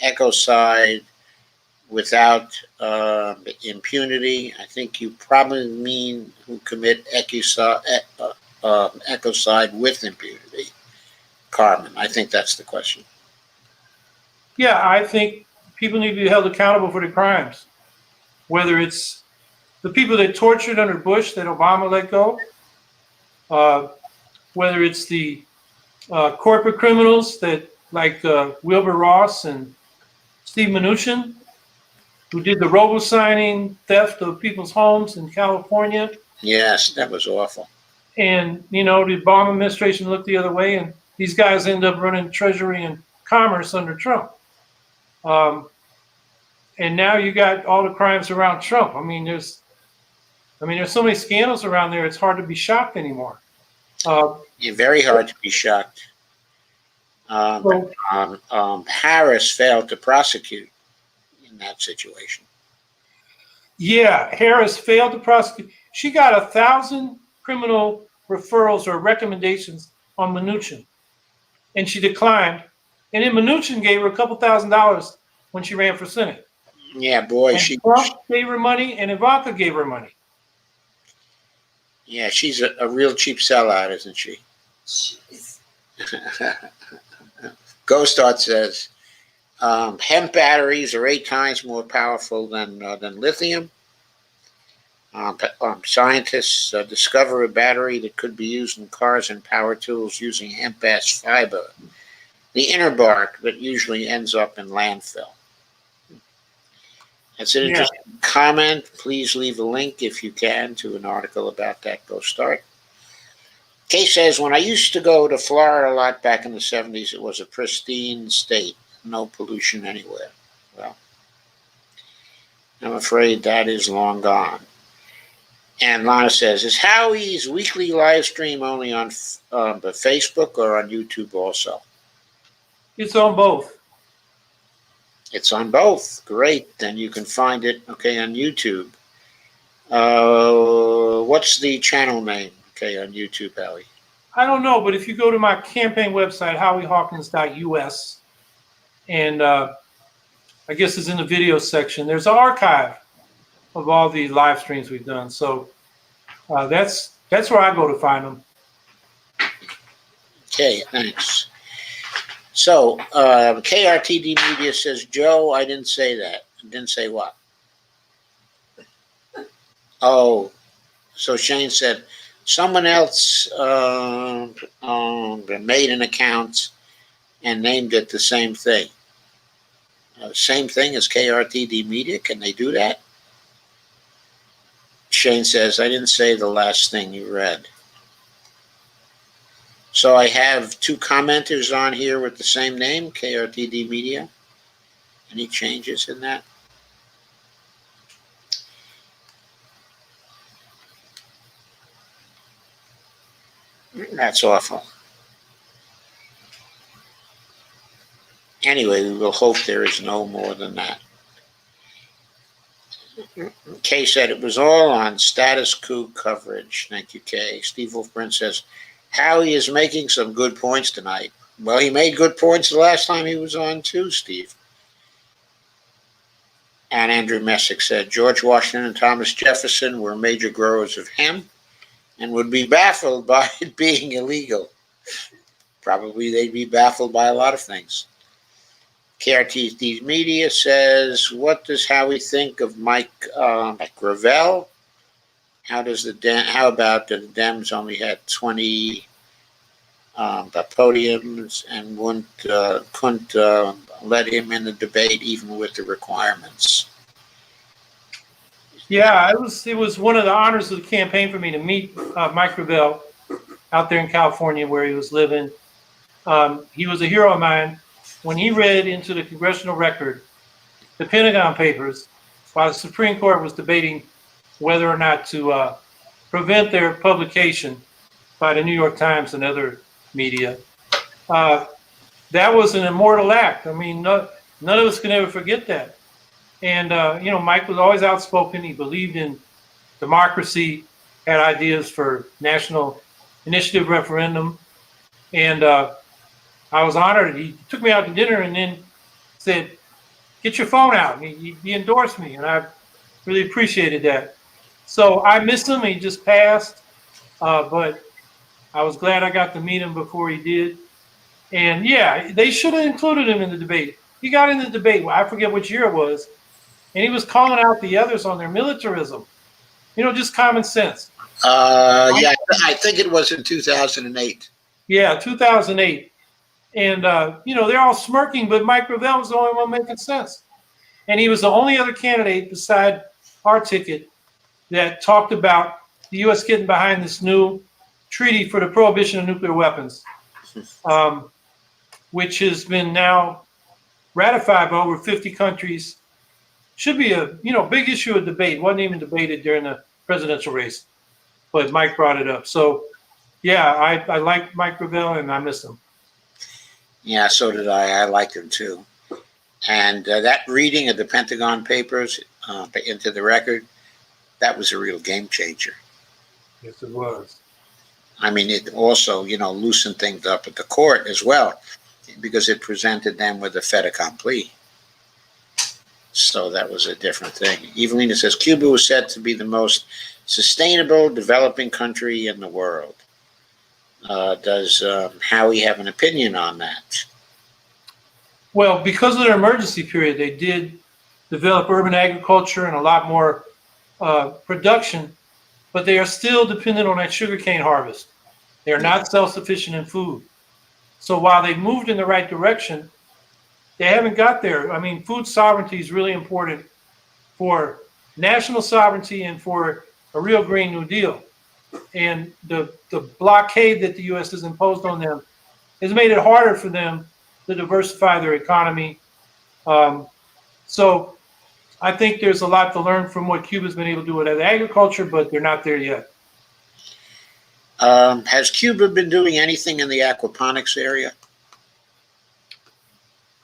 ecocide without impunity. I think you probably mean who commit ecocide with impunity. Carmen, I think that's the question. Yeah, I think people need to be held accountable for their crimes, whether it's the people that tortured under Bush that Obama let go, whether it's the corporate criminals that like Wilbur Ross and Steve Mnuchin, who did the robo-signing theft of people's homes in California. Yes, that was awful. And, the Obama administration looked the other way, and these guys end up running Treasury and Commerce under Trump. And now you got all the crimes around Trump. There's so many scandals around there, it's hard to be shocked anymore. You're very hard to be shocked. Harris failed to prosecute in that situation. Yeah, Harris failed to prosecute. She got 1,000 criminal referrals or recommendations on Mnuchin, and she declined. And then Mnuchin gave her a couple $1,000s when she ran for Senate. Yeah, boy, and Trump gave her money, and Ivanka gave her money. Yeah, she's a real cheap sellout, isn't she? Ghost Art says hemp batteries are 8 times more powerful than lithium. Scientists discover a battery that could be used in cars and power tools using hemp ash fiber, the inner bark that usually ends up in landfill. That's an interesting comment. Please leave a link if you can to an article about that. Go start. Kay says, when I used to go to Florida a lot back in the 70s, it was a pristine state. No pollution anywhere. Well, I'm afraid that is long gone. And Lana says, is Howie's weekly live stream only on Facebook or on YouTube also? It's on both. It's on both. Great. Then you can find it, on YouTube. What's the channel name, on YouTube, Howie? I don't know, but if you go to my campaign website, howiehawkins.us, and I guess it's in the video section, there's an archive of all the live streams we've done. So that's where I go to find them. Okay, thanks. So, KRTD Media says, Joe, I didn't say that. Didn't say what? Oh, so Shane said, someone else made an account and named it the same thing. Same thing as KRTD Media? Can they do that? Shane says, I didn't say the last thing you read. So I have 2 commenters on here with the same name, KRTD Media. Any changes in that? That's awful. Anyway, we will hope there is no more than that. Kay said it was all on status quo coverage. Thank you, Kay. Steve Wolfbrand says, Howie is making some good points tonight. Well, he made good points the last time he was on too, Steve. And Andrew Messick said, George Washington and Thomas Jefferson were major growers of hemp and would be baffled by it being illegal. Probably they'd be baffled by a lot of things. KRTD Media says, what does Howie think of Mike Gravel? How about the Dems only had 20 podiums and couldn't let him in the debate even with the requirements? Yeah, it was one of the honors of the campaign for me to meet Mike Gravel out there in California where he was living. He was a hero of mine. When he read into the congressional record the Pentagon Papers while the Supreme Court was debating whether or not to prevent their publication by the New York Times and other media, that was an immortal act. None of us can ever forget that. And, Mike was always outspoken. He believed in democracy, had ideas for national initiative referendum. And I was honored. He took me out to dinner and then said, get your phone out. He endorsed me, and I really appreciated that. So I miss him. He just passed, but I was glad I got to meet him before he did. And yeah, they should have included him in the debate. He got in the debate. I forget which year it was, and he was calling out the others on their militarism. Just common sense. Yeah, I think it was in 2008. Yeah, 2008. And, they're all smirking, but Mike Gravel was the only one making sense. And he was the only other candidate beside our ticket that talked about the U.S. getting behind this new treaty for the prohibition of nuclear weapons, which has been now ratified by over 50 countries. Should be a big issue of debate. Wasn't even debated during the presidential race, but Mike brought it up. So, yeah, I like Mike Gravel and I miss him. Yeah, so did I. I liked him too. And that reading of the Pentagon Papers into the record, that was a real game changer. Yes, it was. I mean, it also, loosened things up at the court as well, because it presented them with a fait accompli. So that was a different thing. Evelina says, Cuba was said to be the most sustainable developing country in the world. Does Howie have an opinion on that? Well, because of their emergency period, they did develop urban agriculture and a lot more production, but they are still dependent on that sugarcane harvest. They are not self-sufficient in food. So while they've moved in the right direction, they haven't got there. I mean, food sovereignty is really important for national sovereignty and for a real Green New Deal. And the blockade that the U.S. has imposed on them has made it harder for them to diversify their economy. So I think there's a lot to learn from what Cuba's been able to do with agriculture, but they're not there yet. Has Cuba been doing anything in the aquaponics area?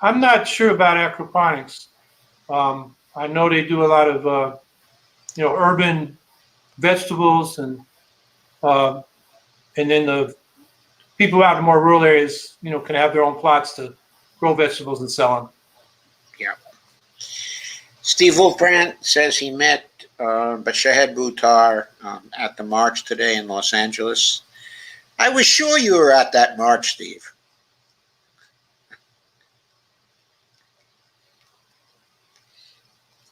I'm not sure about aquaponics. I know they do a lot of, urban vegetables, and then the people out in more rural areas, can have their own plots to grow vegetables and sell them. Yeah. Steve Wolfbrand says he met Shahid Bhutah at the march today in Los Angeles. I was sure you were at that march, Steve.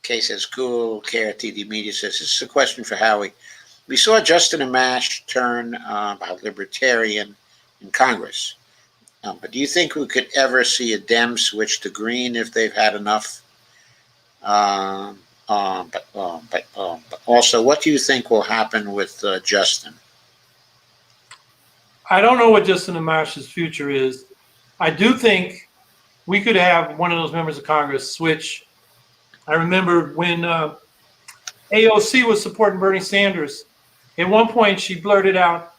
Kay says, cool. KRTD Media says, this is a question for Howie. We saw Justin Amash turn a libertarian in Congress. But do you think we could ever see a Dem switch to green if they've had enough? But also, what do you think will happen with Justin? I don't know what Justin Amash's future is. I do think we could have one of those members of Congress switch. I remember when AOC was supporting Bernie Sanders. At one point, she blurted out,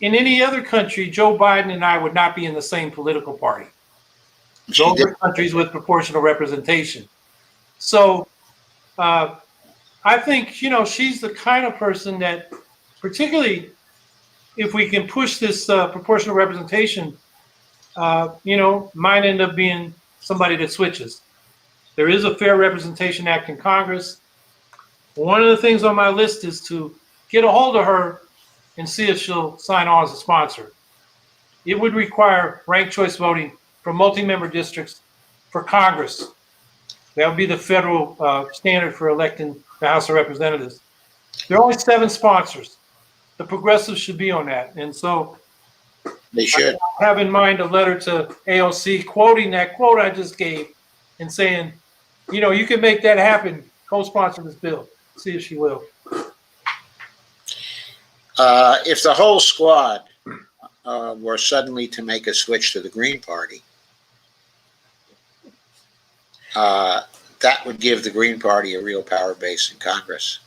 in any other country, Joe Biden and I would not be in the same political party. Those are countries with proportional representation. So I think, she's the kind of person that, particularly if we can push this proportional representation, might end up being somebody that switches. There is a Fair Representation Act in Congress. One of the things on my list is to get a hold of her and see if she'll sign on as a sponsor. It would require ranked choice voting for multi-member districts for Congress. That would be the federal standard for electing the House of Representatives. There are only 7 sponsors. The progressives should be on that. And so they should have in mind a letter to AOC quoting that quote I just gave and saying, you can make that happen, co-sponsor this bill. See if she will. If the whole squad were suddenly to make a switch to the Green Party, that would give the Green Party a real power base in Congress.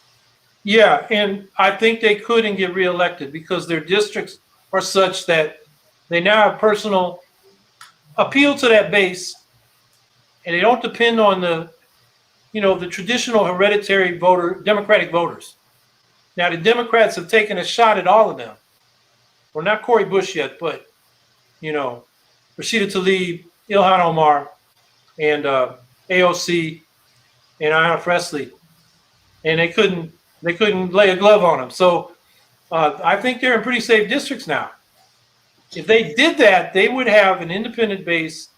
Yeah, and I think they could and get reelected because their districts are such that they now have personal appeal to that base, and they don't depend on the traditional hereditary Democratic voters. Now, the Democrats have taken a shot at all of them. Well, not Cori Bush yet, but, Rashida Tlaib, Ilhan Omar. and AOC and Ayanna Pressley, and they couldn't lay a glove on them. So I think they're in pretty safe districts now. If they did that, they would have an independent base.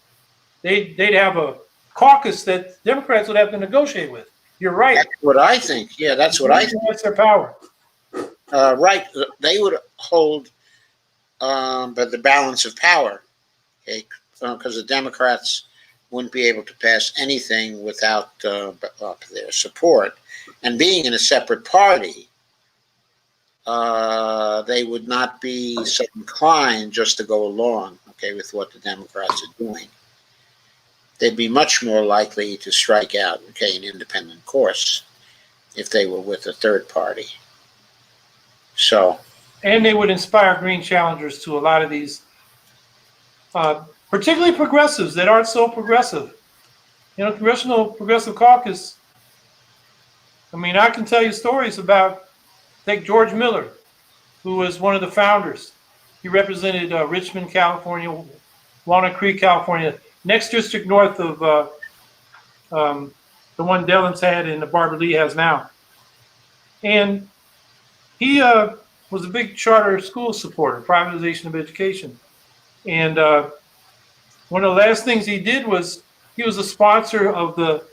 They'd have a caucus that Democrats would have to negotiate with. You're right. That's what I think. Yeah, that's what I think. That's their power. Right. They would hold but the balance of power, okay, because the Democrats wouldn't be able to pass anything without their support. And being in a separate party, they would not be so inclined just to go along, okay, with what the Democrats are doing. They'd be much more likely to strike out, okay, an independent course if they were with a third party. So. And they would inspire green challengers to a lot of these, particularly progressives that aren't so progressive. You know, Congressional Progressive Caucus, I mean, I can tell you stories about, take George Miller, who was one of the founders. He represented Richmond, California, Walnut Creek, California, next district north of the one Dellins had and the Barbara Lee has now. And he was a big charter school supporter, privatization of education. And one of the last things he did was he was a sponsor of the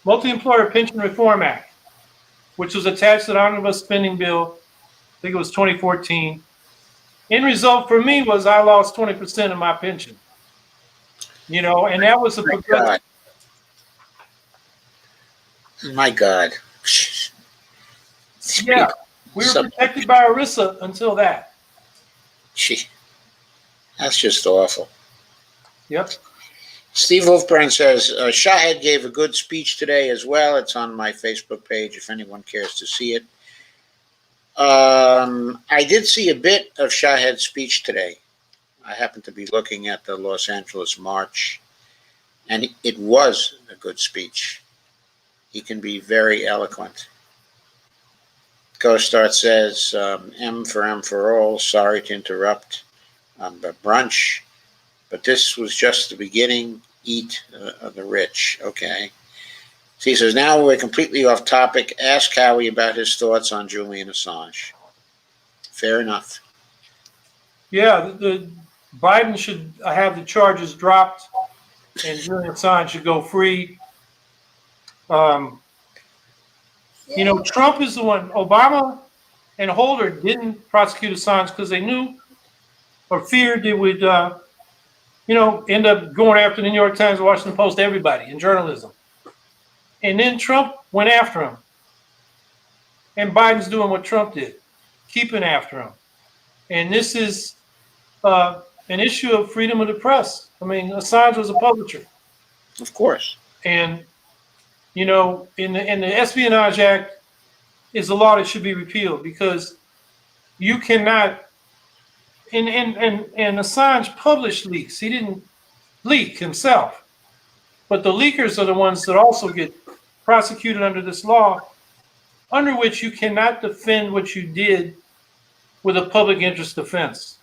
Multi-Employer Pension Reform Act, which was attached to the omnibus spending bill. I think it was 2014. End result for me was I lost 20% of my pension. You know, and that was a progressive. My God. Yeah, we were protected by ERISA until that. Gee, that's just awful. Yep. Steve Wolfburn says, Shahid gave a good speech today as well. It's on my Facebook page if anyone cares to see it. I did see a bit of Shahid's speech today. I happened to be looking at the Los Angeles March, and it was a good speech. He can be very eloquent. Ghostart says, M for all, sorry to interrupt but brunch, but this was just the beginning. Eat the rich. Okay. So he says, now we're completely off topic. Ask Howie about his thoughts on Julian Assange. Fair enough. Yeah, the Biden should have the charges dropped and Julian Assange should go free. You know, Trump is the one. Obama and Holder didn't prosecute Assange because they knew or feared they would, you know, end up going after the New York Times, Washington Post, everybody in journalism. And then Trump went after him. And Biden's doing what Trump did, keeping after him. And this is an issue of freedom of the press. I mean, Assange was a publisher. Of course. And, you know, in the Espionage Act is a law that should be repealed because you cannot, and Assange published leaks. He didn't leak himself. But the leakers are the ones that also get prosecuted under this law, under which you cannot defend what you did with a public interest defense.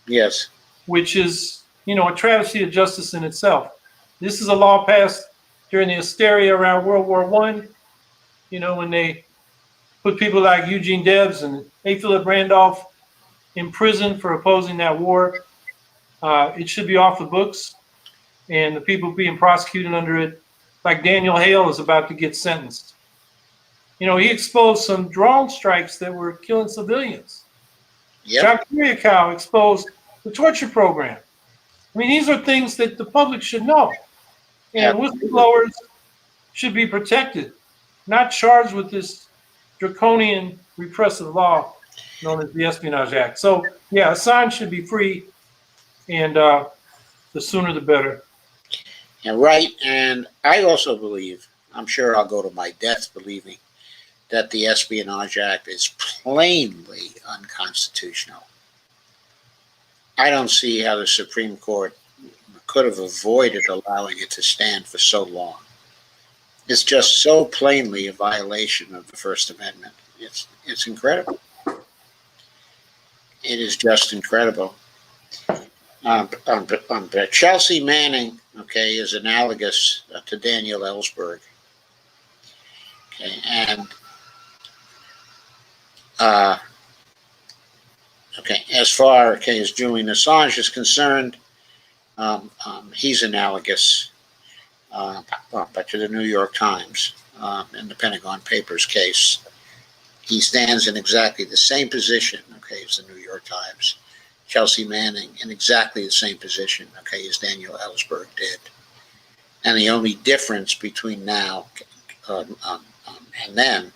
Yes. Which is, you know, a travesty of justice in itself. This is a law passed during the hysteria around World War I, you know, when they put people like Eugene Debs and A. Philip Randolph in prison for opposing that war. It should be off the books, and the people being prosecuted under it, like Daniel Hale, is about to get sentenced. You know, he exposed some drone strikes that were killing civilians. Yep. John Kiriakou exposed the torture program. I mean, these are things that the public should know. And whistleblowers should be protected, not charged with this draconian repressive law known as the Espionage Act. So, yeah, Assange should be free, and the sooner the better. Yeah, right. And I also believe, I'm sure I'll go to my death believing, that the Espionage Act is plainly unconstitutional. I don't see how the Supreme Court could have avoided allowing it to stand for so long. It's just so plainly a violation of the First Amendment. It's incredible. It is just incredible. Chelsea Manning okay, is analogous to Daniel Ellsberg. Okay, and okay, as far as Julian Assange is concerned, he's analogous, but to the New York Times in the Pentagon Papers case. He stands in exactly the same position, okay, as the New York Times. Chelsea Manning in exactly the same position, okay, as Daniel Ellsberg did. And the only difference between now and then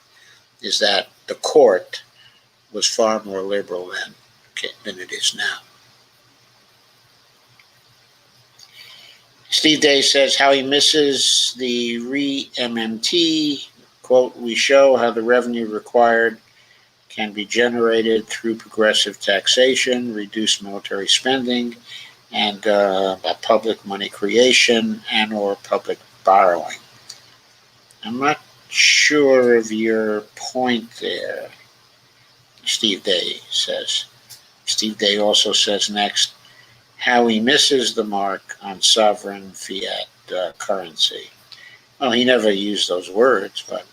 is that the court was far more liberal then, okay, than it is now. Steve Day says how he misses the re-MMT. Quote, we show how the revenue required can be generated through progressive taxation, reduced military spending, and public money creation and or public borrowing. I'm not sure of your point there, Steve Day says. Steve Day also says next, how he misses the mark on sovereign fiat currency. Well, he never used those words, but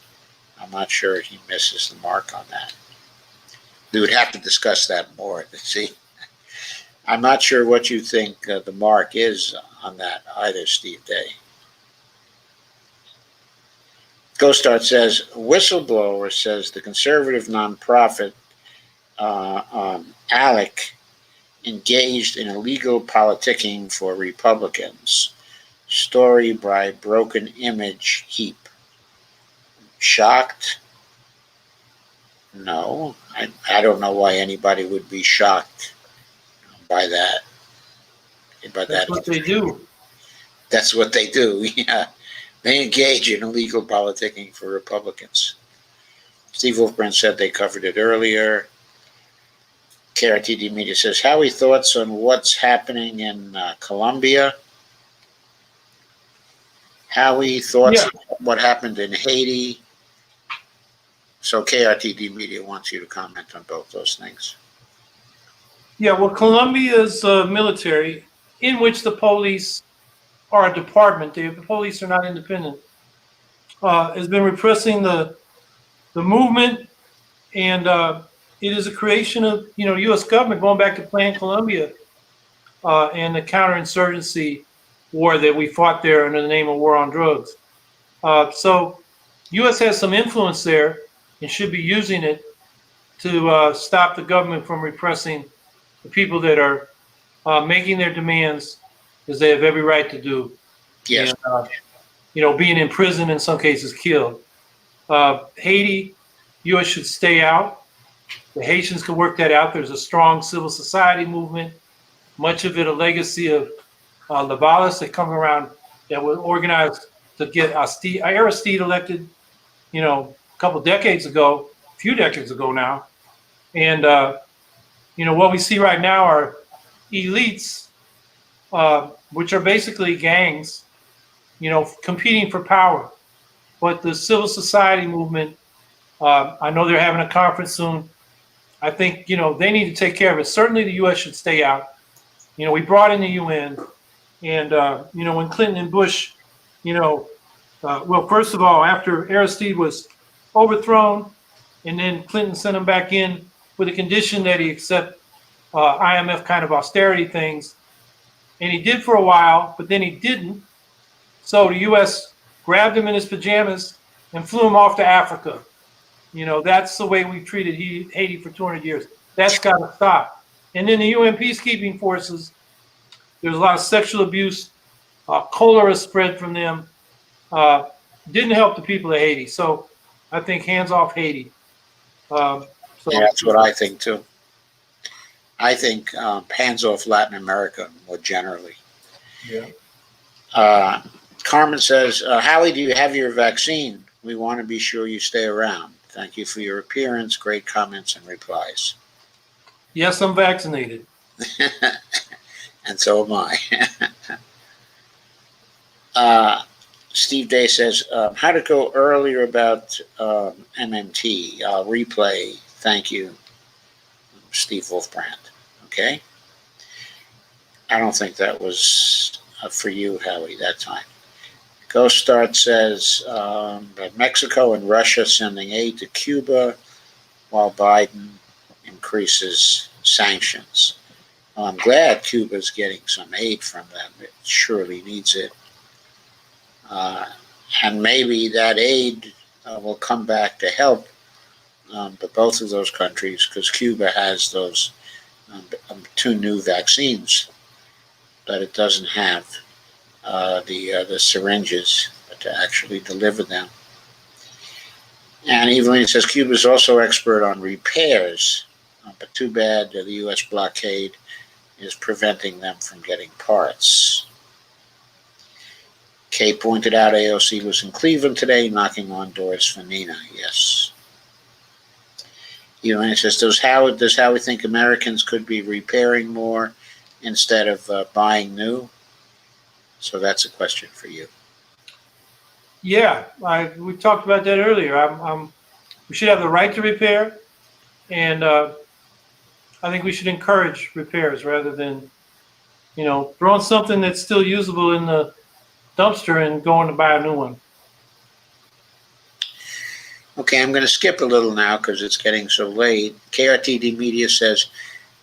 I'm not sure he misses the mark on that. We would have to discuss that more. See, I'm not sure what you think the mark is on that either, Steve Day. Ghostart says, whistleblower says the conservative nonprofit ALEC engaged in illegal politicking for Republicans. Story by Broken Image Heap. Shocked? No, I don't know why anybody would be shocked by that. That's what they do. That's what they do, yeah. They engage in illegal politicking for Republicans. Steve Wolfbrand said they covered it earlier. KRTD Media says, Howie, thoughts on what's happening in Colombia? Howie, thoughts on what happened in Haiti? So KRTD Media wants you to comment on both those things. Yeah, well, Colombia's military, in which the police are a department, the police are not independent, has been repressing the movement, and it is a creation of U.S. government going back to Plan Colombia and the counterinsurgency war that we fought there under the name of war on drugs. So U.S. has some influence there and should be using it to stop the government from repressing the people that are making their demands, as they have every right to do. Yes. And, being in prison, in some cases killed. Haiti, U.S. should stay out. The Haitians can work that out. There's a strong civil society movement, much of it a legacy of Lavalas that come around, that was organized to get Aristide elected, a few decades ago now. And, what we see right now are elites, which are basically gangs, competing for power. But the civil society movement, I know they're having a conference soon. I think, they need to take care of it. Certainly the U.S. should stay out. We brought in the UN. And, when Clinton and Bush, well, first of all, after Aristide was overthrown, and then Clinton sent him back in with a condition that he accept IMF kind of austerity things. And he did for a while, but then he didn't. So the U.S. grabbed him in his pajamas and flew him off to Africa. That's the way we treated Haiti for 200 years. That's got to stop. And then the UN peacekeeping forces, there's a lot of sexual abuse, cholera spread from them. Didn't help the people of Haiti. So I think hands off Haiti. Yeah, that's what I think too. I think hands off Latin America more generally. Yeah. Carmen says, Howie, do you have your vaccine? We want to be sure you stay around. Thank you for your appearance. Great comments and replies. Yes, I'm vaccinated. And so am I. Steve Day says, how to go earlier about MMT. I'll replay. Thank you, Steve Wolfbrand. Okay. I don't think that was for you, Howie, that time. Ghost Start says that Mexico and Russia sending aid to Cuba while Biden increases sanctions. Well, I'm glad Cuba's getting some aid from them. It surely needs it. And maybe that aid will come back to help but both of those countries, because Cuba has those 2 new vaccines, but it doesn't have the syringes to actually deliver them. And Evelyn says Cuba is also expert on repairs, but too bad the U.S. blockade is preventing them from getting parts. Kay pointed out AOC was in Cleveland today knocking on doors for Nina. Yes. Evelyn says, does Howie think Americans could be repairing more instead of buying new? So that's a question for you. Yeah, we talked about that earlier. We should have the right to repair, and I think we should encourage repairs rather than, throwing something that's still usable in the dumpster and going to buy a new one. Okay, I'm going to skip a little now because it's getting so late. KRTD Media says,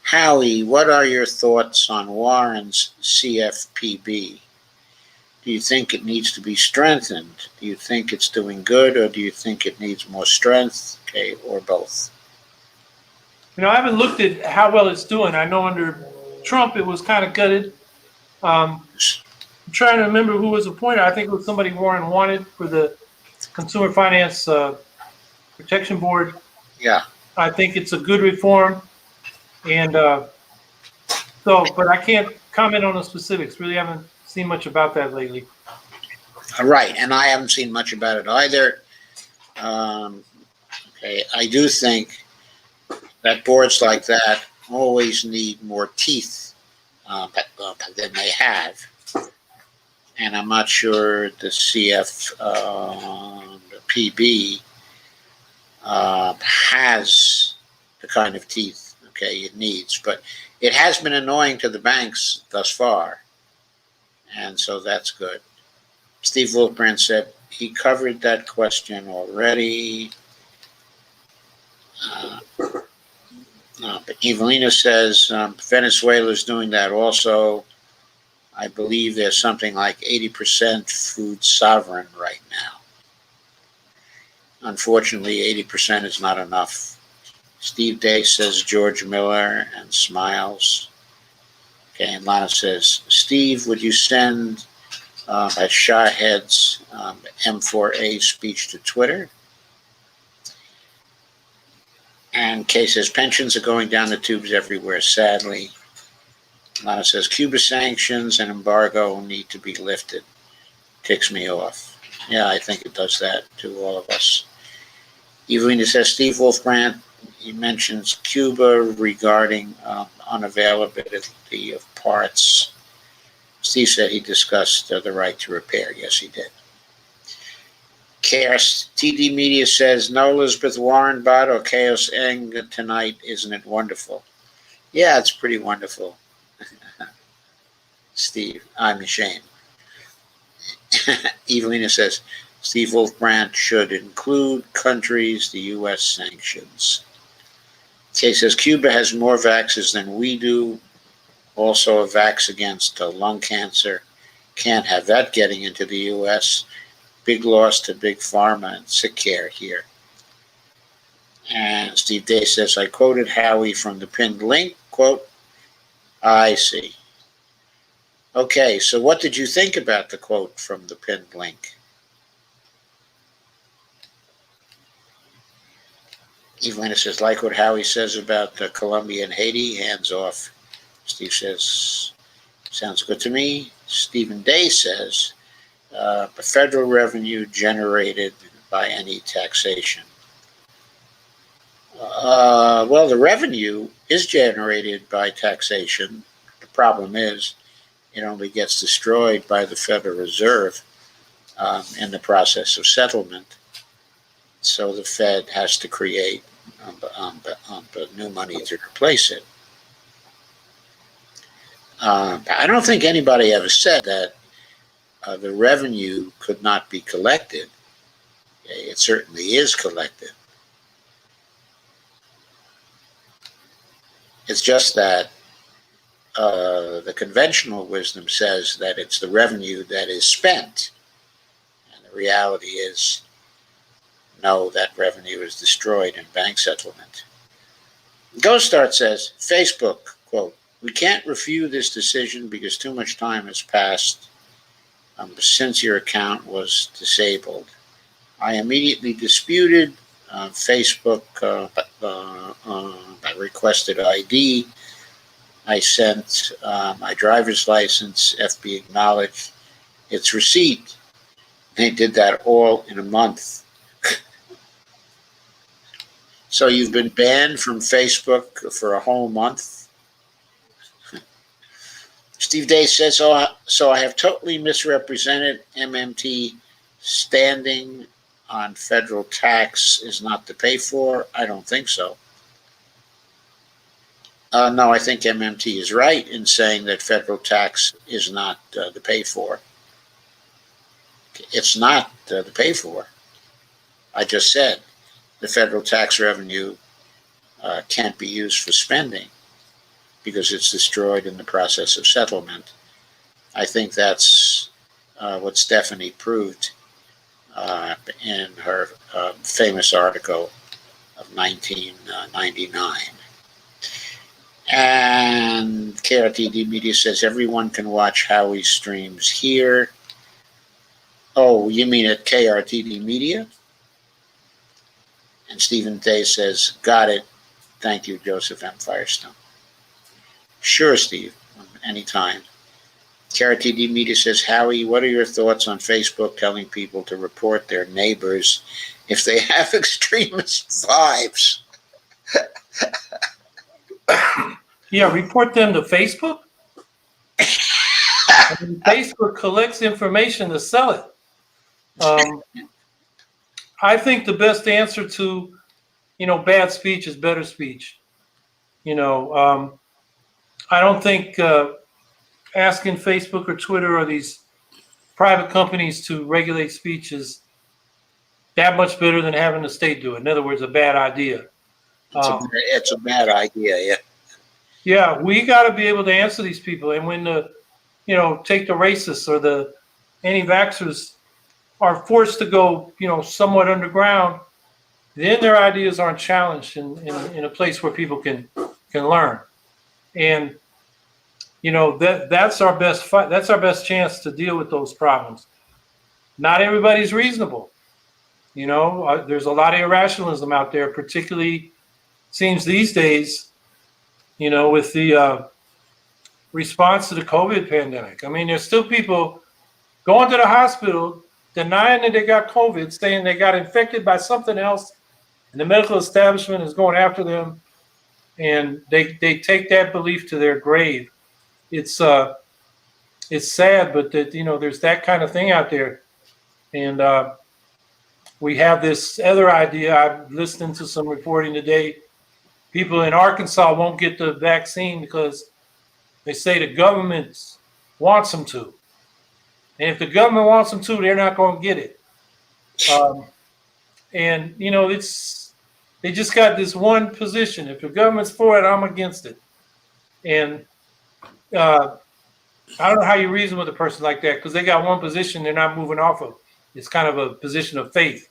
Howie, what are your thoughts on Warren's CFPB? Do you think it needs to be strengthened? Do you think it's doing good, or do you think it needs more strength? Okay, or both? I haven't looked at how well it's doing. I know under Trump it was kind of gutted. I'm trying to remember who was appointed. I think it was somebody Warren wanted for the Consumer Finance Protection Board. Yeah. I think it's a good reform, and but I can't comment on the specifics. Really haven't seen much about that lately. Right, and I haven't seen much about it either. Okay, I do think that boards like that always need more teeth than they have, and I'm not sure the CFPB has the kind of teeth it needs, but it has been annoying to the banks thus far, and so that's good. Steve Wolfbrand said he covered that question already. But Evelina says Venezuela's doing that also. I believe there's something like 80% food sovereign right now. Unfortunately, 80% is not enough. Steve Day says George Miller and smiles. Okay, and Lana says, Steve, would you send at Shahid's M4A speech to Twitter? And Kay says, pensions are going down the tubes everywhere, sadly. Lana says, Cuba sanctions and embargo need to be lifted. Ticks me off. Yeah, I think it does that to all of us. Evelina says, Steve Wolfbrand, he mentions Cuba regarding unavailability of parts. Steve said he discussed the right to repair. Yes, he did. Chaos TD Media says, no Elizabeth Warren bot or Chaos Eng tonight. Isn't it wonderful? Yeah, it's pretty wonderful. Steve, I'm ashamed. Evelina says, Steve Wolfbrand should include countries the U.S. sanctions. Kay says, Cuba has more vaxes than we do. Also a vax against lung cancer. Can't have that getting into the U.S. Big loss to big pharma and sick care here. And Steve Day says, I quoted Howie from the pinned link, quote, I see. Okay, so what did you think about the quote from the pinned link? Evelina says, like what Howie says about Colombia and Haiti, hands off. Steve says, sounds good to me. Stephen Day says, the federal revenue generated by any taxation. Well, the revenue is generated by taxation. The problem is it only gets destroyed by the Federal Reserve in the process of settlement. So the Fed has to create new money to replace it. I don't think anybody ever said that the revenue could not be collected. It certainly is collected. It's just that the conventional wisdom says that it's the revenue that is spent. And the reality is, no, that revenue is destroyed in bank settlement. Ghostart says, Facebook, quote, we can't review this decision because too much time has passed since your account was disabled. I immediately disputed Facebook. I requested ID. I sent my driver's license. FB acknowledged its receipt. They did that all in a month. So you've been banned from Facebook for a whole month? Steve Day says, so I have totally misrepresented MMT standing on federal tax is not to pay for. I don't think so. No, I think MMT is right in saying that federal tax is not to pay for. It's not to pay for. I just said the federal tax revenue can't be used for spending because it's destroyed in the process of settlement. I think that's what Stephanie proved in her famous article of 1999. And KRTD Media says everyone can watch Howie's streams here. Oh, you mean at KRTD Media? And Stephen Day says, got it. Thank you, Joseph M. Firestone. Sure, Steve, anytime. KRTD Media says, Howie, what are your thoughts on Facebook telling people to report their neighbors if they have extremist vibes? Yeah, report them to Facebook. And Facebook collects information to sell it. I think the best answer to, bad speech is better speech. I don't think asking Facebook or Twitter or these private companies to regulate speech is that much better than having the state do it. In other words, a bad idea. It's a bad idea, yeah. Yeah, we got to be able to answer these people. And when take the racists or the anti-vaxxers are forced to go, somewhat underground, then their ideas aren't challenged in a place where people can learn. And that's our best fight. That's our best chance to deal with those problems. Not everybody's reasonable. There's a lot of irrationalism out there, particularly seems these days, with the response to the COVID pandemic. I mean, there's still people going to the hospital denying that they got COVID, saying they got infected by something else, and the medical establishment is going after them, and they take that belief to their grave. It's sad, but that there's that kind of thing out there, and we have this other idea. I've listened to some reporting today. People in Arkansas won't get the vaccine because they say the government wants them to. And if the government wants them to, they're not going to get it. And, they just got this one position. If the government's for it, I'm against it. And I don't know how you reason with a person like that because they got one position they're not moving off of. It's kind of a position of faith.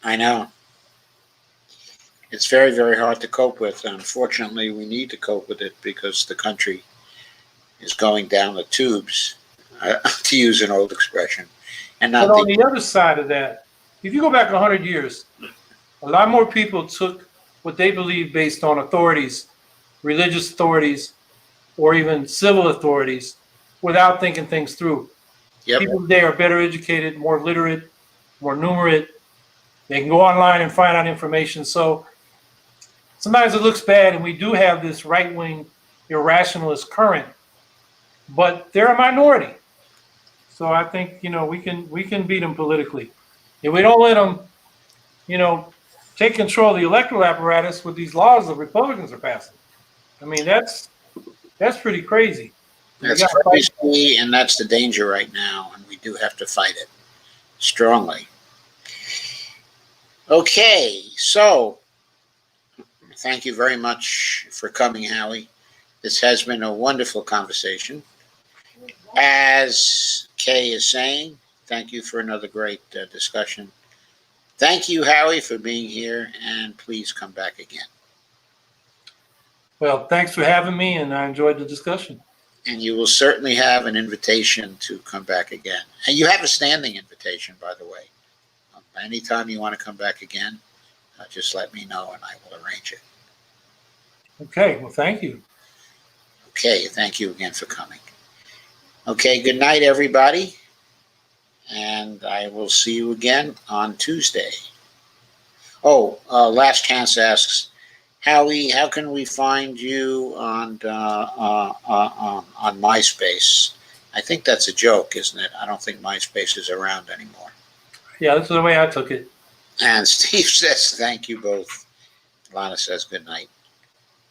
I know. It's very, very hard to cope with. Unfortunately, we need to cope with it because the country is going down the tubes, to use an old expression. And but on the other side of that, if you go back 100 years, a lot more people took what they believed based on authorities, religious authorities, or even civil authorities, without thinking things through. Yep. People today are better educated, more literate, more numerate. They can go online and find out information. So sometimes it looks bad, and we do have this right-wing irrationalist current, but they're a minority. So I think we can beat them politically. If we don't let them, take control of the electoral apparatus with these laws the Republicans are passing. I mean, that's pretty crazy. That's crazy, and that's the danger right now, and we do have to fight it strongly. Okay, so thank you very much for coming, Howie. This has been a wonderful conversation. As Kay is saying, thank you for another great discussion. Thank you, Howie, for being here, and please come back again. Well, thanks for having me, and I enjoyed the discussion. And you will certainly have an invitation to come back again. And you have a standing invitation, by the way. Anytime you want to come back again, just let me know and I will arrange it. Okay, well, thank you. Okay, thank you again for coming. Okay, good night, everybody. And I will see you again on Tuesday. Oh, Last Chance asks, Howie, how can we find you on MySpace? I think that's a joke, isn't it? I don't think MySpace is around anymore. Yeah, that's the way I took it. And Steve says, thank you both. Lana says, good night.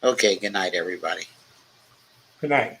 Okay, good night, everybody. Good night.